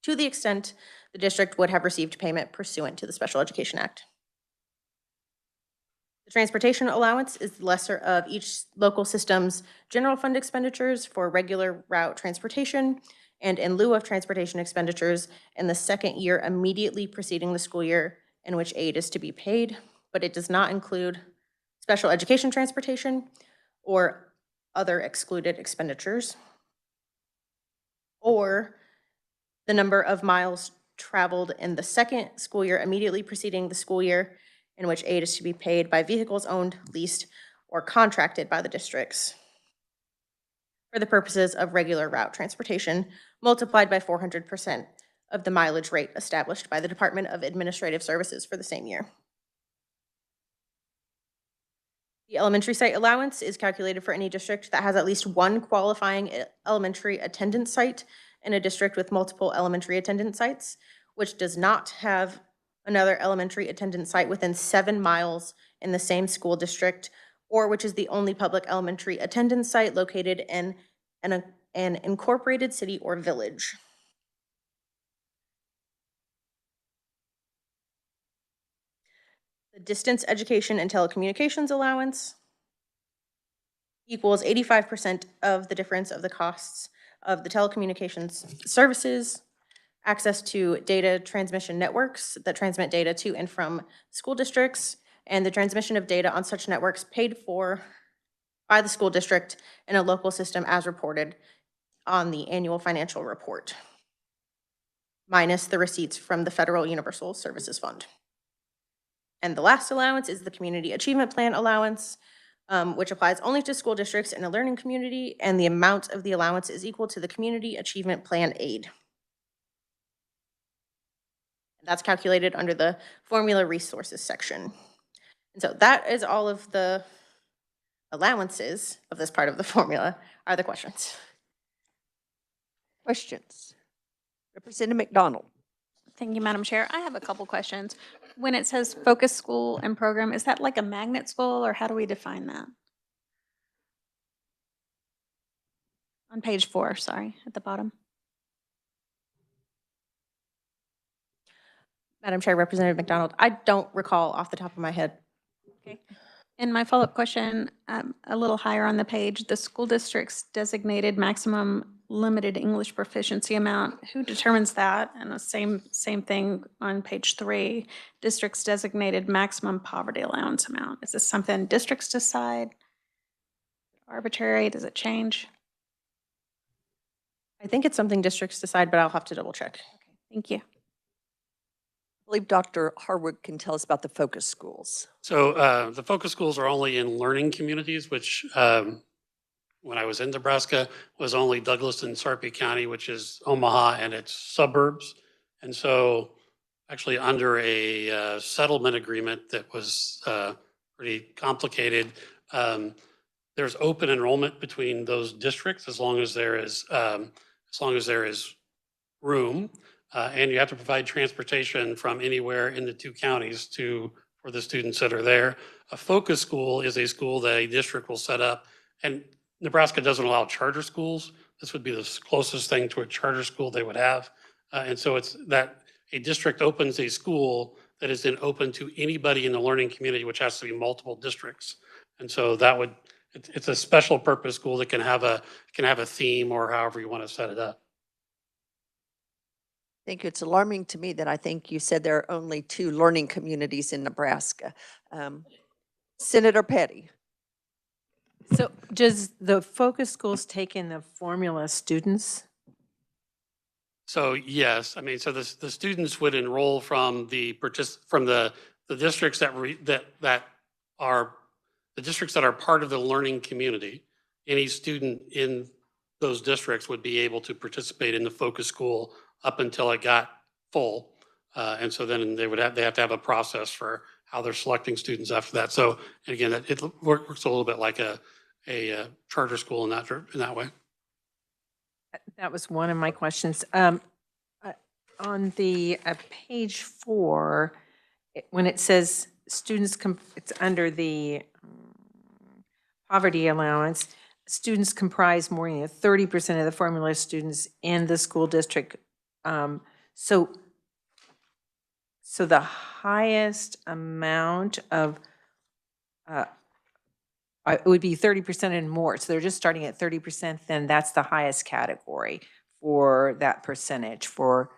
to the extent the district would have received payment pursuant to the Special Education Act. The transportation allowance is the lesser of each local system's general fund expenditures for regular route transportation and in lieu of transportation expenditures in the second year immediately preceding the school year in which aid is to be paid, but it does not include special education transportation or other excluded expenditures, or the number of miles traveled in the second school year immediately preceding the school year in which aid is to be paid by vehicles owned, leased, or contracted by the districts for the purposes of regular route transportation, multiplied by 400% of the mileage rate established by the Department of Administrative Services for the same year. The elementary site allowance is calculated for any district that has at least one qualifying elementary attendance site in a district with multiple elementary attendance sites, which does not have another elementary attendance site within 7 miles in the same school district, or which is the only public elementary attendance site located in an incorporated city or village. The distance education and telecommunications allowance equals 85% of the difference of the costs of the telecommunications services, access to data transmission networks that transmit data to and from school districts, and the transmission of data on such networks paid for by the school district in a local system as reported on the annual financial report, minus the receipts from the Federal Universal Services Fund. And the last allowance is the Community Achievement Plan allowance, which applies only to school districts in a learning community, and the amount of the allowance is equal to the Community Achievement Plan aid. That's calculated under the formula resources section. And so that is all of the allowances of this part of the formula. Are there questions? Questions? Representative McDonald. Thank you, Madam Chair. I have a couple questions. When it says focus school and program, is that like a magnet school, or how do we define that? On page 4, sorry, at the bottom. Madam Chair, Representative McDonald, I don't recall off the top of my head. Okay. And my follow-up question, a little higher on the page, the school district's designated maximum limited English proficiency amount, who determines that? And the same thing on page 3, district's designated maximum poverty allowance amount. Is this something districts decide? Arbitrary? Does it change? I think it's something districts decide, but I'll have to double check. Okay, thank you. I believe Dr. Harwood can tell us about the focus schools. So the focus schools are only in learning communities, which when I was in Nebraska was only Douglas and Sarpy County, which is Omaha and its suburbs. And so actually under a settlement agreement that was pretty complicated, there's open enrollment between those districts as long as there is room. And you have to provide transportation from anywhere in the 2 counties for the students that are there. A focus school is a school that a district will set up, and Nebraska doesn't allow charter schools. This would be the closest thing to a charter school they would have. And so it's that a district opens a school that is then open to anybody in the learning community, which has to be multiple districts. And so it's a special purpose school that can have a theme or however you want to set it up. Thank you. It's alarming to me that I think you said there are only 2 learning communities in Nebraska. Senator Petty. So does the focus schools take in the formula students? So yes, I mean, so the students would enroll from from the districts that are, the districts that are part of the learning community. Any student in those districts would be able to participate in the focus school up until it got full. And so then they have to have a process for how they're selecting students after that. So, and again, it works a little bit like a charter school in that way. That was one of my questions. On the page 4, when it says students, it's under the poverty allowance, students comprise more than 30% of the formula students in the school district. So the highest amount of, it would be 30% and more. So they're just starting at 30%, then that's the highest category for that percentage for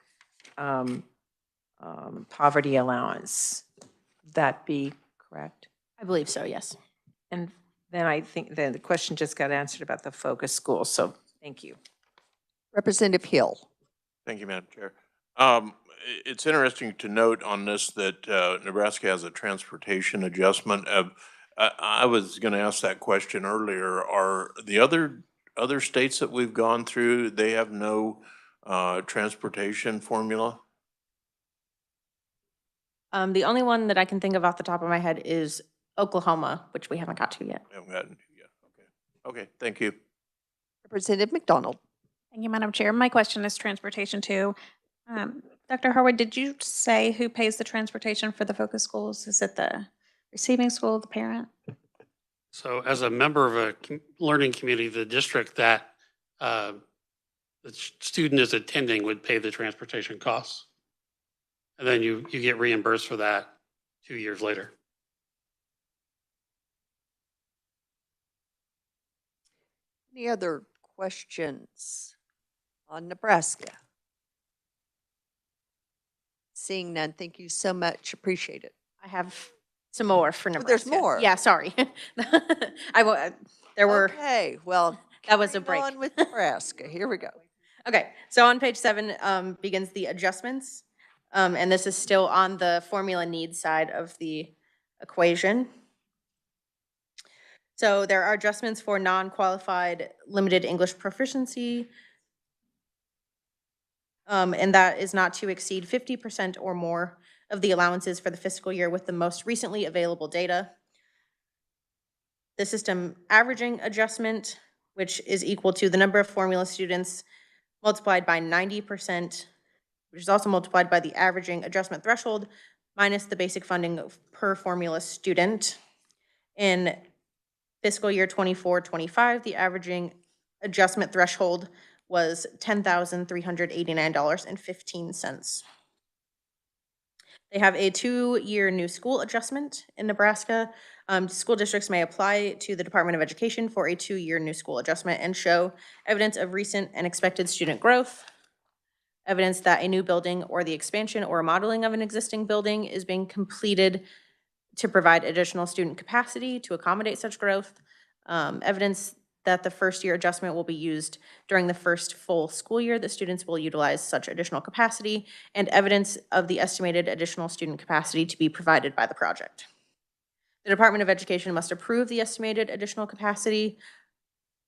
poverty allowance. Would that be correct? I believe so, yes. And then I think the question just got answered about the focus school, so thank you. Representative Hill. Thank you, Madam Chair. It's interesting to note on this that Nebraska has a transportation adjustment. I was going to ask that question earlier. Are the other states that we've gone through, they have no transportation formula? The only one that I can think of off the top of my head is Oklahoma, which we haven't got to yet. We haven't gotten to yet. Okay, thank you. Representative McDonald. Thank you, Madam Chair. My question is transportation too. Dr. Harwood, did you say who pays the transportation for the focus schools? Is it the receiving school, the parent? So as a member of a learning community, the district that the student is attending would pay the transportation costs. And then you get reimbursed for that 2 years later. Any other questions on Nebraska? Seeing none, thank you so much. Appreciate it. I have some more for Nebraska. There's more. Yeah, sorry. There were. Okay, well, That was a carrying break. on with Nebraska. Here we go. Okay, so on page 7 begins the adjustments. And this is still on the formula needs side of the equation. So there are adjustments for non-qualified limited English proficiency. And that is not to exceed 50% or more of the allowances for the fiscal year with the most recently available data. The system averaging adjustment, which is equal to the number of formula students multiplied by 90%, which is also multiplied by the averaging adjustment threshold minus the basic funding per formula student. In fiscal year 24-25, the averaging adjustment threshold was $10,389.15. They have a 2-year new school adjustment in Nebraska. School districts may apply to the Department of Education for a 2-year new school adjustment and show evidence of recent and expected student growth, evidence that a new building or the expansion or remodeling of an existing building is being completed to provide additional student capacity to accommodate such growth, evidence that the first-year adjustment will be used during the first full school year that students will utilize such additional capacity, and evidence of the estimated additional student capacity to be provided by the project. The Department of Education must approve the estimated additional capacity,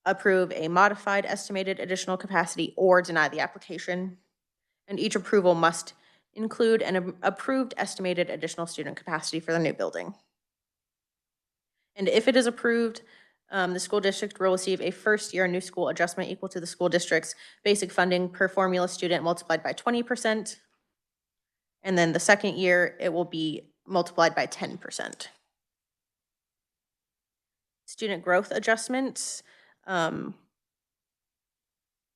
approve a modified estimated additional capacity, or deny the application. And each approval must include an approved estimated additional student capacity for the new building. And if it is approved, the school district will receive a first-year new school adjustment equal to the school district's basic funding per formula student multiplied by 20%. And then the second year, it will be multiplied by 10%. Student growth adjustments.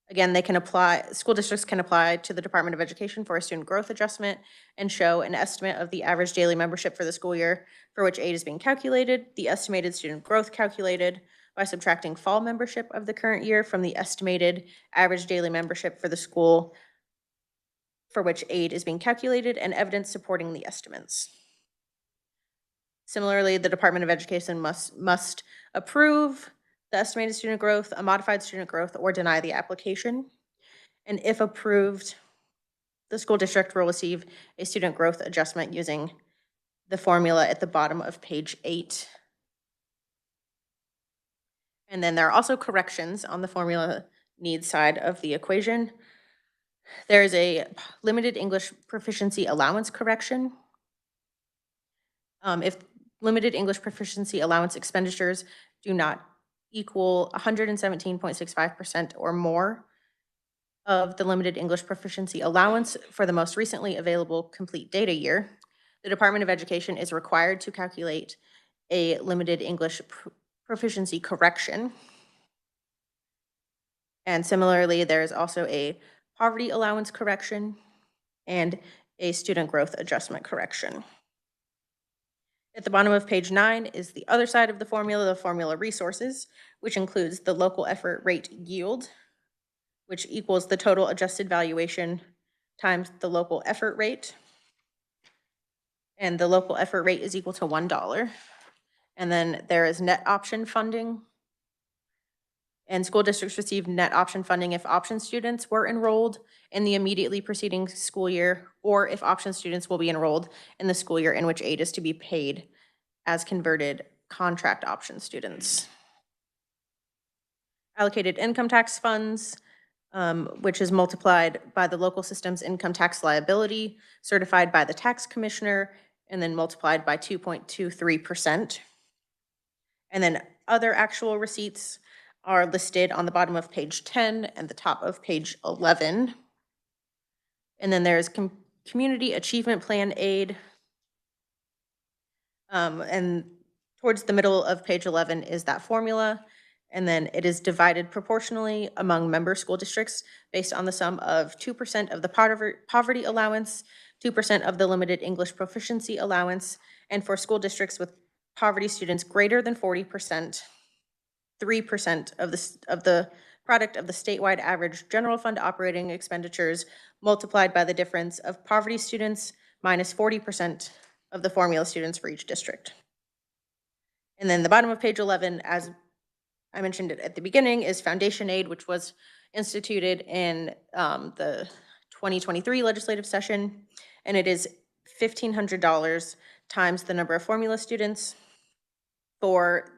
Again, they can apply, school districts can apply to the Department of Education for a student growth adjustment and show an estimate of the average daily membership for the school year for which aid is being calculated, the estimated student growth calculated by subtracting fall membership of the current year from the estimated average daily membership for the school for which aid is being calculated, and evidence supporting the estimates. Similarly, the Department of Education must approve the estimated student growth, a modified student growth, or deny the application. And if approved, the school district will receive a student growth adjustment using the formula at the bottom of page 8. And then there are also corrections on the formula needs side of the equation. There is a limited English proficiency allowance correction. If limited English proficiency allowance expenditures do not equal 117.65% or more of the limited English proficiency allowance for the most recently available complete data year, the Department of Education is required to calculate a limited English proficiency correction. And similarly, there is also a poverty allowance correction and a student growth adjustment correction. At the bottom of page 9 is the other side of the formula resources, which includes the local effort rate yield, which equals the total adjusted valuation times the local effort rate. And the local effort rate is equal to $1. And then there is net option funding. And school districts receive net option funding if option students were enrolled in the immediately preceding school year, or if option students will be enrolled in the school year in which aid is to be paid as converted contract option students. Allocated income tax funds, which is multiplied by the local system's income tax liability, certified by the tax commissioner, and then multiplied by 2.23%. And then other actual receipts are listed on the bottom of page 10 and the top of page 11. And then there's community achievement plan aid. And towards the middle of page 11 is that formula. And then it is divided proportionally among member school districts based on the sum of 2% of the poverty allowance, 2% of the limited English proficiency allowance, and for school districts with poverty students greater than 40%, 3% of the product of the statewide average general fund operating expenditures multiplied by the difference of poverty students minus 40% of the formula students for each district. And then the bottom of page 11, as I mentioned it at the beginning, is foundation aid, which was instituted in the 2023 legislative session, and it is $1,500 times the number of formula students. For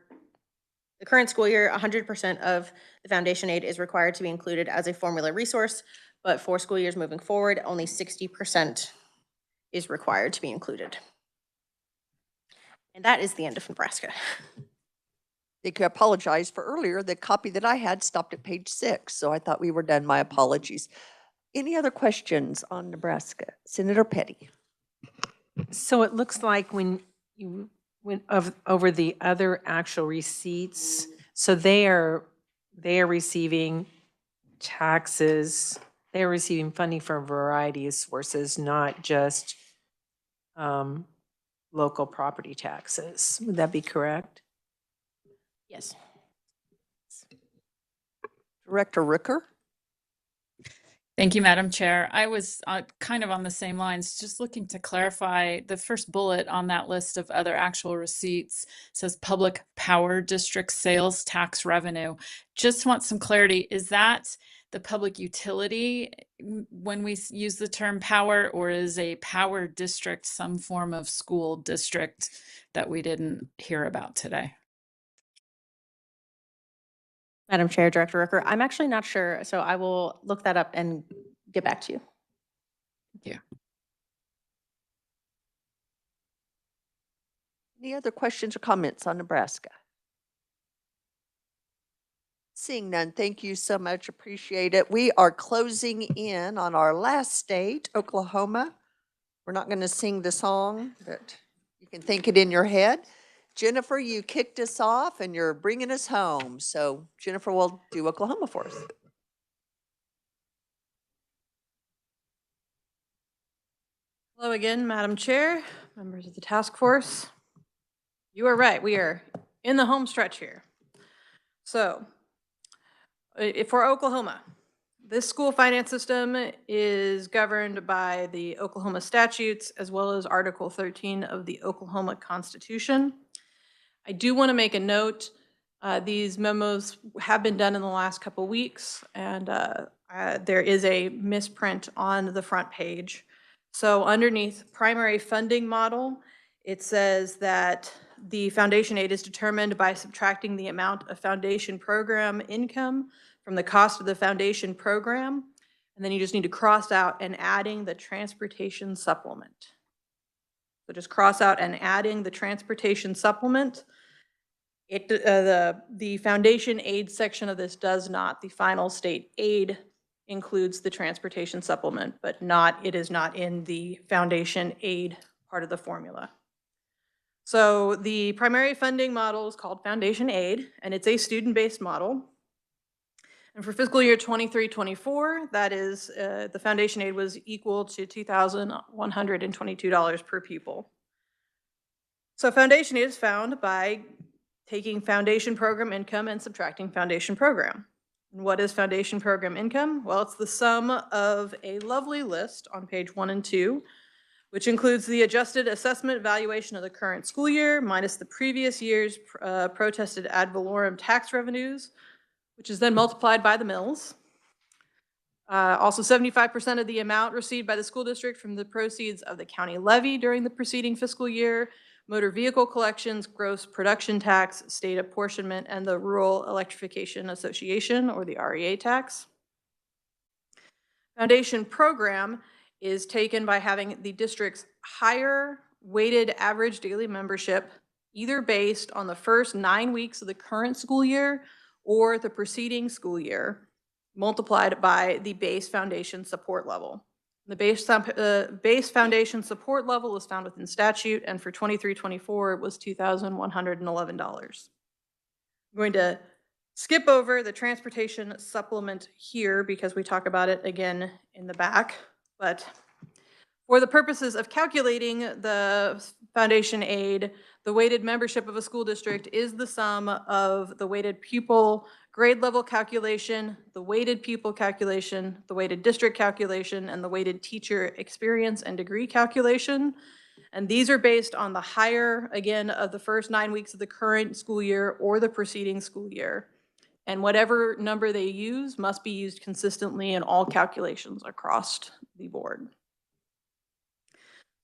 the current school year, 100% of the foundation aid is required to be included as a formula resource, but for school years moving forward, only 60% is required to be included. And that is the end of Nebraska. They could apologize for earlier. The copy that I had stopped at page 6, so I thought we were done. My apologies. Any other questions on Nebraska? Senator Petty. So it looks like when you went over the other actual receipts, so they are receiving taxes, they are receiving funding from a variety of sources, not just local property taxes. Would that be correct? Yes. Director Ricker. Thank you, Madam Chair. I was kind of on the same lines, just looking to clarify the first bullet on that list of other actual receipts says public power district sales tax revenue. Just want some clarity. Is that the public utility when we use the term power, or is a power district some form of school district that we didn't hear about today? Madam Chair, Director Ricker, I'm actually not sure, so I will look that up and get back to you. Thank you. Any other questions or comments on Nebraska? Seeing none, thank you so much. Appreciate it. We are closing in on our last state, Oklahoma. We're not going to sing the song, but you can think it in your head. Jennifer, you kicked us off and you're bringing us home. So Jennifer will do Oklahoma for us. Hello again, Madam Chair, members of the task force. You are right, we are in the home stretch here. So, for Oklahoma, this school finance system is governed by the Oklahoma statutes as well as Article 13 of the Oklahoma Constitution. I do want to make a note, these memos have been done in the last couple weeks, and I there is a misprint on the front page. So underneath primary funding model, it says that the foundation aid is determined by subtracting the amount of foundation program income from the cost of the foundation program. And then you just need to cross out and adding the transportation supplement. So just cross out and adding the transportation supplement. The foundation aid section of this does not. The final state aid includes the transportation supplement, but it is not in the foundation aid part of the formula. So the primary funding model is called foundation aid, and it's a student-based model. And for fiscal year 23-24, that is, the foundation aid was equal to $2,122 per pupil. So foundation aid is found by taking foundation program income and subtracting foundation program. And what is foundation program income? Well, it's the sum of a lovely list on page 1 and 2, which includes the adjusted assessment valuation of the current school year minus the previous year's protested ad valorem tax revenues, which is then multiplied by the mills. Also, 75% of the amount received by the school district from the proceeds of the county levy during the preceding fiscal year, motor vehicle collections, gross production tax, state apportionment, and the Rural Electrification Association, or the REA tax. Foundation program is taken by having the district's higher weighted average daily membership, either based on the first 9 weeks of the current school year or the preceding school year, multiplied by the base foundation support level. The base foundation support level is found within statute, and for 23-24, it was $2,111. I'm going to skip over the transportation supplement here because we talk about it again in the back, but for the purposes of calculating the foundation aid, the weighted membership of a school district is the sum of the weighted pupil grade level calculation, the weighted pupil calculation, the weighted district calculation, and the weighted teacher experience and degree calculation. And these are based on the higher, again, of the first 9 weeks of the current school year or the preceding school year. And whatever number they use must be used consistently in all calculations across the board.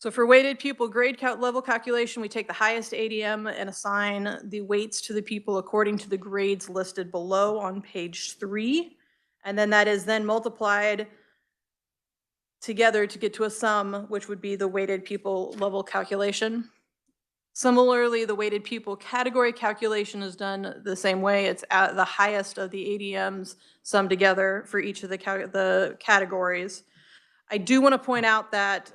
So for weighted pupil grade level calculation, we take the highest ADM and assign the weights to the people according to the grades listed below on page 3. And then that is then multiplied together to get to a sum, which would be the weighted pupil level calculation. Similarly, the weighted pupil category calculation is done the same way. It's at the highest of the ADMs summed together for each of the categories. I do want to point out that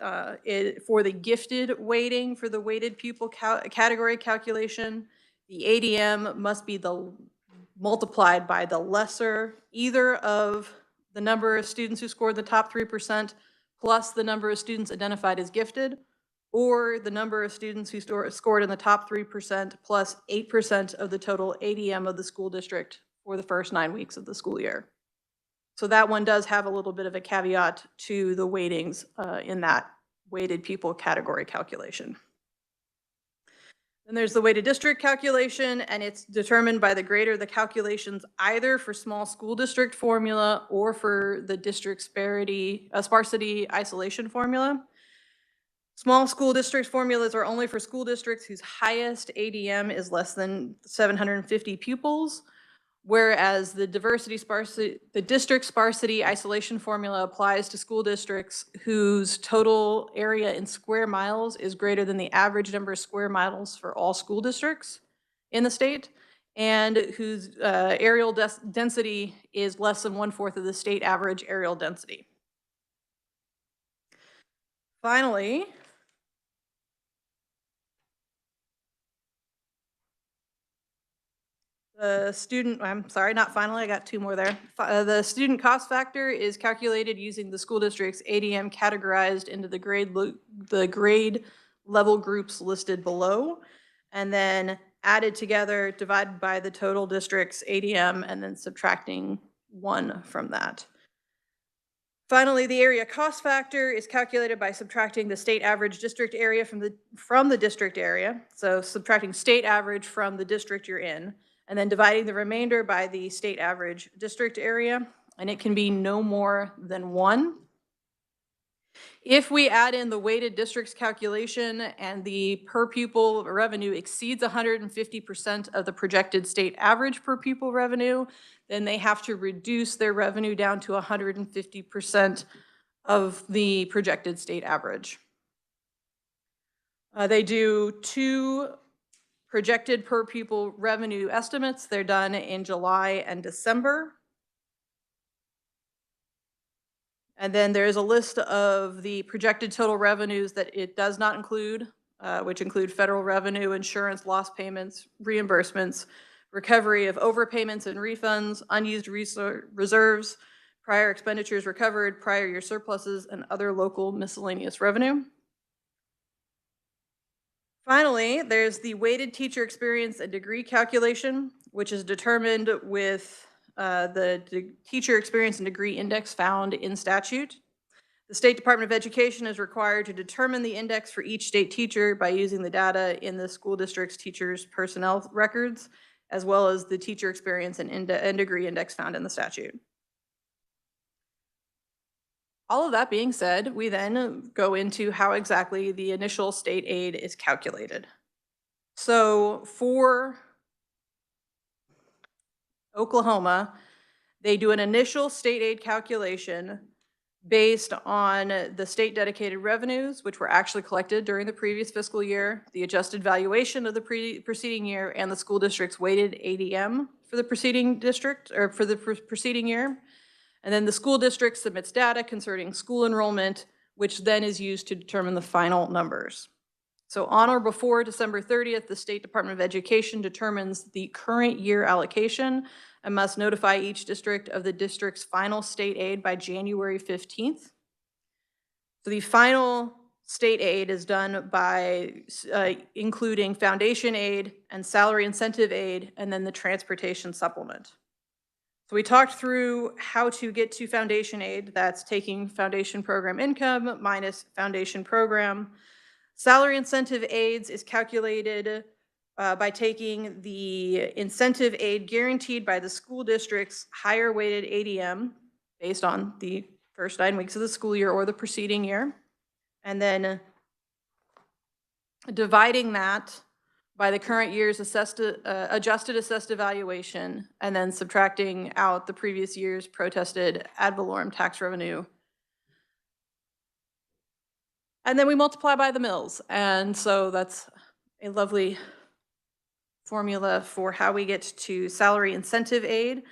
for the gifted weighting for the weighted pupil category calculation, the ADM must be multiplied by the lesser either of the number of students who scored the top 3% plus the number of students identified as gifted, or the number of students who scored in the top 3% plus 8% of the total ADM of the school district for the first 9 weeks of the school year. So that one does have a little bit of a caveat to the weightings in that weighted pupil category calculation. Then there's the weighted district calculation, and it's determined by the greater the calculations either for small school district formula or for the district sparsity isolation formula. Small school district formulas are only for school districts whose highest ADM is less than 750 pupils. Whereas the district sparsity isolation formula applies to school districts whose total area in square miles is greater than the average number of square miles for all school districts in the state, and whose areal density is less than 1/4 of the state average areal density. Finally, I'm sorry, not finally, I got 2 more there. The student cost factor is calculated using the school district's ADM categorized into the grade level groups listed below, and then added together, divided by the total district's ADM, and then subtracting 1 from that. Finally, the area cost factor is calculated by subtracting the state average district area from the district area. So subtracting state average from the district you're in, and then dividing the remainder by the state average district area. and it can be no more than 1. If we add in the weighted districts calculation and the per pupil revenue exceeds 150% of the projected state average per pupil revenue, then they have to reduce their revenue down to 150% of the projected state average. They do 2 projected per pupil revenue estimates. They're done in July and December. And then there's a list of the projected total revenues that it does not include, which include federal revenue, insurance, loss payments, reimbursements, recovery of overpayments and refunds, unused reserves, prior expenditures recovered, prior year surpluses, and other local miscellaneous revenue. Finally, there's the weighted teacher experience and degree calculation, which is determined with the teacher experience and degree index found in statute. The State Department of Education is required to determine the index for each state teacher by using the data in the school district's teachers' personnel records, as well as the teacher experience and degree index found in the statute. All of that being said, we then go into how exactly the initial state aid is calculated. So for Oklahoma, they do an initial state aid calculation based on the state dedicated revenues, which were actually collected during the previous fiscal year, the adjusted valuation of the preceding year, and the school district's weighted ADM for the preceding district or for the preceding year. And then the school district submits data concerning school enrollment, which then is used to determine the final numbers. So on or before December 30th, the State Department of Education determines the current year allocation and must notify each district of the district's final state aid by January 15th. So the final state aid is done by including foundation aid and salary incentive aid, and then the transportation supplement. So we talked through how to get to foundation aid. That's taking foundation program income minus foundation program. Salary incentive aids is calculated by taking the incentive aid guaranteed by the school district's higher weighted ADM based on the first 9 weeks of the school year or the preceding year, and then dividing that by the current year's adjusted assessed evaluation, and then subtracting out the previous year's protested ad valorem tax revenue. And then we multiply by the mills. And so that's a lovely formula for how we get to salary incentive aid.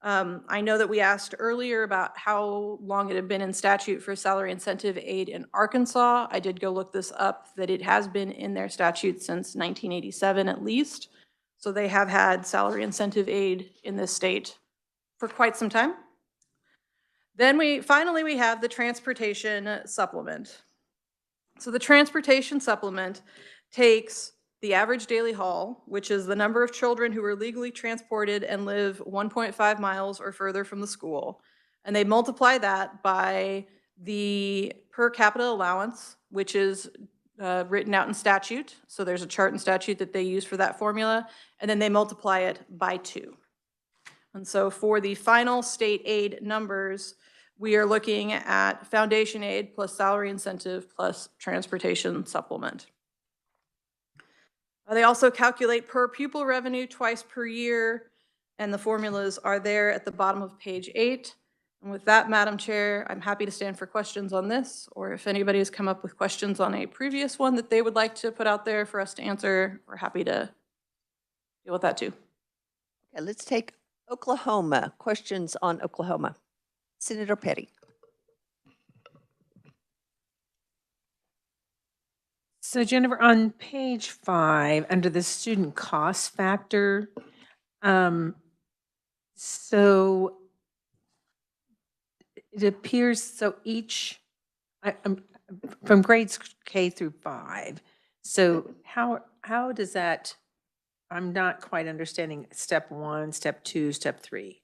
I know that we asked earlier about how long it had been in statute for salary incentive aid in Arkansas. I did go look this up, that it has been in their statute since 1987 at least. So they have had salary incentive aid in this state for quite some time. Then we have the transportation supplement. So the transportation supplement takes the average daily haul, which is the number of children who are legally transported and live 1.5 miles or further from the school. And they multiply that by the per capita allowance, which is written out in statute. So there's a chart in statute that they use for that formula. And then they multiply it by 2. And so for the final state aid numbers, we are looking at foundation aid plus salary incentive plus transportation supplement. They also calculate per pupil revenue twice per year, and the formulas are there at the bottom of page 8. And with that, Madam Chair, I'm happy to stand for questions on this, or if anybody has come up with questions on a previous one that they would like to put out there for us to answer, we're happy to deal with that too. Okay, let's take Oklahoma. Questions on Oklahoma. Senator Petty. So Jennifer, on page 5, under the student cost factor, so it appears, so each, from grades K through 5, so how does that, I'm not quite understanding step 1, step 2, step 3.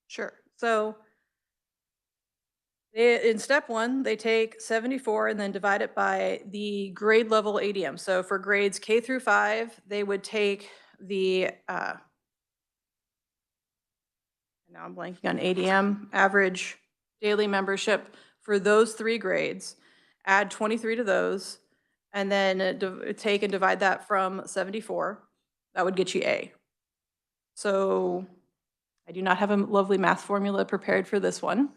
Sure. So in step 1, they take 74 and then divide it by the grade level ADM. So for grades K through 5, they would take the now I'm blanking on ADM, average daily membership for those 3 grades, add 23 to those, and then take and divide that from 74, that would get you A. So I do not have a lovely math formula prepared for this one.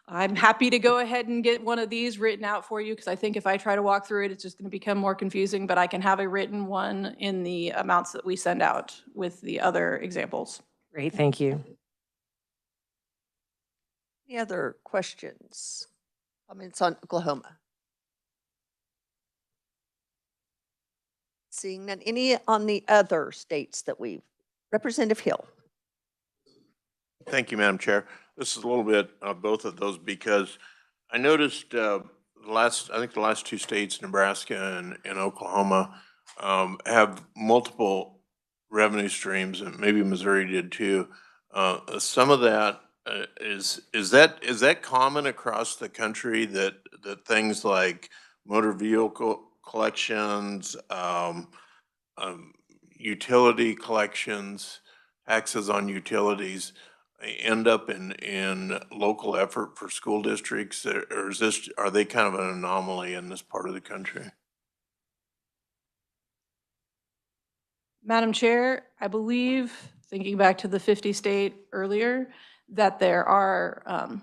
I'm happy to go ahead and get one of these written out for you, because I think if I try to walk through it, it's just going to become more confusing, but I can have a written one in the amounts that we send out with the other examples. Great, thank you. Any other questions, comments on Oklahoma? Seeing none. Any on the other states that we've, Representative Hill? Thank you, Madam Chair. This is a little bit of both of those because I noticed I think the last 2 states, Nebraska and Oklahoma, have multiple revenue streams, and maybe Missouri did too. Some of that is that common across the country, that things like motor vehicle collections, utility collections, taxes on utilities end up in local effort for school districts, or are they kind of an anomaly in this part of the country? Madam Chair, I believe, thinking back to the 50 state earlier, that there are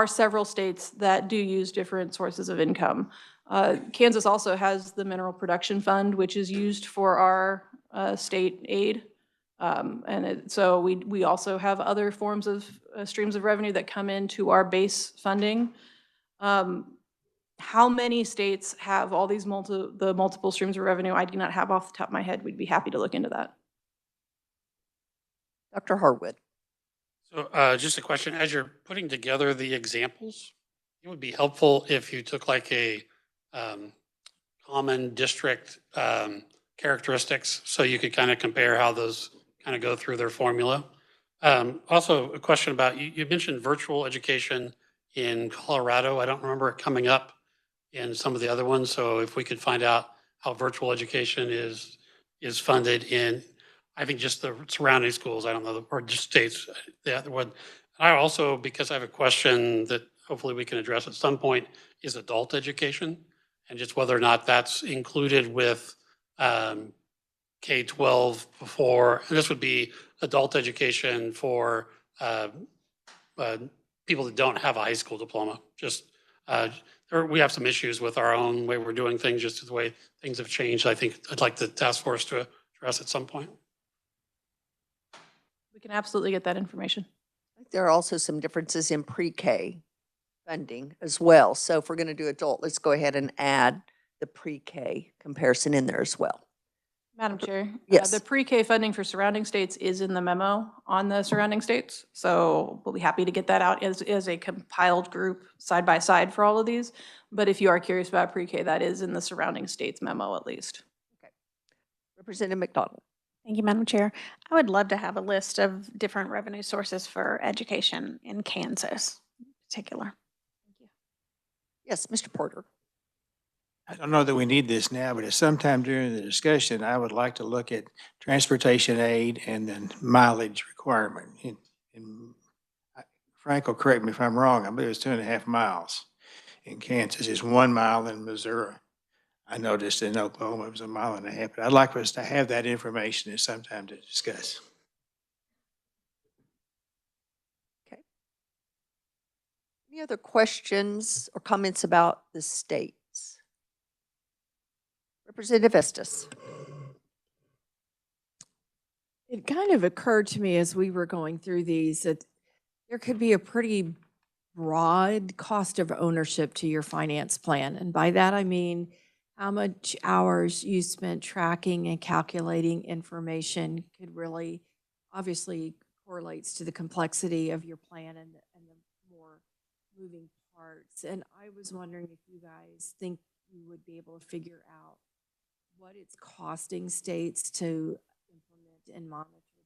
several states that do use different sources of income. Kansas also has the Mineral Production Fund, which is used for our state aid. So we also have other forms of streams of revenue that come into our base funding. How many states have all these multiple streams of revenue? I do not have off the top of my head. We'd be happy to look into that. Dr. Harwood. So just a question, as you're putting together the examples, it would be helpful if you took like a common district characteristics, so you could kind of compare how those kind of go through their formula. Also a question about, you mentioned virtual education in Colorado. I don't remember it coming up in some of the other ones. So if we could find out how virtual education is funded in, I think, just the surrounding schools, I don't know, or just states, the other one. I also, because I have a question that hopefully we can address at some point, is adult education, and just whether or not that's included with K-12 before, and this would be adult education for people that don't have a high school diploma. Just we have some issues with our own way we're doing things, just the way things have changed. I think I'd like the task force to address at some point. We can absolutely get that information. There are also some differences in pre-K funding as well. So if we're going to do adult, let's go ahead and add the pre-K comparison in there as well. Madam Chair? Yes. The pre-K funding for surrounding states is in the memo on the surrounding states. So we'll be happy to get that out as a compiled group side by side for all of these. But if you are curious about pre-K, that is in the surrounding states memo at least. Okay. Representative McDonald. Thank you, Madam Chair. I would love to have a list of different revenue sources for education in Kansas in particular. Thank you. Yes, Mr. Porter. I don't know that we need this now, but at some time during the discussion, I would like to look at transportation aid and then mileage requirement. Frank will correct me if I'm wrong. I believe it's 2.5 miles in Kansas. It's 1 mile in Missouri. I noticed in Oklahoma it was 1.5 miles, but I'd like for us to have that information at some time to discuss. Okay. Any other questions or comments about the states? Representative Estes. It kind of occurred to me as we were going through these that there could be a pretty broad cost of ownership to your finance plan. And by that, I mean how much hours you spent tracking and calculating information could really obviously correlates to the complexity of your plan and the more moving parts. And I was wondering if you guys think you would be able to figure out what it's costing states to implement and monitor their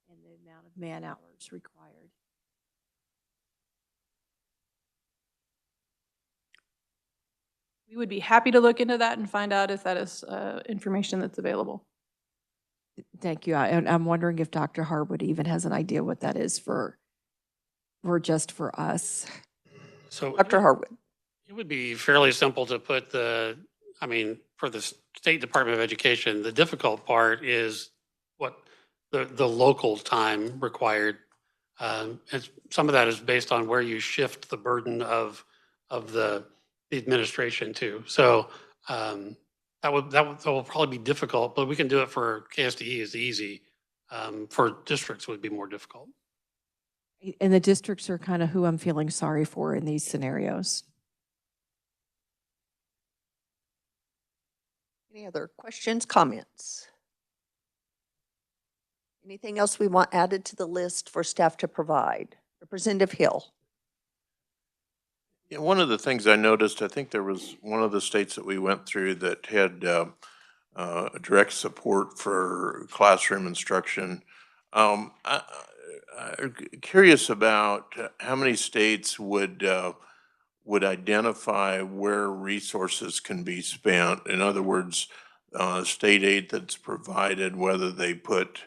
formula and the amount of man hours required. We would be happy to look into that and find out if that is information that's available. Thank you. And I'm wondering if Dr. Harwood even has an idea what that is for just for us. So Dr. Harwood. it would be fairly simple to put for the State Department of Education, the difficult part is what the local time required. And some of that is based on where you shift the burden of the administration to. So that will probably be difficult, but we can do it for KSDE is easy. For districts would be more difficult. And the districts are kind of who I'm feeling sorry for in these scenarios. Any other questions, comments? Anything else we want added to the list for staff to provide? Representative Hill. Yeah, one of the things I noticed, I think there was one of the states that we went through that had direct support for classroom instruction. I'm curious about how many states would identify where resources can be spent. In other words, state aid that's provided, whether they put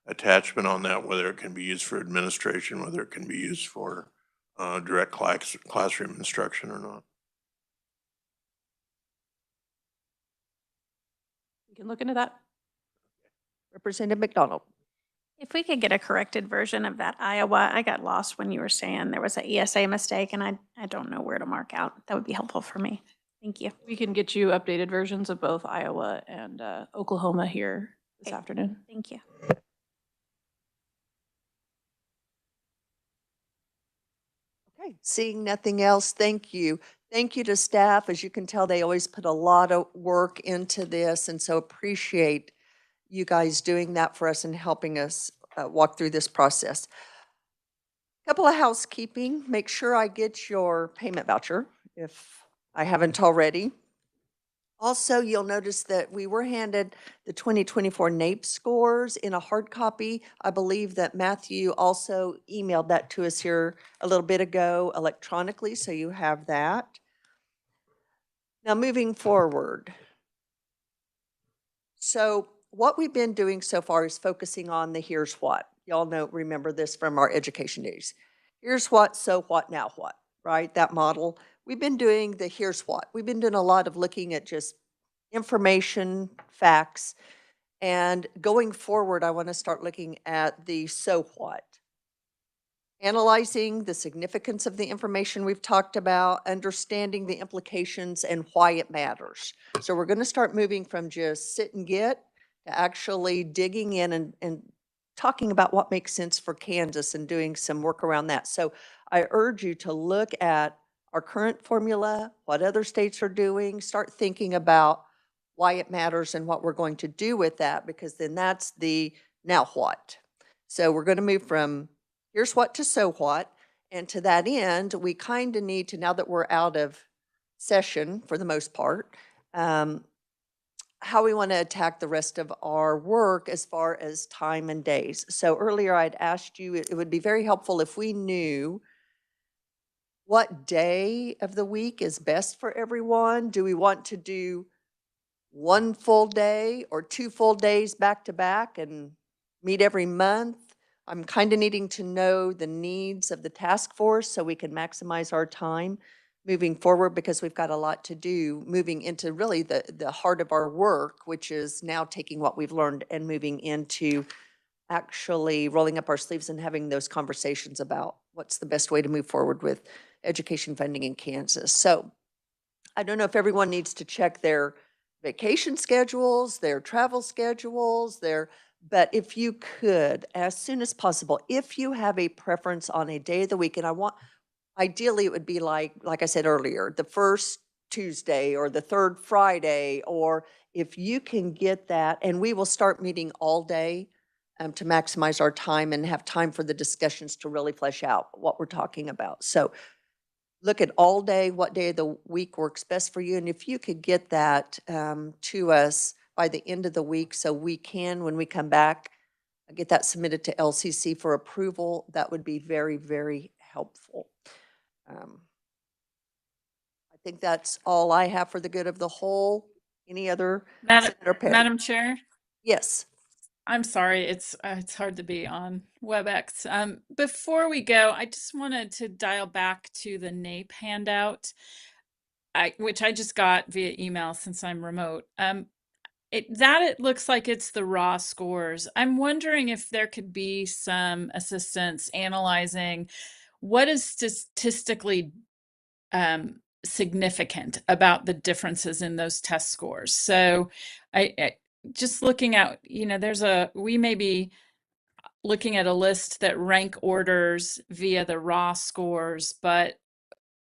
attachment on that, whether it can be used for administration, whether it can be used for direct classroom instruction or not. We can look into that. Representative McDonald. If we could get a corrected version of that Iowa, I got lost when you were saying there was an ESA mistake and I don't know where to mark out. That would be helpful for me. Thank you. We can get you updated versions of both Iowa and Oklahoma here this Okay. afternoon. Thank you. Okay, seeing nothing else, thank you. Thank you to staff. As you can tell, they always put a lot of work into this, and so appreciate you guys doing that for us and helping us walk through this process. Couple of housekeeping, make sure I get your payment voucher if I haven't already. Also, you'll notice that we were handed the 2024 NAEP scores in a hard copy. I believe that Matthew also emailed that to us here a little bit ago electronically, so you have that. Now, moving forward. So what we've been doing so far is focusing on the here's what. Y'all remember this from our education days. Here's what, so what, now what, right? That model. We've been doing the here's what. We've been doing a lot of looking at just information, facts, and going forward, I want to start looking at the so what. Analyzing the significance of the information we've talked about, understanding the implications and why it matters. So we're going to start moving from just sit and get to actually digging in and talking about what makes sense for Kansas and doing some work around that. So I urge you to look at our current formula, what other states are doing, start thinking about why it matters and what we're going to do with that, because then that's the now what. So we're going to move from here's what to so what. And to that end, we kind of need to, now that we're out of session for the most part, how we want to attack the rest of our work as far as time and days. So earlier I'd asked you, it would be very helpful if we knew what day of the week is best for everyone. Do we want to do one full day or 2 full days back to back and meet every month? I'm kind of needing to know the needs of the task force so we can maximize our time moving forward, because we've got a lot to do moving into really the heart of our work, which is now taking what we've learned and moving into actually rolling up our sleeves and having those conversations about what's the best way to move forward with education funding in Kansas. So I don't know if everyone needs to check their vacation schedules, their travel schedules, but if you could, as soon as possible, if you have a preference on a day of the week, and ideally it would be like I said earlier, the first Tuesday or the third Friday, or if you can get that, and we will start meeting all day to maximize our time and have time for the discussions to really flesh out what we're talking about. So look at all day, what day of the week works best for you. And if you could get that to us by the end of the week, so we can, when we come back, get that submitted to LCC for approval, that would be very, very helpful. I think that's all I have for the good of the whole. Any other? Senator Petty? Madam Chair? Yes. I'm sorry, it's hard to be on WebEx. Before we go, I just wanted to dial back to the NAEP handout, which I just got via email since I'm remote. It looks like it's the raw scores. I'm wondering if there could be some assistance analyzing what is statistically significant about the differences in those test scores. So I just looking at, we may be looking at a list that rank orders via the raw scores, but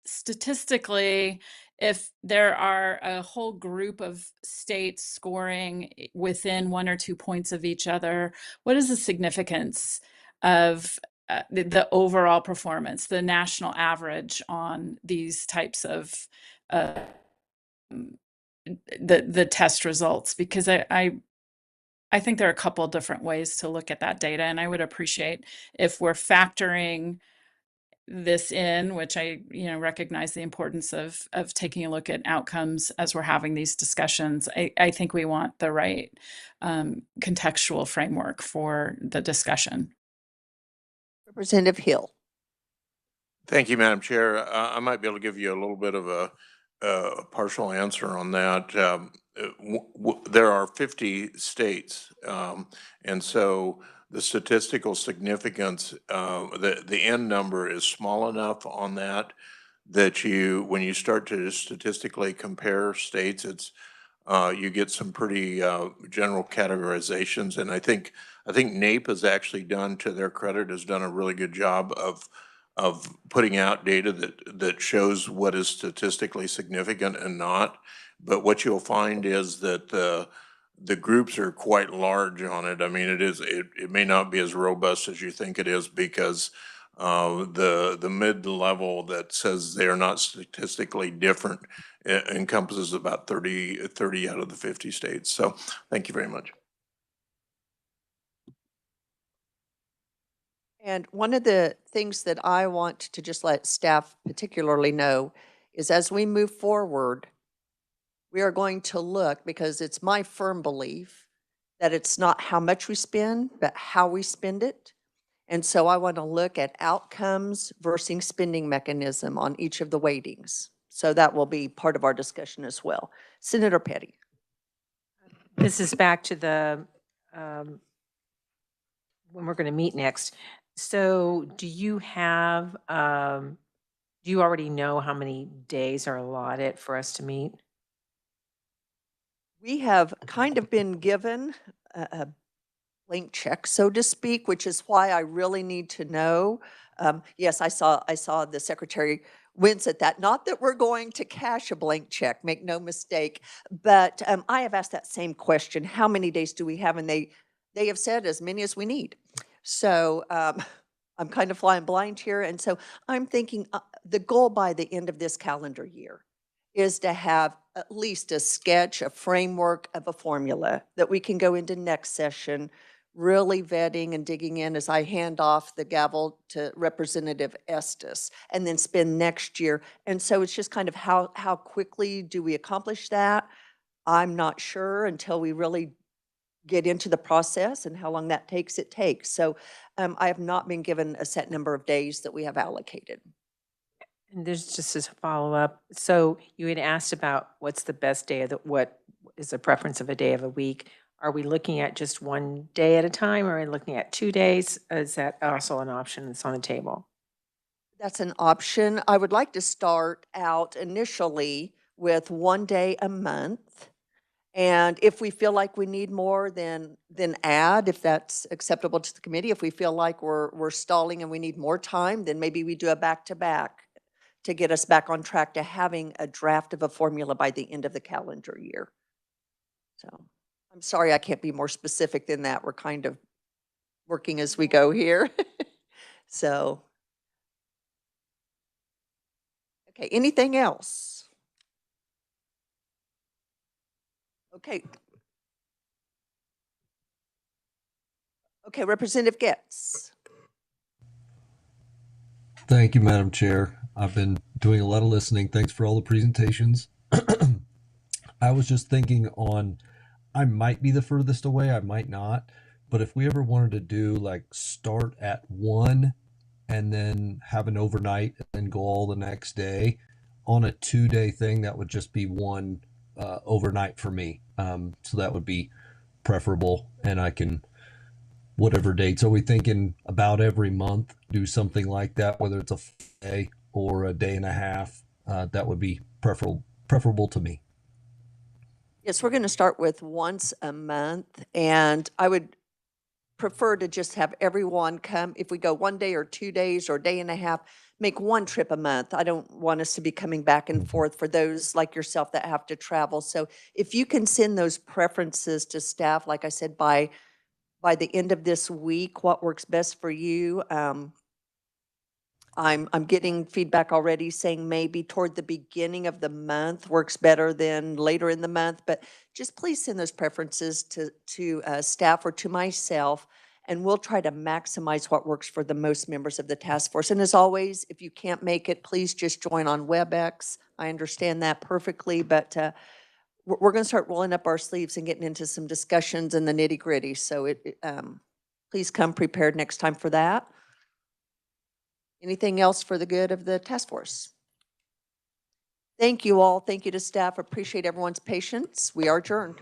statistically, if there are a whole group of states scoring within 1 or 2 points of each other, what is the significance of the overall performance, the national average on these types of the test results? Because I think there are a couple different ways to look at that data, and I would appreciate if we're factoring this in, which I recognize the importance of taking a look at outcomes as we're having these discussions. I think we want the right contextual framework for the discussion. Representative Hill. Thank you, Madam Chair. I might be able to give you a little bit of a partial answer on that. There are 50 states, and so the statistical significance, the end number is small enough on that when you start to statistically compare states, you get some pretty general categorizations. And I think NAEP has actually done, to their credit, has done a really good job of putting out data that shows what is statistically significant and not. But what you'll find is that the groups are quite large on it. I mean, it may not be as robust as you think it is, because the mid-level that says they are not statistically different encompasses about 30 out of the 50 states. So thank you very much. And one of the things that I want to just let staff particularly know is, as we move forward, we are going to look, because it's my firm belief that it's not how much we spend, but how we spend it. And so I want to look at outcomes versus spending mechanism on each of the weightings. So that will be part of our discussion as well. Senator Petty. This is back to the, when we're going to meet next. So do you have, do you already know how many days are allotted for us to meet? We have kind of been given a blank check, so to speak, which is why I really need to know. Yes, I saw the secretary wince at that. Not that we're going to cash a blank check, make no mistake, but I have asked that same question: how many days do we have? And they have said as many as we need. So I'm kind of flying blind here, and so I'm thinking the goal by the end of this calendar year is to have at least a sketch, a framework of a formula that we can go into next session, really vetting and digging in as I hand off the gavel to Representative Estes, and then spend next year. And so it's just kind of how quickly do we accomplish that? I'm not sure until we really get into the process, and how long that takes, it takes. So I have not been given a set number of days that we have allocated. And there's just as a follow-up. So you had asked about what's the best day of what is the preference of a day of a week. Are we looking at just one day at a time, or are we looking at 2 days? Is that also an option that's on the table? That's an option. I would like to start out initially with 1 day a month. And if we feel like we need more, then add, if that's acceptable to the committee. If we feel like we're stalling and we need more time, then maybe we do a back-to-back to get us back on track to having a draft of a formula by the end of the calendar year. So I'm sorry I can't be more specific than that. We're kind of working as we go here. So, okay, anything else? Okay. Okay, Representative Getz. Thank you, Madam Chair. I've been doing a lot of listening. Thanks for all the presentations. I was just thinking I might be the furthest away, I might not, But if we ever wanted to do like start at 1 and then have an overnight and then go all the next day on a 2-day thing, that would just be one overnight for me. So that would be preferable, and I can, whatever dates. Are we thinking about every month do something like that, whether it's a day or a day and a half? That would be preferable to me. Yes, we're going to start with once a month, and I would prefer to just have everyone come. If we go 1 day or 2 days or a day and a half, make one trip a month. I don't want us to be coming back and forth for those like yourself that have to travel. So if you can send those preferences to staff, like I said, by the end of this week, what works best for you. I'm getting feedback already saying maybe toward the beginning of the month works better than later in the month, but just please send those preferences to staff or to myself, and we'll try to maximize what works for the most members of the task force. And as always, if you can't make it, please just join on WebEx. I understand that perfectly, but we're going to start rolling up our sleeves and getting into some discussions and the nitty gritty. So please come prepared next time for that. Anything else for the good of the task force? Thank you all. Thank you to staff. Appreciate everyone's patience. We are adjourned.